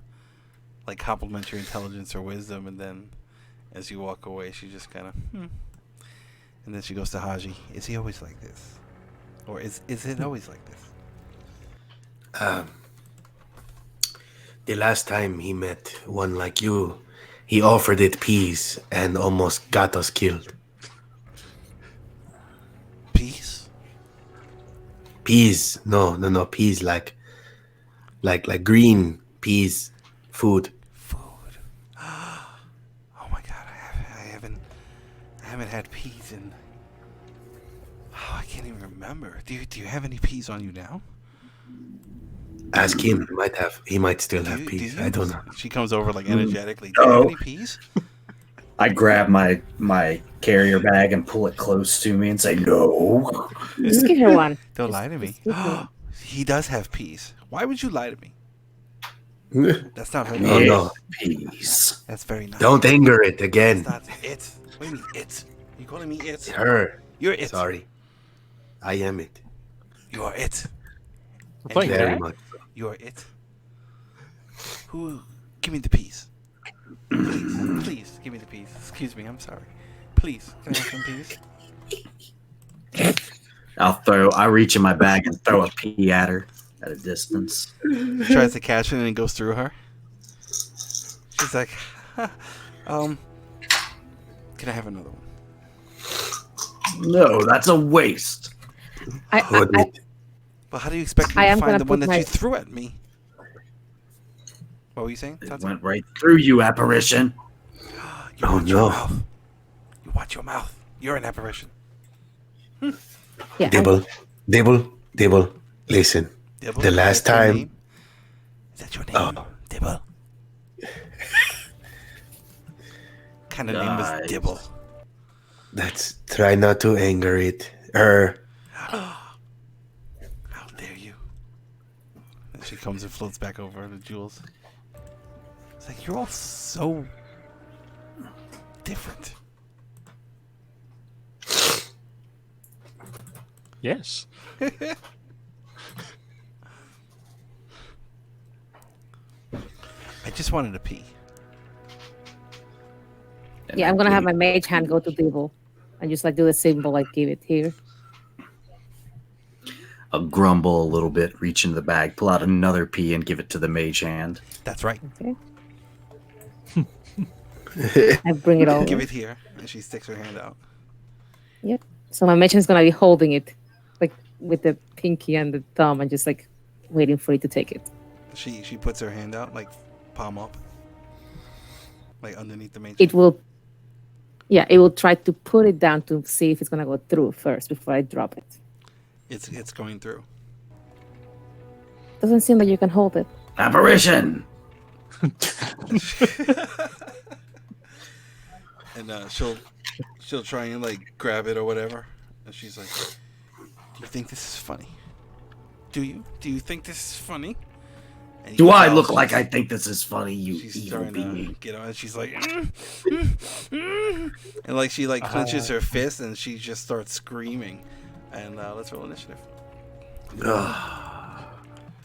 like compliment your intelligence or wisdom, and then as you walk away, she just kind of, and then she goes to Haji. Is he always like this, or is it always like this? The last time he met one like you, he offered it peace and almost got us killed. Peace. Peas? No, peas like green peas, food. Food. Oh my God, I haven't had peas in. Oh, I can't even remember. Do you have any peas on you now? Ask him. He might still Do have you- peace. do you? I don't know. She comes over like energetically. Do you have Oh. any peas? I grab my carrier bag and pull it close to me and say, "No." Just give her one. Don't Just- lie to me. just give her one. He does have peas. Why would you lie to me? That's not very Oh, nice. no. Peace. That's very nice. Don't anger it It's again. not it. What do you mean it? You calling me it? Her. You're it. Sorry. I am it. You are it. We're playing Very tag? much. You are it. Who? Give me the peas. Please give me the peas. Excuse me. I'm sorry. Please, can I have some peas? I reach in my bag and throw a pea at her at a distance. She tries to catch it and it goes through her. She's like, can I have another one? No, that's a waste. Hold it. But how do you expect I me to am find gonna the one put that you my- threw at me? What were you saying? It Tati? went right through you, apparition. You Oh, watch your no. mouth. You watch your mouth. You're an apparition. Yeah, Dibbel. Listen. Dibbel, The last that's your time- name? Is that your name? Dibbel. Kind of name was Nice. Dibbel. Let's try not to anger it. Her. How dare you? And she comes and floats back over to Jules. It's like, you're all so different. Yes. I just wanted to pee. yeah. I'm gonna have my mage hand go to Dibbel and just like do the symbol, like give it here. I'll grumble a little bit, reach into the bag, pull out another pea, and give it to the mage hand. That's right. Okay. I bring it over. Give it here. And she sticks her hand out. So my mage hand's gonna be holding it, like with the pinky and the thumb, and just like waiting for it to take it. She puts her hand out, like palm up. Like underneath the main. It will. Yeah, it will try to put it down to see if it's gonna go through first before I drop it. It's going through. Doesn't seem like you can hold it. Apparition! And she'll try and like grab it or whatever. And she's like, "Do you think this is funny? Do you? Do you think this is funny?" And you Do can I tell look she's- like I think this is funny, you She's evil starting to being? get on. And she's like, and like she like clenches her fist and she just starts screaming. And let's roll initiative.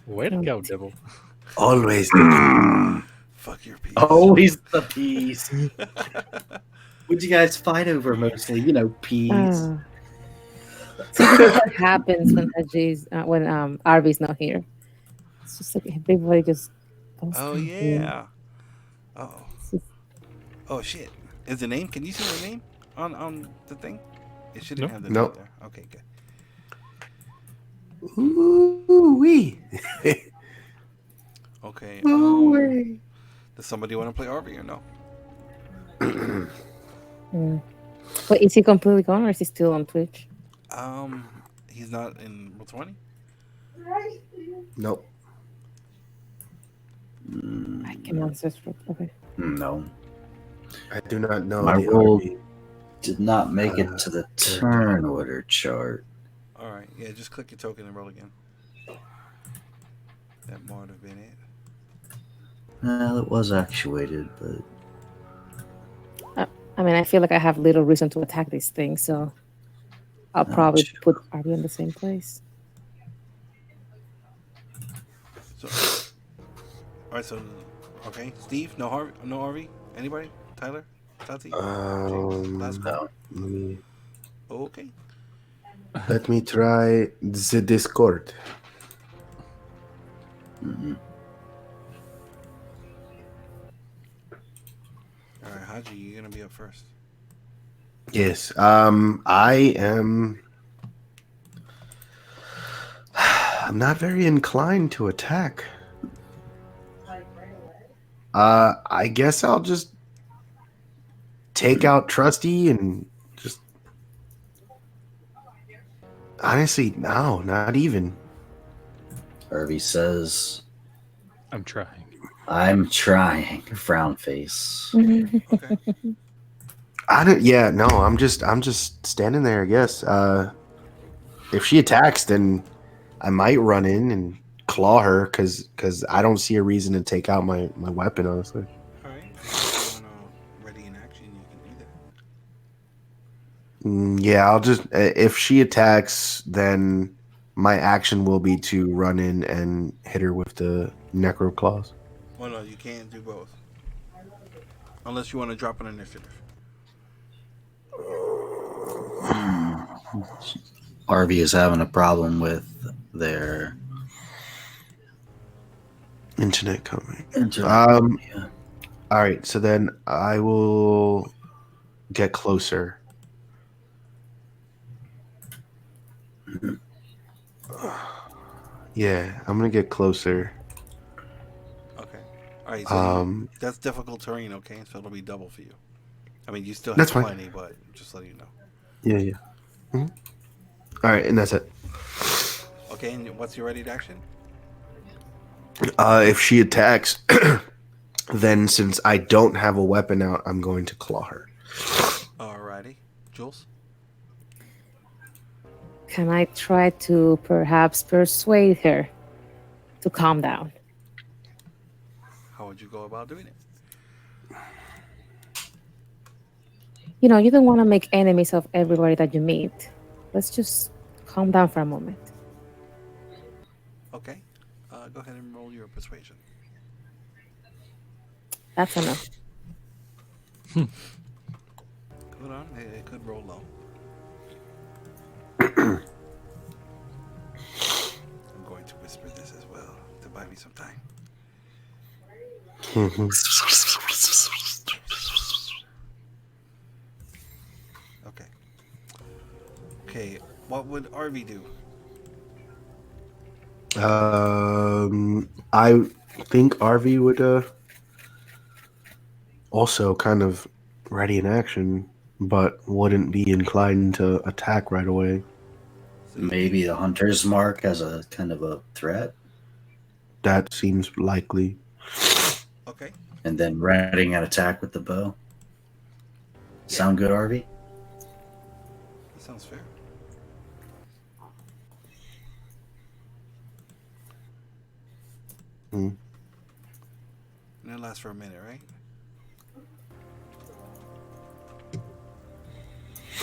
Way to go, Dibbel. Always. Fuck your piece. Always the peas. What'd you guys fight over mostly? You know, peas. Ah. So this is what happens when Arby's not here. It's just like everybody just. goes Oh to him. yeah. Oh shit. Is the name? Can you see the name on the thing? It shouldn't Nope. have the Nope. name there. Okay, good. Ooh-wee. Okay. Ooh-wee. Does somebody want to play Arby or no? Mm. But is he completely gone or is he still on Twitch? He's not in Roll20. Nope. I can answer. Okay. No. I do not know. My the roll- army. Did not make it to the turn order chart. All right. Yeah, just click your token and roll again. That might have been it. Well, it was actuated, but I mean, I feel like I have little reason to attack this thing, so I'll probably Ouch. put Arby in the same place. So, all right. So, okay. Steve, no Harvey, no Harvey. Anybody? Tyler, Tati, James, last call. Okay. Let me try the Discord. All right, Haji, you're gonna be up first. Yes. I am. I'm not very inclined to attack. I guess I'll just take out Trusty and just. Honestly, no, not even. Harvey says, I'm trying. I'm trying. Frown face. Okay. I don't. Yeah, no. I'm just standing there. I guess. If she attacks, then I might run in and claw her because I don't see a reason to take out my weapon. Honestly. All right. If you want to ready in action, you can do that. Yeah, I'll just if she attacks, then my action will be to run in and hit her with the necro claws. Well, no, you can't do both. Unless you want to drop an initiative. Harvey is having a problem with their Internet coming. internet. Yeah. All right, so then I will get closer. Yeah, I'm gonna get closer. Okay. All right. So that's difficult terrain. Okay, so it'll be double for you. I mean, you still have That's fine. plenty, but just letting you know. Yeah. Mhm. All right, and that's it. Okay. And what's your ready to action? If she attacks, then since I don't have a weapon out, I'm going to claw her. Alrighty, Jules. Can I try to perhaps persuade her to calm down? How would you go about doing it? You know, you don't want to make enemies of everybody that you meet. Let's just calm down for a moment. Okay. Go ahead and roll your persuasion. That's enough. Hold on, it could roll low. I'm going to whisper this as well to buy me some time. Okay. Okay, what would Arvy do? I think RV would also kind of ready in action, but wouldn't be inclined to attack right away. So you Maybe the hunter's mark as a kind of a threat, That seems likely. Okay. and then readying an attack with the bow. Sound good, Harvey? That sounds fair. Hmm. And that lasts for a minute, right?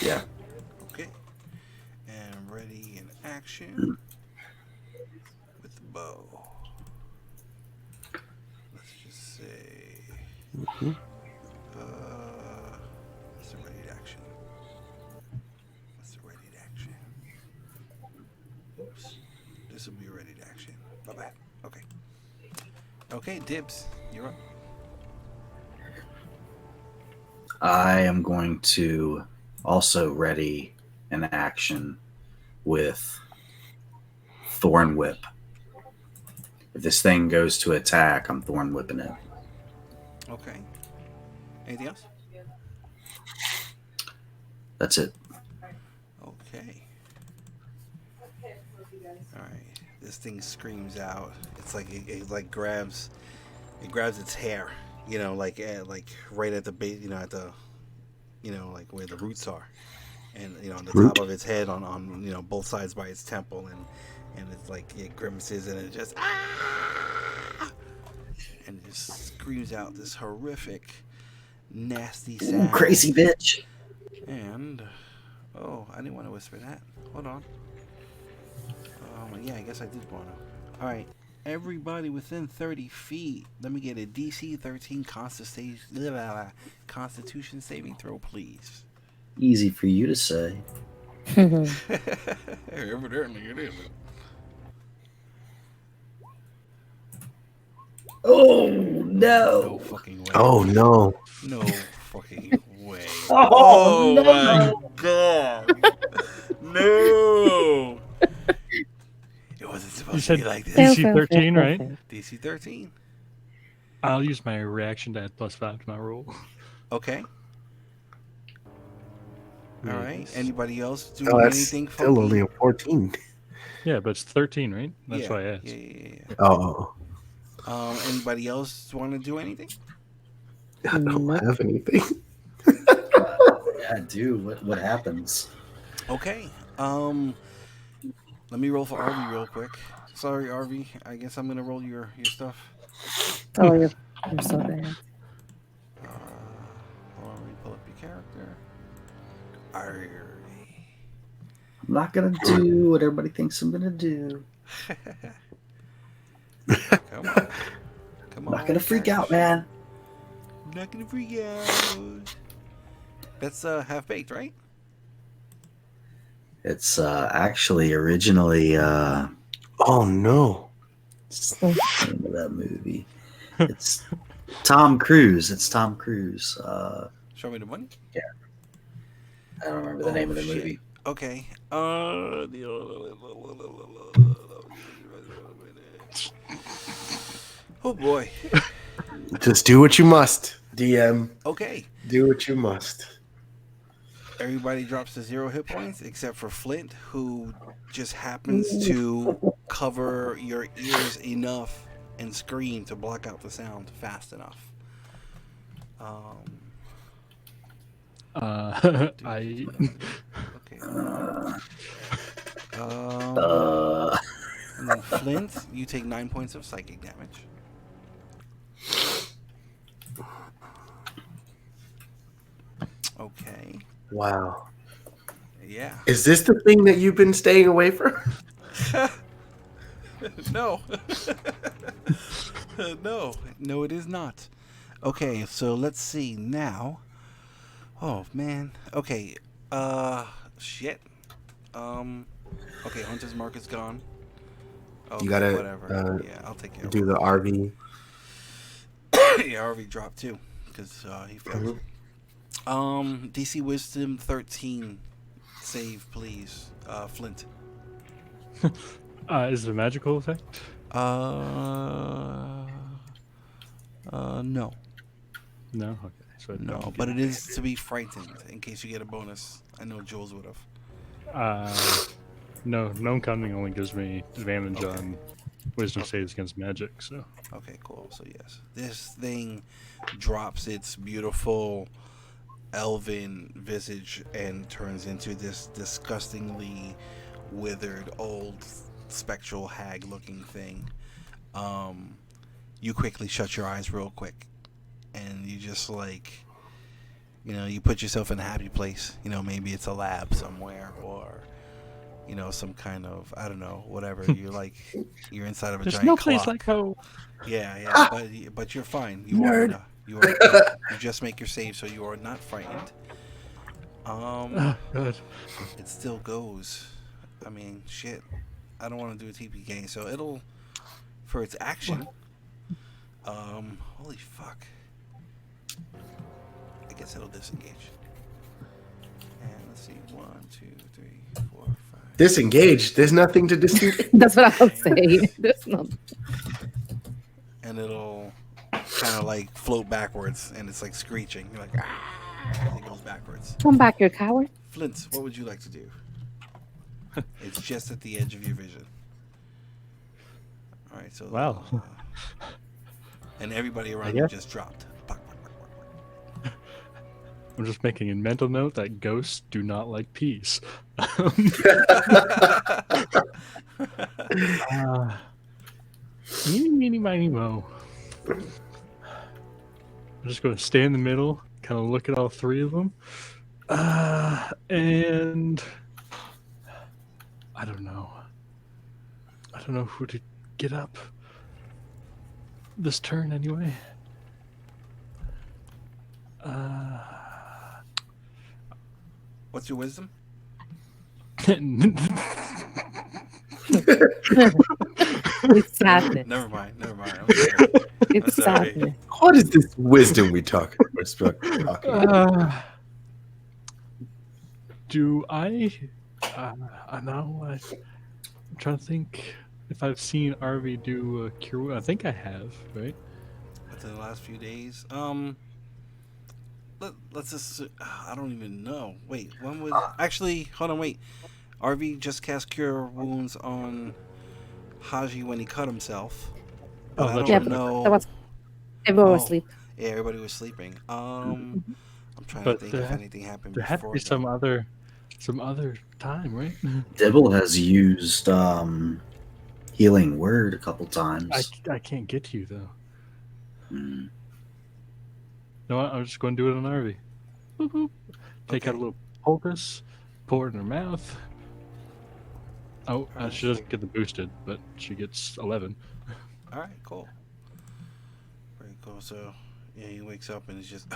Yeah. Okay. And ready in action with the bow. Let's just say. What's the ready to action? What's the ready to action? Oops. This will be ready to action. Bye bye. Okay. Okay, Dibs, you're up. I am going to also ready an action with Thorn Whip. If this thing goes to attack, I'm Thorn Whipping it. Okay. Anything else? That's it. Okay. All right. This thing screams out. It's like it like grabs its hair. You know, like right at the base. You know, at the like where the roots are, and on the top of its head on both sides by its temple, and it's like it grimaces and it just and it just screams out this horrific, nasty sound. Crazy bitch. And I didn't want to whisper that. Hold on. Yeah, I guess I did want to. All right, everybody within 30 feet. Let me get a DC 13 Constitution saving throw, please. Easy for you to say. Evidently it is. Oh, No no. fucking way. Oh no. No fucking way. Oh, no. My god. No. It wasn't supposed You to said be like this. DC 13, right? DC 13. I'll use my reaction to add +5 to my roll. Okay. All right. Yes. Anybody else do No, that's anything still funky? only a 14. Yeah, but it's 13, right? That's yeah, why I asked. yeah. Oh, Anybody else want to do anything? I don't Nope. have anything. Yeah, dude. What happens? Okay. Let me roll for RV real quick. Sorry, RV. I guess I'm gonna roll your stuff. Oh, you're so bad. Hold on, let me pull up your character. Arr. I'm not gonna do what everybody thinks I'm gonna do. Come on. Come I'm on. not gonna freak catch. out, man. I'm not gonna freak out. That's half baked, right? It's actually originally Oh no. name of that movie. It's Tom Cruise. It's Tom Cruise. Show me the money. I don't remember the name of the shit. movie. Okay. Oh boy. Just do what you must, DM. Okay. Do what you must. Everybody drops to 0 hit points except for Flint, who just happens to cover your ears enough and scream to block out the sound fast enough. I Okay. Uh, And then Flint, you take 9 points of psychic damage. Okay. Wow. Yeah. Is this the thing that you've been staying away from? No. No, it is not. Okay, so let's see now. Oh man. Okay. Shit. Okay, Hunter's Mark is gone. Okay, You gotta whatever. Yeah, I'll take care of do it. the RV. Yeah, RV dropped too because he failed. DC Wisdom 13 save, please. Flint. is it a magical effect? No. No. Okay. So I No, don't but get it is to be frightened in case you get a bonus. I know Jules would have. No, gnome cunning only gives me advantage Okay. on wisdom saves against magic. So Okay, cool. So yes, this thing drops its beautiful elven visage and turns into this disgustingly withered old spectral hag-looking thing. You quickly shut your eyes real quick, and you just you put yourself in a happy place. Maybe it's a lab somewhere or some kind of, I don't know, whatever. You're inside of a there's giant no clock. place like home. Yeah, but you're fine. You Nerd. are you just make your save, so you are not frightened. Oh, God. It still goes. I mean, shit. I don't want to do a TP game, so it'll for its action. Holy fuck. I guess it'll disengage. And let's see, 1, 2, 3, 4, 5. Disengaged. There's nothing to disengage. That's what I was saying. There's no. And it'll kind of like float backwards, and it's like screeching. You're like, ah, as it goes backwards. Come back, you coward. Flint, what would you like to do? It's just at the edge of your vision. All right, so Wow. And everybody around you just dropped. I'm just making a mental note that ghosts do not like peace. Meeny, meeny, miny, mo. I'm just going to stay in the middle, kind of look at all three of them. And I don't know. I don't know who to get up this turn anyway. What's your wisdom? It's sadness. Never mind. I'm sorry. It's sorry. sadness. What is this wisdom we talking about? Do I? I know. I'm trying to think if I've seen Arvi do a cure. I think I have, right? Within the last few days. Let's just. I don't even know. Wait, when was? Actually, hold on. Wait. RV just cast Cure Wounds on Haji when he cut himself. But Oh, I that's don't right. know. That was everyone was Oh, asleep. yeah, everybody was sleeping. I'm trying to But think if anything happened there had to before be then. some other time, right? Dibbel has used healing word a couple I, times. I can't get to you though. Mm. No, I'm just going to do it on Arvy. Boop, boop. Take out a Okay. little poultice, pour it in her mouth. Oh, Alright. she doesn't get the boosted, but she gets 11. All right, cool. Very cool. So, yeah, he wakes up and it's just,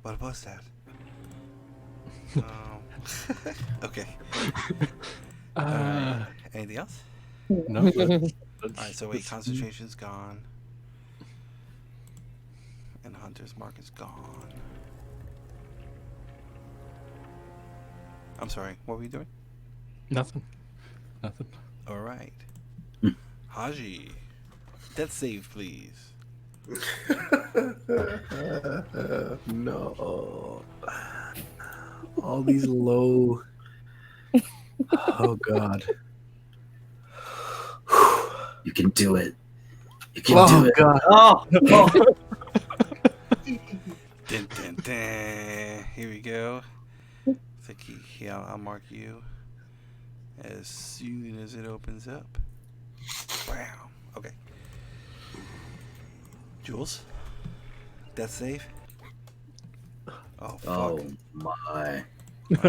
what was that? Okay. All right. Anything else? No, that's All right. So wait, that's- concentration's gone, and Hunter's mark is gone. I'm sorry. What were you doing? Nothing. All right. Hmm. Haji, death save, please. No. All these low. Oh God. You can do it. You can Oh do it. God. Oh, oh. Dun, dun, dun. Here we go. Yeah, I'll mark you as soon as it opens up. Wow. Okay. Jules, death save. Oh fuck. Oh my. It's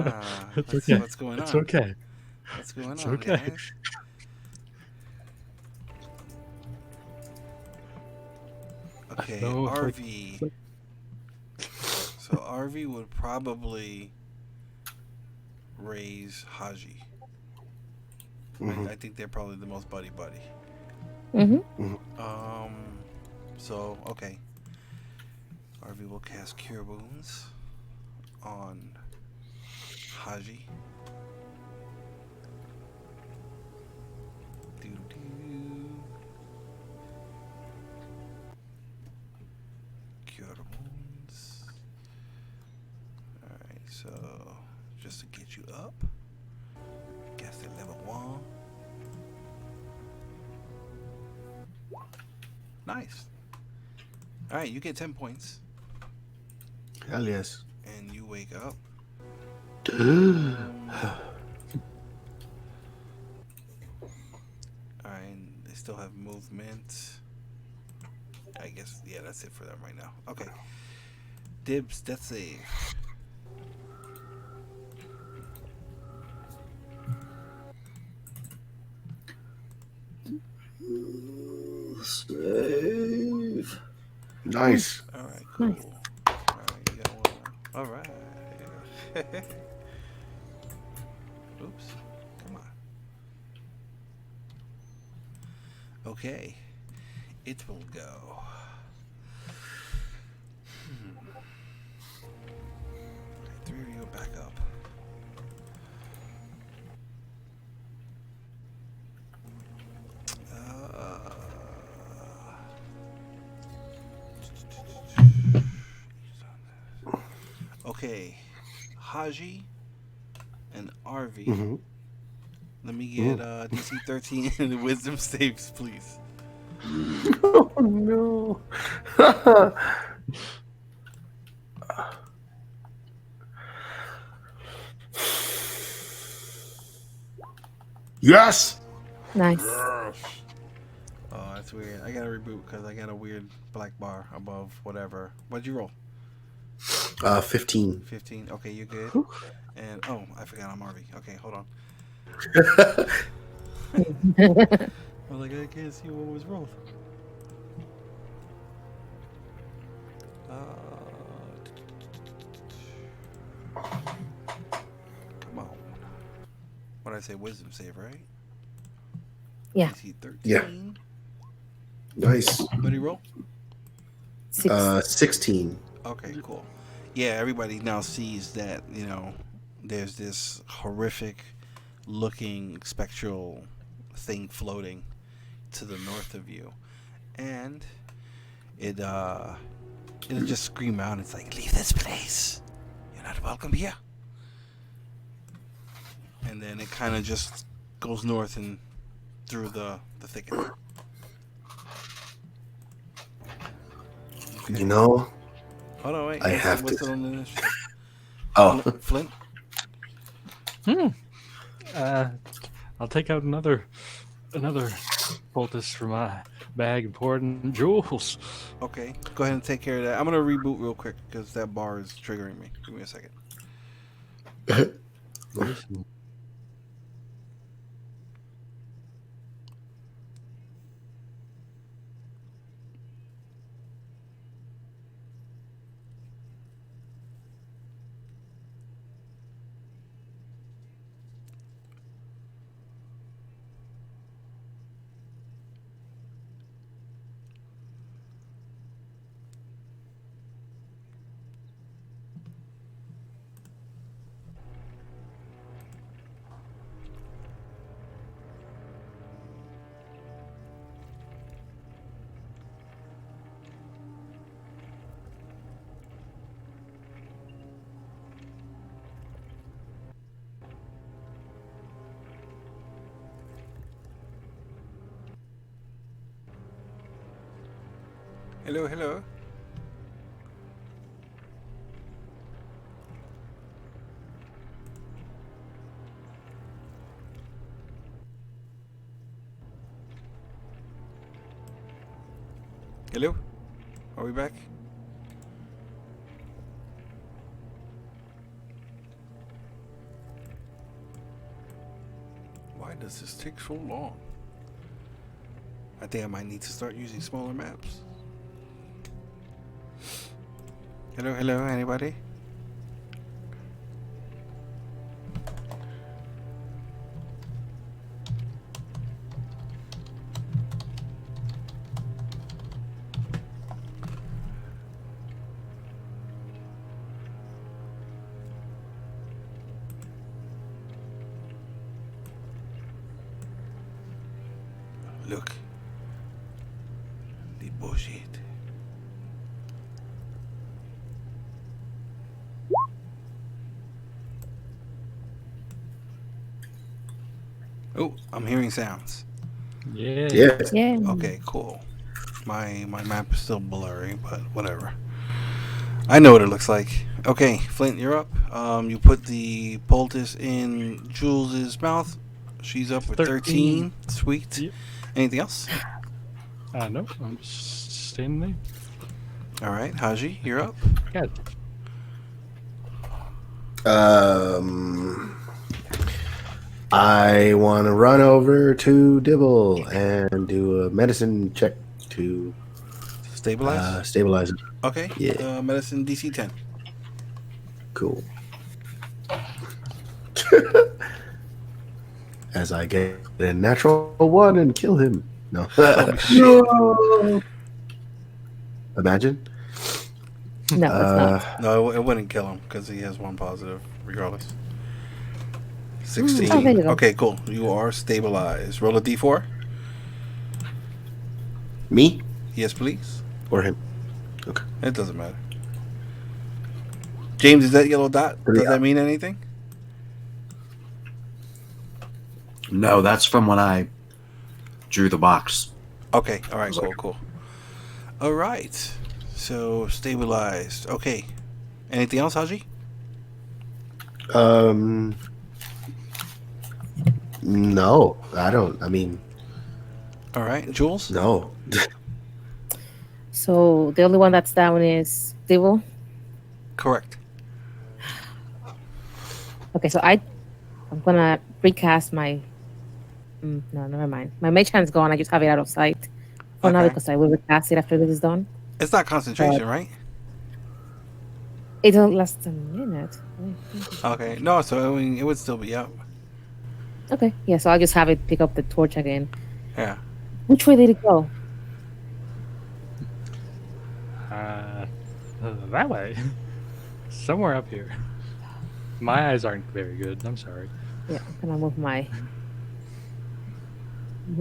Let's okay. see what's going on. It's okay. What's going It's on, okay. guys? Okay, know if I- RV. So RV would probably raise Haji. Mhm. I think they're probably the most buddy. Mm-hmm. So okay. RV will cast Cure Wounds on Haji. Cure Wounds. Alright, so just to get you up. Cast at level 1. Nice. Alright, you get 10 points. Hell yes. And you wake up. Alright, and they still have movement. I guess, yeah, that's it for them right now. Okay. Dibs, death save. Save. Nice. Alright, cool. Nice. Alright, you got one. Alright. Oops. Come on. Okay. It will go. Alright, 3 of you back up. Okay, Haji and RV. Mhm. Let me get DC 13 and wisdom saves, please. Oh no. Yes. Nice. Oh, that's weird. I gotta reboot because I got a weird black bar above whatever. What'd you roll? 15. 15. Okay, you're good. And oh, I forgot I'm RV. Okay, hold on. I was like, I can't see what was rolled. Come on. What did I say? Wisdom save, right? Yeah. DC 13. Yeah. Nice. What did he roll? 16. Okay, cool. Yeah, everybody now sees that, you know, there's this horrific looking spectral thing floating to the north of you. And it'll just scream out. It's like, leave this place. You're not welcome here. and then it kind of just goes north and through the thicket. Okay. You know, Hold on, wait. I have what's to- it on the initiative? oh, Flint? I'll take out another poultice from my bag and pour it in Jules. Okay, go ahead and take care of that. I'm gonna reboot real quick because that bar is triggering me. Give me a second. Hello, hello. Hello? Are we back? Why does this take so long? I think I might need to start using smaller maps. Hello, hello, anybody? Look. The bullshit. Oh, I'm hearing sounds. Yeah. yeah. Yeah. Okay, cool. My map is still blurry, but whatever. I know what it looks like. Okay, Flint, you're up. You put the poultice in Jules's mouth. She's up with 13. Sweet. Yep. Anything else? No, I'm just standing there. All right, Haji, you're up. God. I want to run over to Dibbel and do a medicine check to Stabilize. stabilize it. Okay. yeah. Medicine DC 10. Cool. As I get a natural one and kill him. No. Oh, Imagine. No, it's not. No, it wouldn't kill him because he has one positive, regardless. Oh, 16. there you go. Okay, cool. You are stabilized. Roll a d4. Me Yes, please. or him? It doesn't matter. James, is that yellow dot? Does Yeah. that mean anything? No, that's from when I drew the box. Okay. All right. Cool. All right. So stabilized. Okay. Anything else, Haji? No, I don't. I mean, All right. Jules? no. So the only one that's down is Dibbel. Correct. Okay, so I'm gonna recast my. No, never mind. My mage hand's gone. I just have it out of sight for now Okay. because I will recast it after this is done. It's not concentration, right? It don't last a minute. Okay. No, so I mean, it would still be up. Okay, yeah. So I'll just have it pick up the torch again. Yeah. Which way did it go? That way. Somewhere up here. My eyes aren't very good. I'm sorry. Yeah, I'm gonna move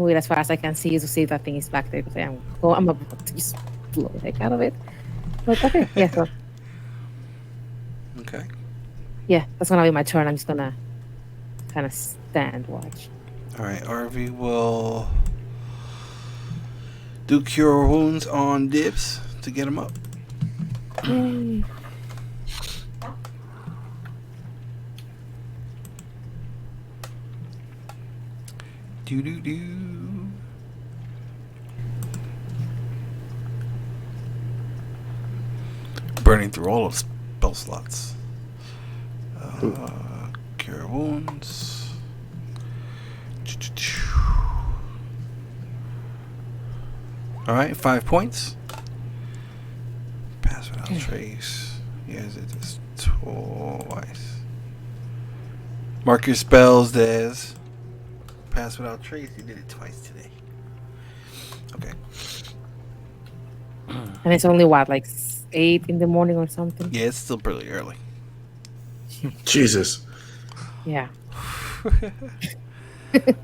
it as far as I can see to see if that thing is back there. Because I'm about to just blow the heck out of it. But okay, yeah. So Okay. yeah, that's gonna be my turn. I'm just gonna kind of stand watch. All right, RV will do cure wounds on Dibs to get him up. Yay. Do. Burning through all of the spell slots. Cure wounds. All right, 5 points. Pass without trace. Yes, it is twice. Mark your spells, Des. Pass without trace. You did it twice today. Okay. And it's only what, like 8 in the morning or something? Yeah, it's still pretty early. Jesus. Yeah.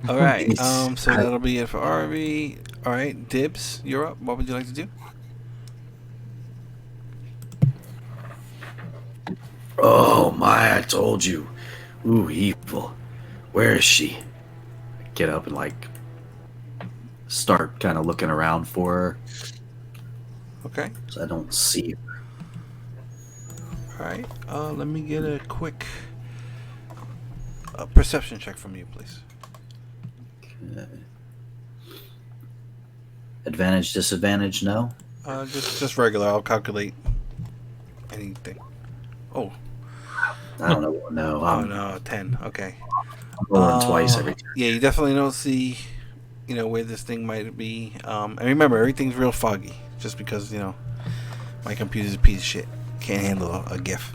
All right. So that'll be it for RV. All right, Dibs, you're up. What would you like to do? Oh my, I told you. Ooh, evil. Where is she? Get up and like start kind of looking around for her. Okay. So I don't see her. All right. Let me get a quick perception check from you, please. Okay. Advantage, disadvantage, no? Just regular. I'll calculate anything. Oh. I don't know. No, Oh no, 10. Okay. I'm rolling twice every time. Yeah, you definitely don't see, where this thing might be. And remember, everything's real foggy, just because my computer's a piece of shit. Can't handle a GIF.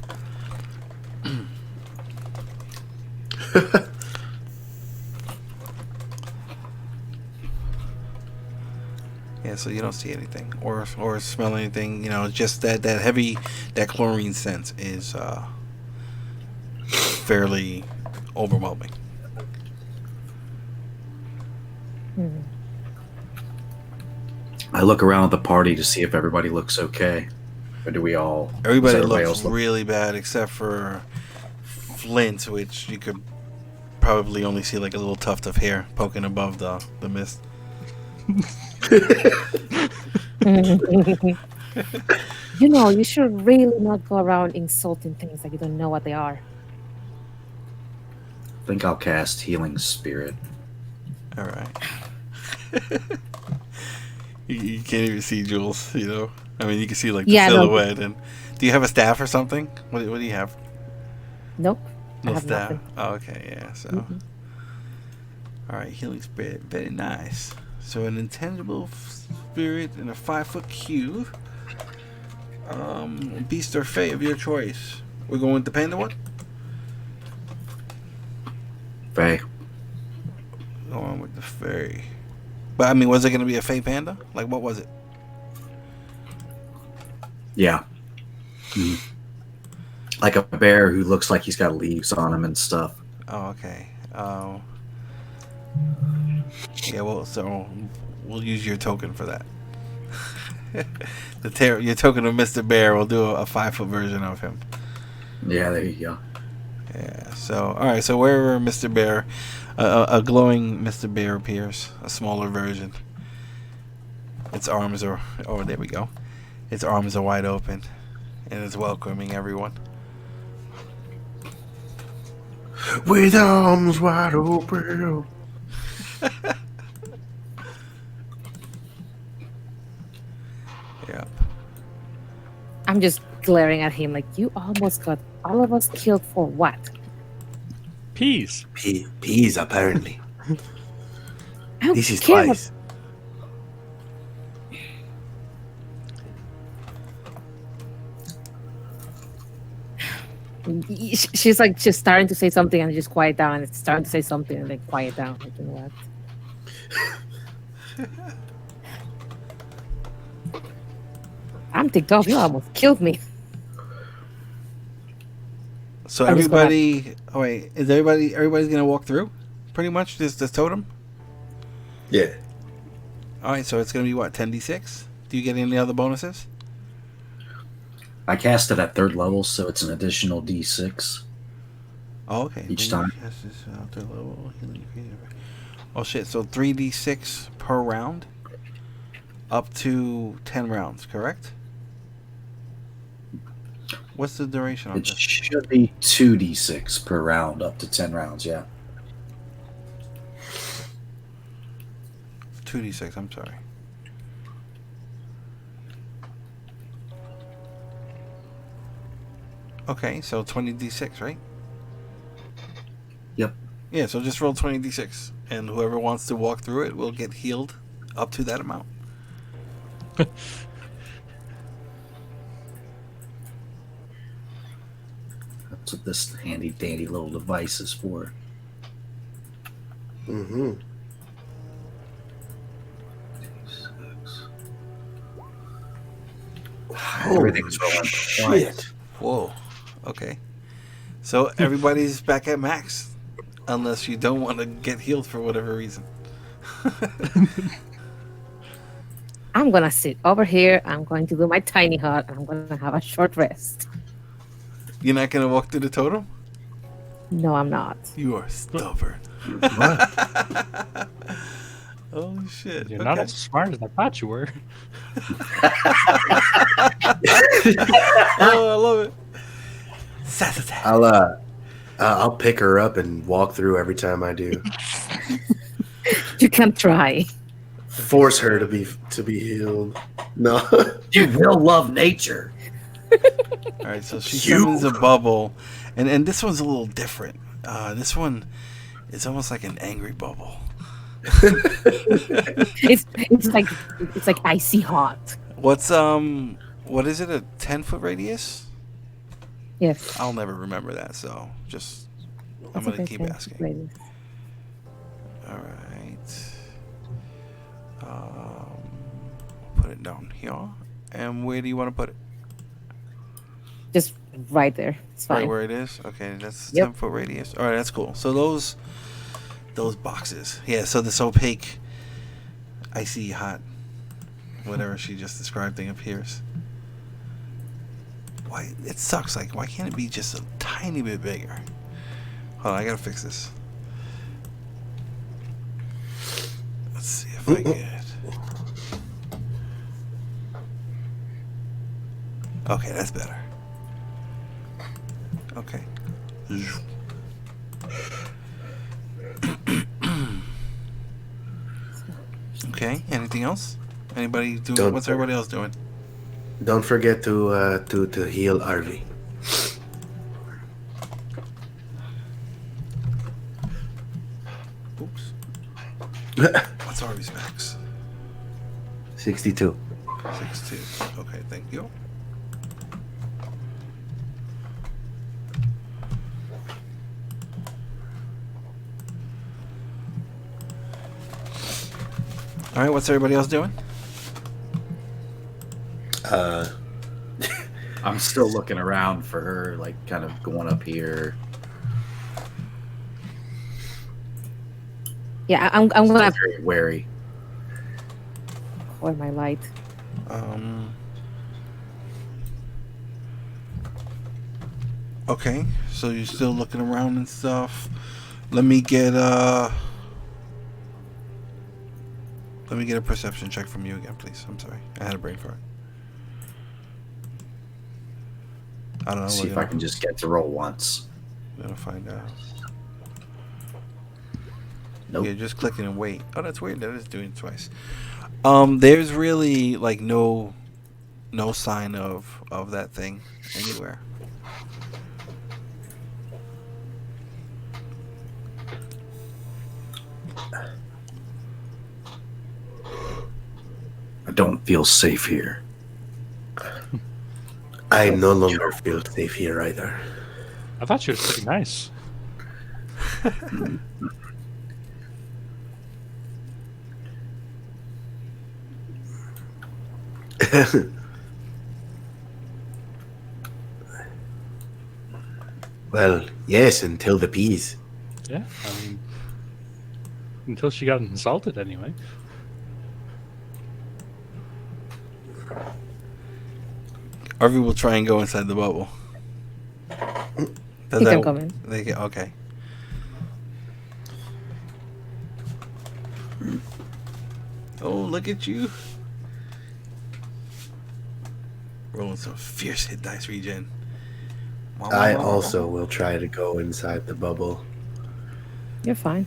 Yeah, so you don't see anything or smell anything. Just that heavy, that chlorine sense is fairly overwhelming. I look around at the party to see if everybody looks okay. Or do we all... Everybody does looks else look... really bad except for Flint, which you could probably only see like a little tuft of hair poking above the mist. You should really not go around insulting things that you don't know what they are. I think I'll cast Healing Spirit. All right. you can't even see Jules, I mean, you can see like the silhouette. And do you have a staff or something? What do you have? Nope. I No have staff. nothing. Oh, okay, yeah. So, all right, healing spirit, very nice. So an intangible spirit in a 5-foot cube. Beast or fey of your choice. We're going with the panda one. Faye. Going with the fey. But I mean, was it going to be a fey panda? Like, what was it? Yeah. Mhm. Like a bear who looks like he's got leaves on him and stuff. Oh, okay. Yeah, well, so we'll use your token for that. Your token of Mr. Bear, we'll do a 5-foot version of him. Yeah, there you go. Yeah, so, alright, so wherever Mr. Bear, a glowing Mr. Bear appears, a smaller version. Its arms are, there we go. Its arms are wide open, and it's welcoming everyone. With arms wide open. Yeah. I'm just glaring at him like, you almost got all of us killed for what? Peace. Peas, apparently. I don't This is care twice. She's like just starting to say something and just quiet down, and it's starting to say something and then quiet down. Like, you know what? I'm ticked off. You almost killed me. So I'm just everybody, oh wait, is everybody's gonna walk through? Pretty much, this totem? Yeah. Alright, so it's gonna be what, 10d6? Do you get any other bonuses? I cast it at 3rd level, so it's an additional D6. Oh, okay. Each Then you time. cast this out their level. Oh shit! So 3d6 per round, up to 10 rounds. Correct? What's the duration on It this? should be 2d6 per round, up to 10 rounds. Yeah. 2d6. I'm sorry. Okay, so 20d6, right? Yep. Yeah, so just roll 20d6, and whoever wants to walk through it will get healed up to that amount. That's what this handy dandy little device is for. Mm-hmm. Everything's rolling. Shit. Whoa. Okay. So everybody's back at max, unless you don't want to get healed for whatever reason. I'm gonna sit over here. I'm going to do my tiny hut, and I'm gonna have a short rest. You're not gonna walk through the totem? No, I'm not. You are stubborn. What? Oh shit! You're not as smart as I thought you were. Oh, I love it. Sass attack. I'll pick her up and walk through every time I do. You can try. Force her to be healed. No. You will love nature. All right, so she summons a bubble, and this one's a little different. This one is almost like an angry bubble. It's like icy hot. What is it? A 10-foot radius? Yes. I'll never remember that, so just I'm That's gonna okay, keep thank you, asking. ladies. All right. Put it down here. And where do you want to put it? Just right there. It's Right fine. where it is? Okay, that's Yep. 10-foot radius. All right, that's cool. So those boxes. Yeah, so this opaque, icy hot, whatever she just described thing appears. Why? It sucks. Like, why can't it be just a tiny bit bigger? Hold on, I gotta fix this. Let's see if I get... Okay, that's better. Okay. Okay, anything else? Anybody doing? Don't- What's everybody else doing? Don't forget to heal Arvi. Oops. What's Harvey's max? 62. 6'2". Okay, thank you. All right, what's everybody else doing? I'm still looking around for her, like kind of going up here. Yeah, I'm gonna Very wary. pour my light. Okay, so you're still looking around and stuff. Let me get a perception check from you again, please. I'm sorry, I had a brain fart. I don't know. See if I can just get to roll once. We're gonna find out. Nope. Yeah, just click it and wait. Oh, that's weird. That is doing it twice. There's really like no sign of that thing anywhere. I don't feel safe here. I no longer feel safe here either. I thought she was pretty nice. Well, yes, until the peas. Yeah, I mean, until she got insulted anyway. Arvi will try and go inside the bubble. Does He that, can come in. They get, okay. Oh, look at you. Rolling some fierce hit dice regen. I also will try to go inside the bubble. You're fine.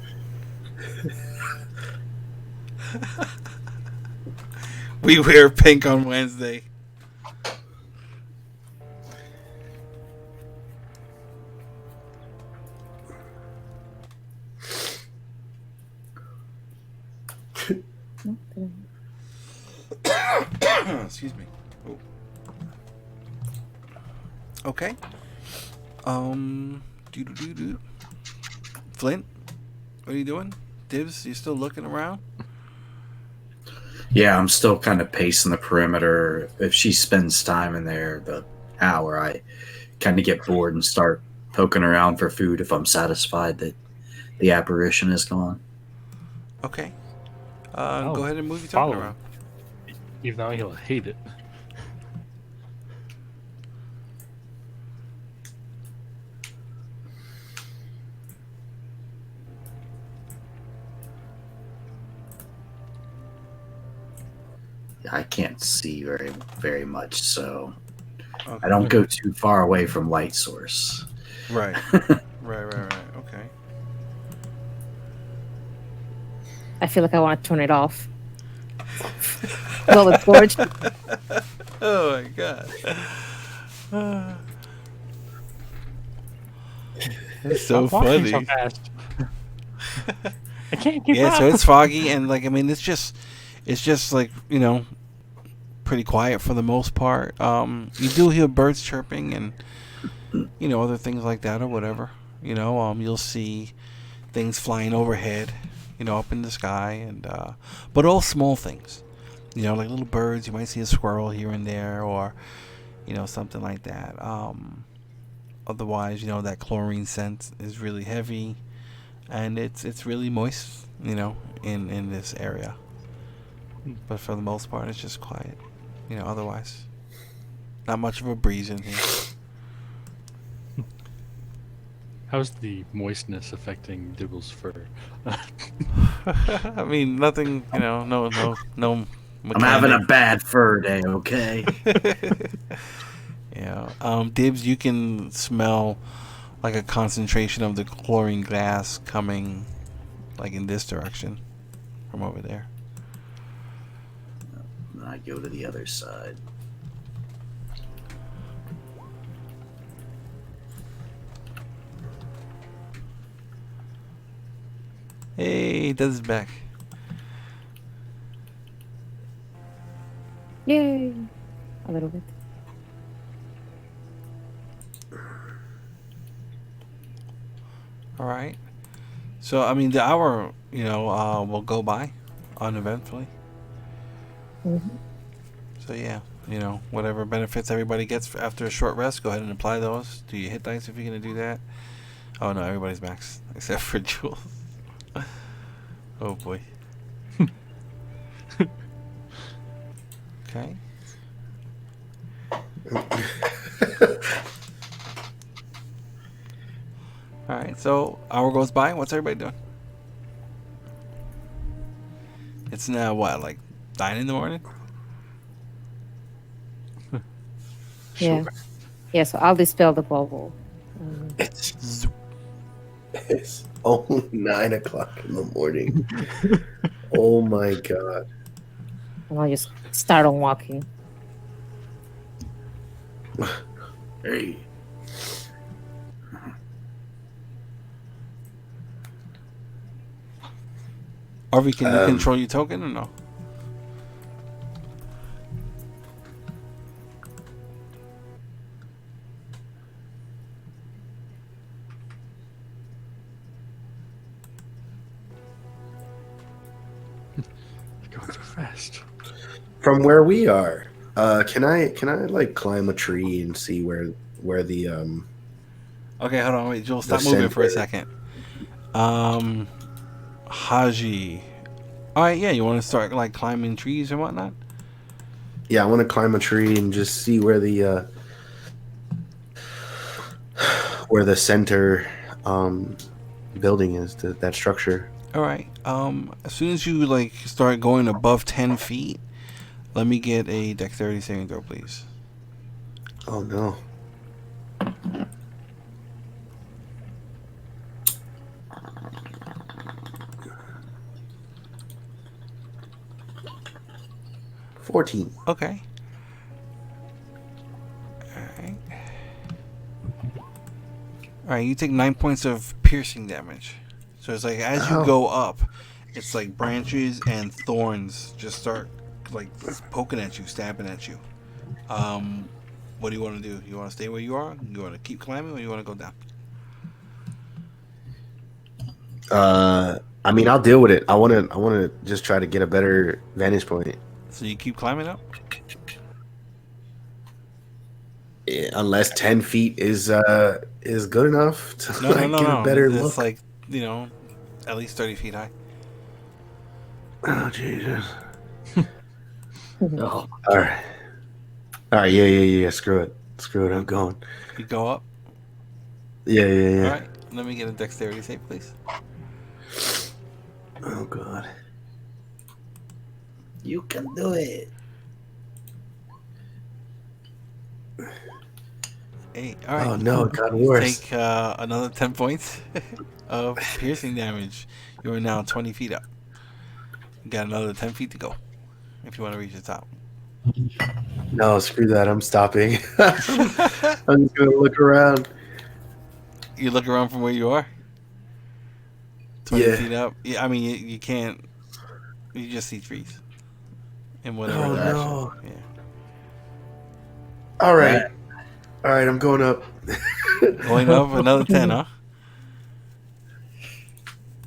We wear pink on Wednesday. Excuse me. Oh. Okay. Doo-doo-doo-doo. Flint, what are you doing? Dibs, you still looking around? Yeah, I'm still kind of pacing the perimeter. If she spends time in there, the hour, I kind of get bored and start poking around for food if I'm satisfied that the apparition is gone. Okay. Oh, Go ahead and move your follow token him. around. Even though he'll hate it. I can't see very much, so Okay. I don't go too far away from light source. Right. Right. Okay. I feel like I want to turn it off. Well, the torch. Oh my god. It's so Stop walking funny. so fast. I can't keep Yeah, up. so it's foggy and like I mean it's just like, you know, pretty quiet for the most part. You do hear birds chirping and you know, other things like that or whatever. You know, you'll see things flying overhead, you know, up in the sky and but all small things. You know, like little birds, you might see a squirrel here and there or you know, something like that. Otherwise, you know, that chlorine scent is really heavy and it's really moist, you know, in this area. But for the most part, it's just quiet. You know, otherwise, not much of a breeze in here. How's the moistness affecting Dibbel's fur? I mean, nothing. You know, no. I'm having a bad fur day, okay? Yeah. Dibs, you can smell like a concentration of the chlorine gas coming, like in this direction, from over there. And I go to the other side. Hey, Dez is back. Yay! A little bit. All right. So, I mean, the hour, you know, will go by uneventfully. Mm-hmm. So, yeah, you know, whatever benefits everybody gets after a short rest, go ahead and apply those. Do your hit dice if you're going to do that. Oh, no, everybody's max except for Jules. Oh, boy. Okay. All right, so hour goes by. What's everybody doing? It's now what, like 9 in the morning? Yeah. Yeah, so I'll dispel the bubble. It's only 9 o'clock in the morning. Oh my god. And I'll just start on walking. Hey. Arvie, can you control your token or no? Going so fast. From where we are, can I like climb a tree and see where the Okay, hold on, wait, Jules, stop The moving for a center. second. Haji. All right, yeah, you want to start like climbing trees and whatnot? Yeah, I want to climb a tree and just see where the center building is, that structure. All right. As soon as you like start going above 10 feet, let me get a dexterity saving throw, please. Oh no. $14. Okay. Alright. Alright, you take 9 points of piercing damage. So it's like as you Ow. go up, it's like branches and thorns just start like poking at you, stabbing at you. What do you want to do? You want to stay where you are? You want to keep climbing, or you want to go down? I mean, I'll deal with it. I want to just try to get a better vantage point. So you keep climbing up. Unless 10 feet is good enough to No, like, no, no, get no. a better It's look. like at least 30 feet high. Oh Jesus! Oh, All right, yeah. Screw it. I'm going. You go up. Yeah. All right. Let me get a dexterity save, please. Oh God. you can do it. 8. All right. Oh no, it got You worse. take another 10 points of piercing damage. You are now 20 feet up. You got another 10 feet to go if you want to reach the top. No, screw that. I'm stopping. I'm just gonna look around. You look around from where you are. 20 Yeah. feet up. Yeah, I mean, you can't. You just see trees. In whatever Oh direction. no. Yeah. All right. I'm going up. Going up another 10, huh?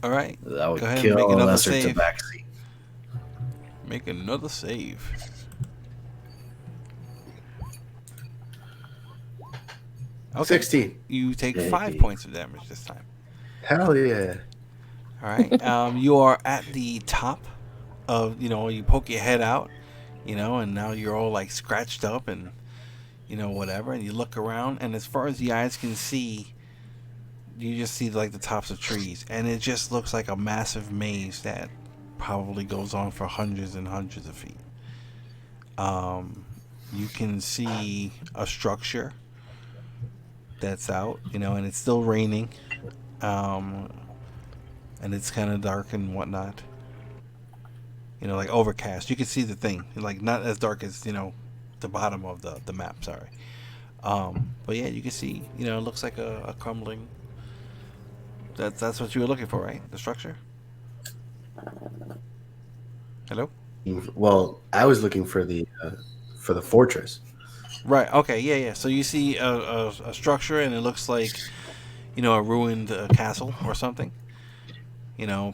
All right. That would Go ahead and make kill another Lesser save. Tabaxi. Make another save. Okay. 16. You take Yay. 5 points of damage this time. Hell yeah. All right. You are at the top of, you poke your head out, and now you're all like scratched up and, whatever. And you look around, and as far as the eyes can see, you just see like the tops of trees. And it just looks like a massive maze that probably goes on for hundreds and hundreds of feet. You can see a structure that's out, and it's still raining. And it's kind of dark and whatnot. Like overcast. You can see the thing, like not as dark as the bottom of the map. Sorry, but yeah, you can see. It looks like a crumbling. That's what you were looking for, right? The structure. Hello. Well, I was looking for the fortress. Right. Okay. Yeah. So you see a structure, and it looks like a ruined castle or something.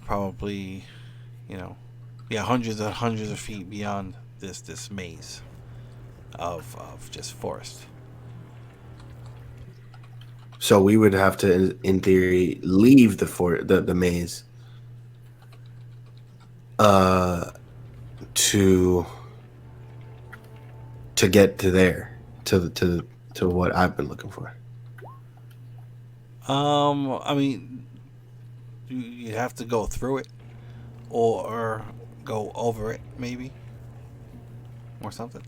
Probably. Yeah, hundreds and hundreds of feet beyond this maze of just forest. So we would have to, in theory, leave the maze, to get to there, to what I've been looking for. I mean, you have to go through it, or go over it, maybe, or something.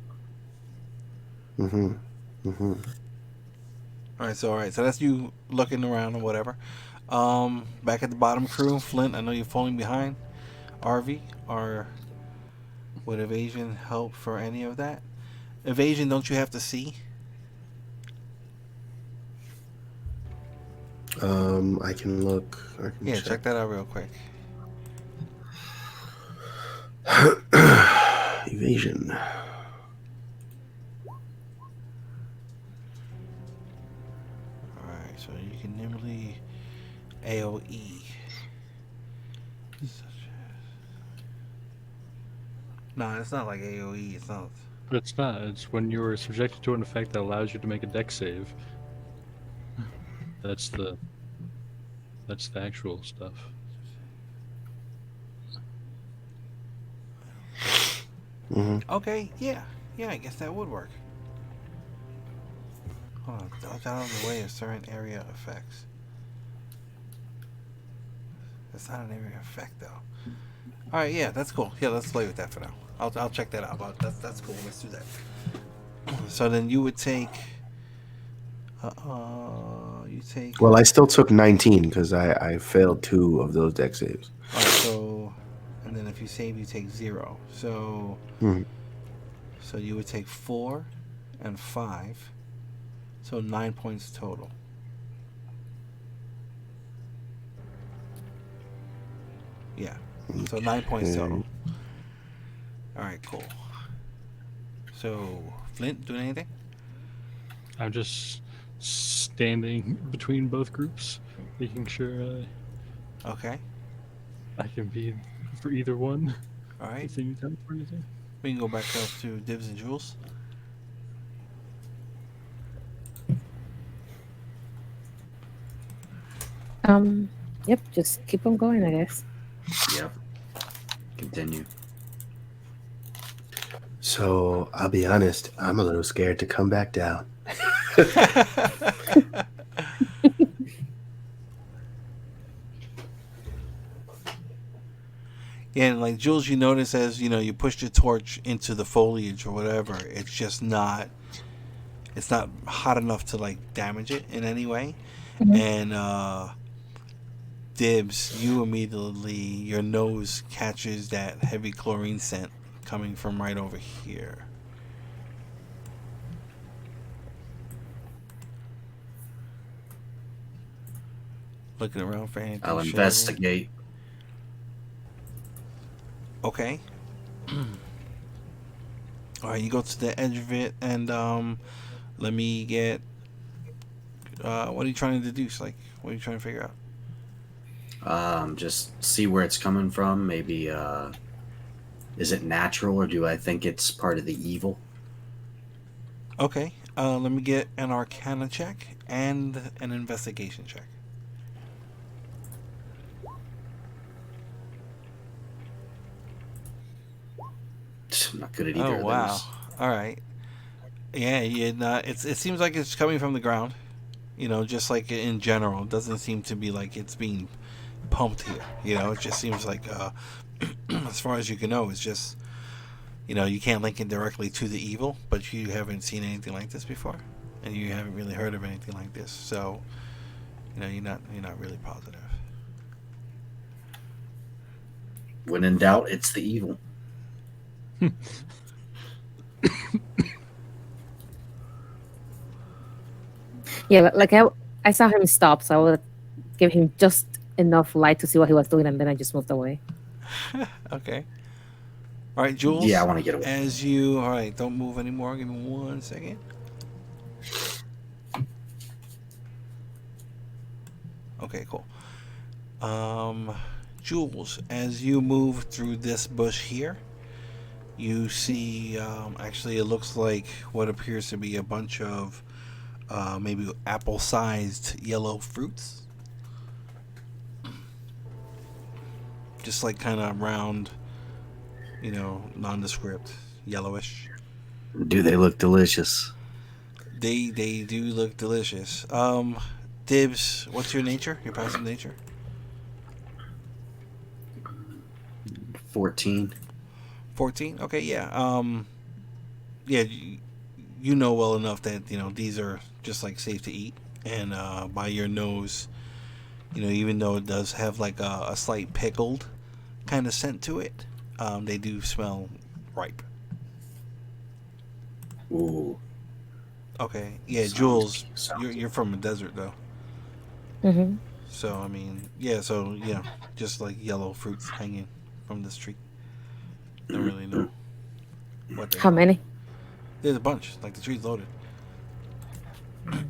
Mm-hmm. All right, so that's you looking around or whatever. Back at the bottom, crew, Flint. I know you're falling behind. RV, or would evasion help for any of that? Evasion, don't you have to see? I can look. Yeah, check that out real quick. Evasion. Alright, so you can nimbly AoE. No, it's not like AoE. It's not. But it's not. It's when you are subjected to an effect that allows you to make a dex save. That's the actual stuff. Mm-hmm. Okay, yeah, I guess that would work. Hold on. Dodge out of the way of certain area effects. That's not an area effect, though. All right, yeah, that's cool. Yeah, let's play with that for now. I'll check that out. But that's cool. Let's do that. So then you would take. You take. Well, I still took 19 because I failed 2 of those deck saves. All right, so, and then if you save, you take 0. So, Hmm. so you would take 4 and 5. So 9 points total. Yeah. So 9 points total. All right, cool. So, Flint, doing anything? I'm just standing between both groups, making sure Okay. I can be for either one. All right. If they need help or anything. We can go back up to Dibs and Jules. Yep, just keep on going, I guess. Yep. Continue. So I'll be honest, I'm a little scared to come back down. Yeah, and like Jules, you notice as you push your torch into the foliage or whatever, it's just not. It's not hot enough to like damage it in any way, and Dibs, you immediately your nose catches that heavy chlorine scent coming from right over here. Looking around for anything. I'll shady. investigate. Okay. All right, you go to the edge of it, and let me get. What are you trying to deduce? Like, what are you trying to figure out? Just see where it's coming from. Maybe, is it natural or do I think it's part of the evil? Okay. Let me get an Arcana check and an investigation check. I'm not good at either Oh of wow! those. All right. Yeah, it seems like it's coming from the ground. Just like in general, it doesn't seem to be like it's being pumped here. It just seems like, as far as you can know, it's just, you can't link it directly to the evil, but you haven't seen anything like this before, and you haven't really heard of anything like this. So, you're not really positive. When in doubt, it's the evil. Yeah, like I saw him stop, so I would give him just enough light to see what he was doing, and then I just moved away. Okay. All right, Jules. Yeah, I want to get away. All right, don't move anymore. Give me 1 second. Okay, cool. Jules, as you move through this bush here, you see, actually, it looks like what appears to be a bunch of maybe apple-sized yellow fruits. Just like kind of round, nondescript, yellowish. Do they look delicious? They do look delicious. Dibs, what's your nature? Your passive nature? 14. 14? Okay, yeah. Yeah, you know well enough that, these are just like safe to eat. And by your nose, even though it does have like a slight pickled kind of scent to it, they do smell ripe. Ooh. Okay, yeah, Sounds- Jules, sounds- you're from a desert though. Mm-hmm. So, I mean, yeah, just like yellow fruits hanging from this tree. Don't really know what they How are. many? There's a bunch. Like, the tree's loaded. I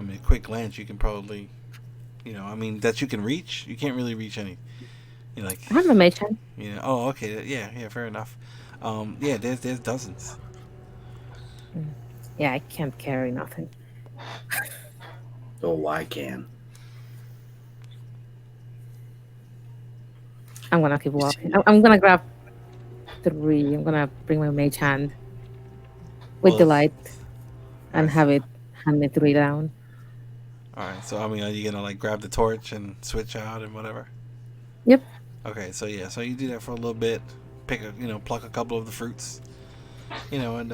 mean, a quick glance, you can probably, that you can reach. You can't really reach any. Like, I have a mage hand. oh, okay, yeah, fair enough. Yeah, there's dozens. Yeah, I can't carry nothing. Oh, I can. I'm gonna keep walking. I'm gonna grab 3. I'm gonna bring my mage hand with Well, the light and have it hand me 3 down. All right. So I mean, are you gonna like grab the torch and switch out and whatever? Yep. Okay. So yeah. So you do that for a little bit. Pluck a couple of the fruits. And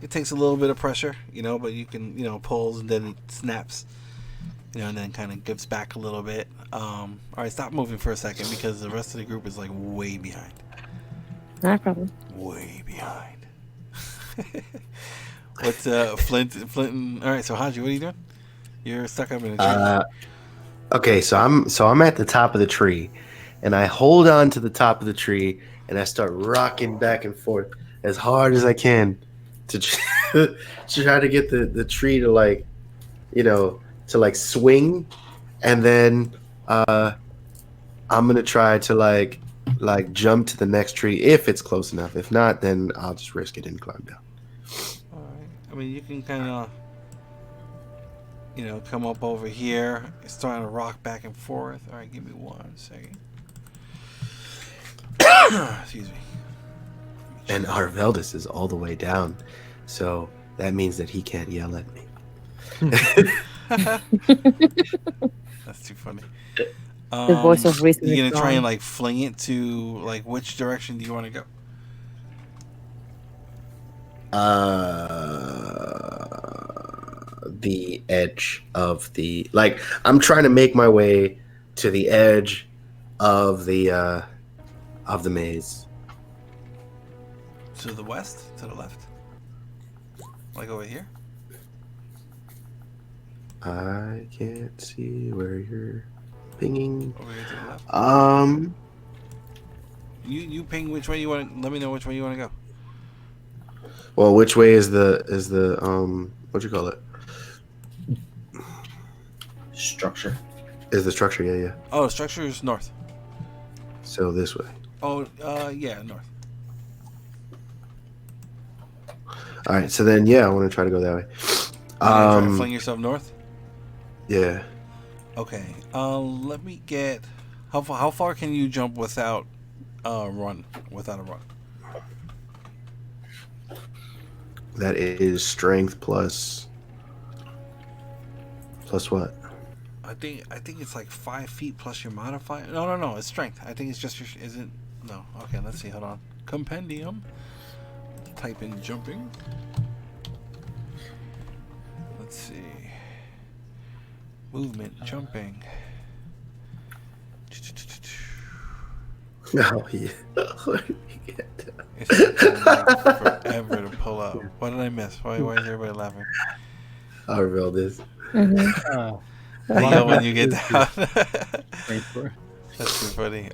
it takes a little bit of pressure. But you can pulls and then it snaps. And then kind of gives back a little bit. All right. Stop moving for a second because the rest of the group is like way behind. Not a problem. Way behind. What's Flint? All right. So Haji, what are you doing? You're stuck up in a tree. Okay, so I'm at the top of the tree, and I hold on to the top of the tree, and I start rocking back and forth as hard as I can to try to get the tree to like swing, and then I'm gonna try to like jump to the next tree if it's close enough. If not, then I'll just risk it and climb down. All right. I mean, you can kind of come up over here. It's starting to rock back and forth. All right, give me 1 second. Excuse me. And Arveldis is all the way down, so that means that he can't yell at me. That's too funny. The voice of reason. You is gonna try and gone. like fling it to like which direction do you want to go? The edge of the I'm trying to make my way to the edge of the maze. To the west? To the left? Like over here? I can't see where you're pinging. Over here to the left? You ping which way you want to. Let me know which way you want to go. Well, which way is the what you call it? Structure. Is the structure? Yeah. Oh, the structure is north. So this way. Oh, yeah, north. All right. So then, yeah, I want to try to go that way. Try to fling yourself north. Yeah. Okay. Let me get. How far can you jump without run? Without a run. That is strength plus what? I think it's like 5 feet plus your modifier. No. It's strength. I think it's just your. Is it? No. Okay. Let's see. Hold on. Compendium. Type in jumping. Let's see. Movement, jumping. Oh yeah. It's taking like forever to pull up. What did I miss? Why is everybody laughing? Arveldis. Mhm. I know when you get down. Wait for it. That's too funny.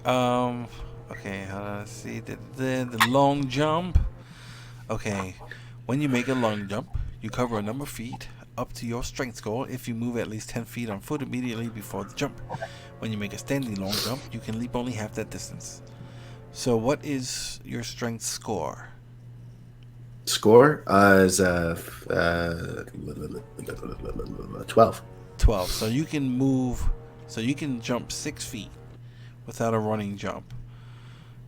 Okay, hold on. Let's see. The long jump. Okay. When you make a long jump, you cover a number of feet up to your strength score if you move at least 10 feet on foot immediately before the jump. When you make a standing long jump, you can leap only half that distance. So what is your strength score? Score is 12. 12. So you can move, so you can jump 6 feet without a running jump.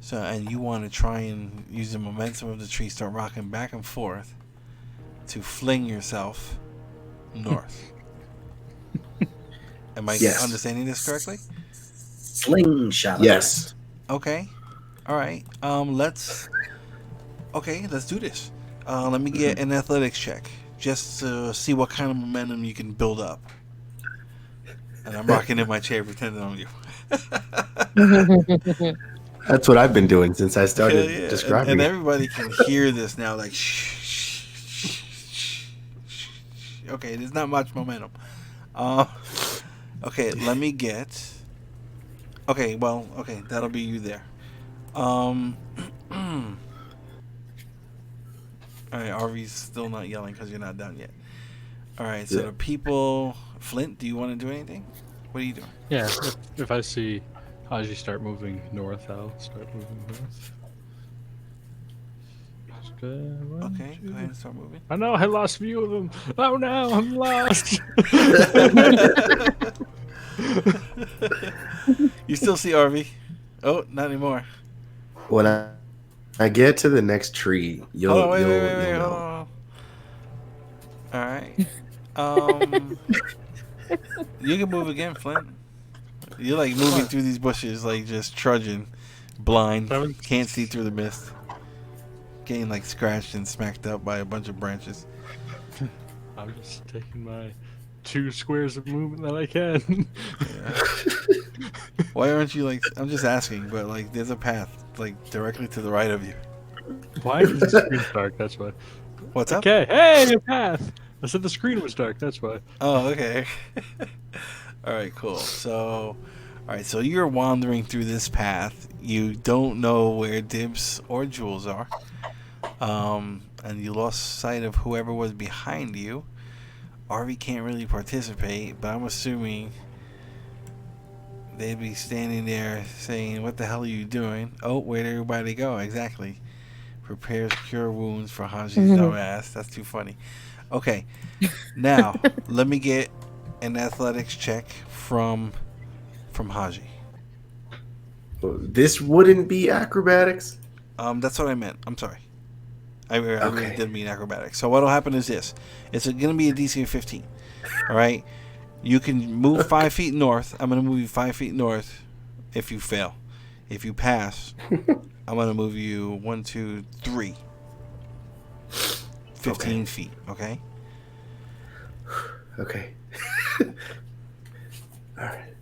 So, and you want to try and use the momentum of the tree, start rocking back and forth to fling yourself north. Am I Yes. understanding this correctly? Slingshot. Yes. Okay. All right. Let's do this. Let me get an athletics check just to see what kind of momentum you can build up. And I'm rocking in my chair pretending I'm you. That's what I've been doing since I started Yeah. describing And it. everybody can hear this now, like shh. Okay, there's not much momentum. Okay, let me get. Okay, that'll be you there. All right, Arvy's still not yelling because you're not done yet. All right, so Yeah. the people, Flint, do you want to do anything? What are you doing? Yeah, if I see Haji start moving north, I'll start moving north. Okay, go ahead and start moving. I know I lost view of him. Oh no, I'm lost. You still see Arvy? Oh, not anymore. When I get to the next tree, you'll Hold on, wait, you'll hold know. on. All right. Um, you can move again, Flint. You're like moving through these bushes, like just trudging, blind, can't see through the mist, getting like scratched and smacked up by a bunch of branches. I'm just taking my 2 squares of movement that I can. Yeah. Why aren't you like? I'm just asking, but like, there's a path like directly to the right of you. Why is the screen dark? That's why. What's up? Okay, hey, a path. I said the screen was dark. That's why. Oh, okay. All right, cool. So, all right, so you're wandering through this path. You don't know where Dibs or Jules are, and you lost sight of whoever was behind you. Arvy can't really participate, but I'm assuming they'd be standing there saying, "What the hell are you doing?" Oh, where'd everybody go? Exactly. Prepares cure wounds for Haji's dumbass. That's too funny. Okay, now let me get an athletics check from Haji. This wouldn't be acrobatics. That's what I meant. I'm sorry. I really Okay. didn't mean acrobatics. So what'll happen is this: it's going to be a DC of 15. All right. You can move 5 feet north. I'm going to move you 5 feet north. If you fail, if you pass, I'm going to move you 1, 2, 3. 15 feet. Okay. Okay. All right.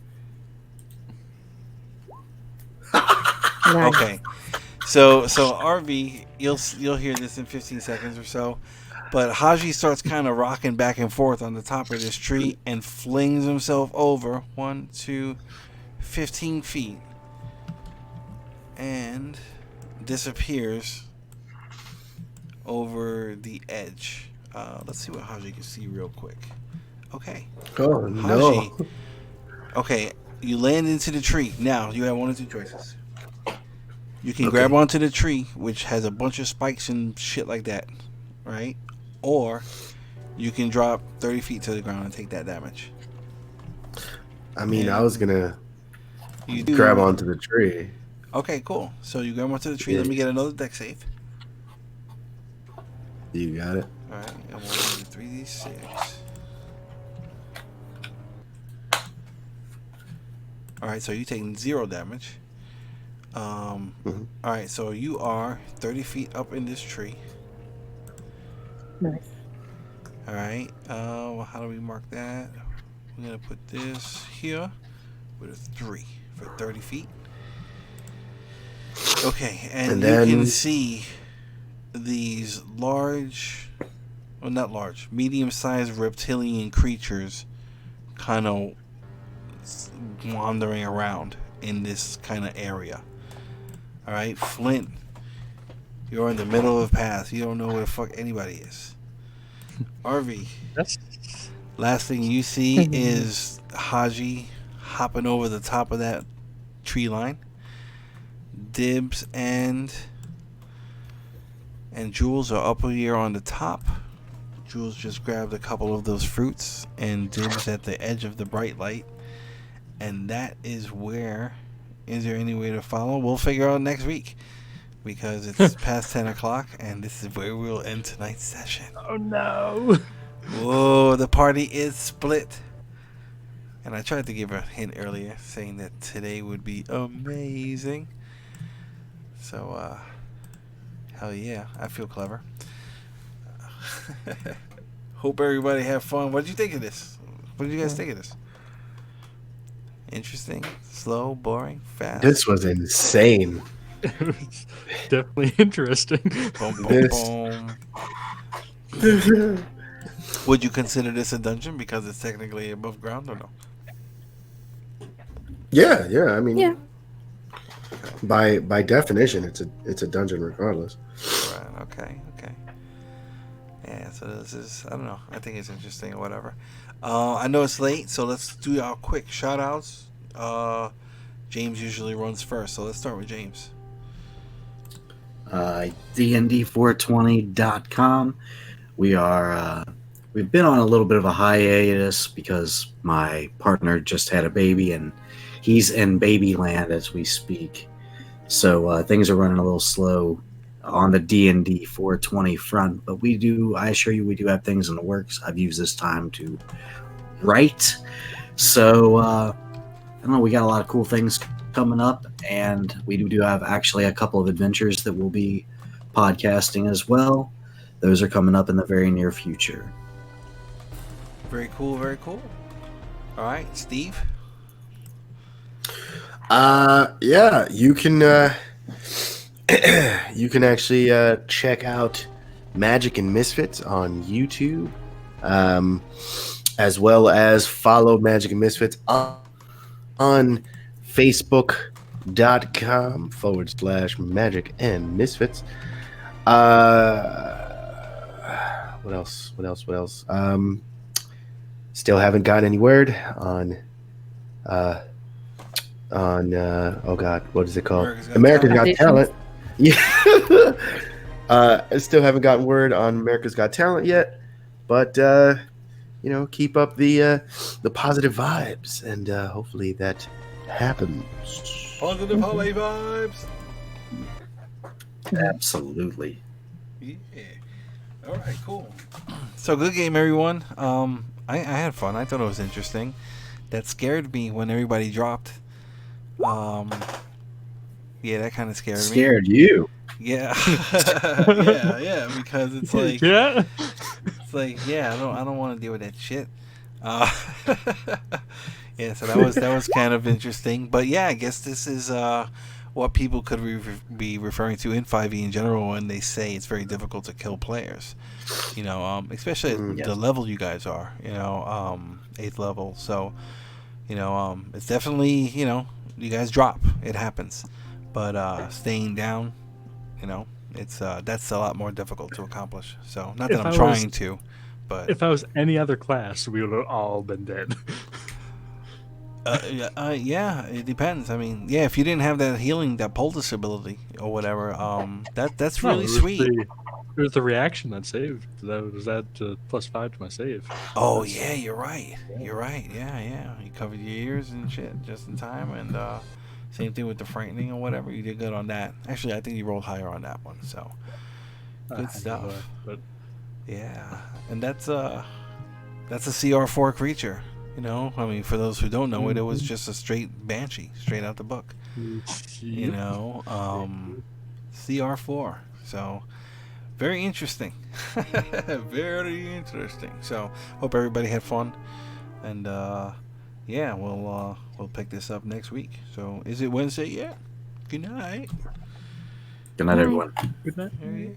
Nice. Okay. So RV, you'll hear this in 15 seconds or so, but Haji starts kind of rocking back and forth on the top of this tree and flings himself over 1, 2, 15 feet and disappears over the edge. Let's see what Haji can see real quick. Okay. Oh no. Haji. Okay, you land into the tree. Now you have 1 or 2 choices. You can grab onto the tree, which has a bunch of spikes and shit like that, right? Or you can drop 30 feet to the ground and take that damage. I mean, And I was gonna you do grab onto the tree. Okay, cool. So you grab onto the tree. Let me get another deck save. You got it. All right, and we'll do 3d6. All right, so you're taking 0 damage. All right, so you are 30 feet up in this tree. Nice. All right, how do we mark that? We're gonna put this here with a 3 for 30 feet. Okay, and you then can see these large, well, not large, medium-sized reptilian creatures kind of wandering around in this kind of area. All right, Flint, you're in the middle of a path. You don't know where the fuck anybody is. RV, last thing you see is Haji hopping over the top of that tree line. Dibs and Jules are up here on the top. Jules just grabbed a couple of those fruits, and Dibs at the edge of the bright light. And that is where. Is there any way to follow? We'll figure out next week, because it's past 10 o'clock, and this is where we'll end tonight's session. Oh no! Whoa, the party is split. And I tried to give a hint earlier, saying that today would be amazing. So, hell yeah, I feel clever. Hope everybody had fun. What did you think of this? What did you guys think of this? Interesting, slow, boring, fast. This was insane. It was definitely interesting. Boom, boom, This- boom. Would you consider this a dungeon because it's technically above ground or no? Yeah. I mean, Yeah. by definition, it's a dungeon regardless. Right. Okay. Yeah. So this is, I don't know. I think it's interesting or whatever. I know it's late, so let's do our quick shout outs. James usually runs first, so let's start with James. DND420.com. We've been on a little bit of a hiatus because my partner just had a baby and he's in baby land as we speak. So things are running a little slow on the D&D 420 front, but I assure you, we do have things in the works. I've used this time to write. So, I don't know, we got a lot of cool things coming up, and we do have actually a couple of adventures that we'll be podcasting as well. Those are coming up in the very near future. Very cool, very cool. All right, Steve. Yeah, you can you can actually check out Magic and Misfits on YouTube, as well as follow Magic and Misfits on Facebook.com/Magic and Misfits. What else? Still haven't gotten any word on oh god, what is it called? America's Got Talent. Yeah. I still haven't gotten word on America's Got Talent yet, but keep up the positive vibes, and hopefully that happens. Positive holiday vibes. Absolutely. Yeah. All right, cool. So good game, everyone. I had fun. I thought it was interesting. That scared me when everybody dropped. Yeah, that kind of scared me. Scared you? Yeah. yeah, because it's like, Yeah. it's like, yeah, I don't want to deal with that shit. Yeah, so that was kind of interesting. But yeah, I guess this is what people could be referring to in 5e in general when they say it's very difficult to kill players. Especially at the level you guys are. 8th level. So, it's definitely, you guys drop. It happens. But staying down, it's that's a lot more difficult to accomplish. So not that I'm trying to, but if I was any other class, we would have all been dead. Yeah, it depends. I mean, yeah, if you didn't have that healing, that poultice ability or whatever, that's really sweet. It was the reaction that saved. That was +5 to my save. Oh yeah, you're right. Yeah. You covered your ears and shit just in time, and same thing with the frightening or whatever. You did good on that. Actually, I think you rolled higher on that one. So good stuff. But yeah, and that's a CR4 creature. I mean, for those who don't know it was just a straight banshee, straight out the book. CR4. So very interesting. Very interesting. So hope everybody had fun, and yeah, we'll pick this up next week. So is it Wednesday yet? Good night. Good night, everyone. good night. Yeah.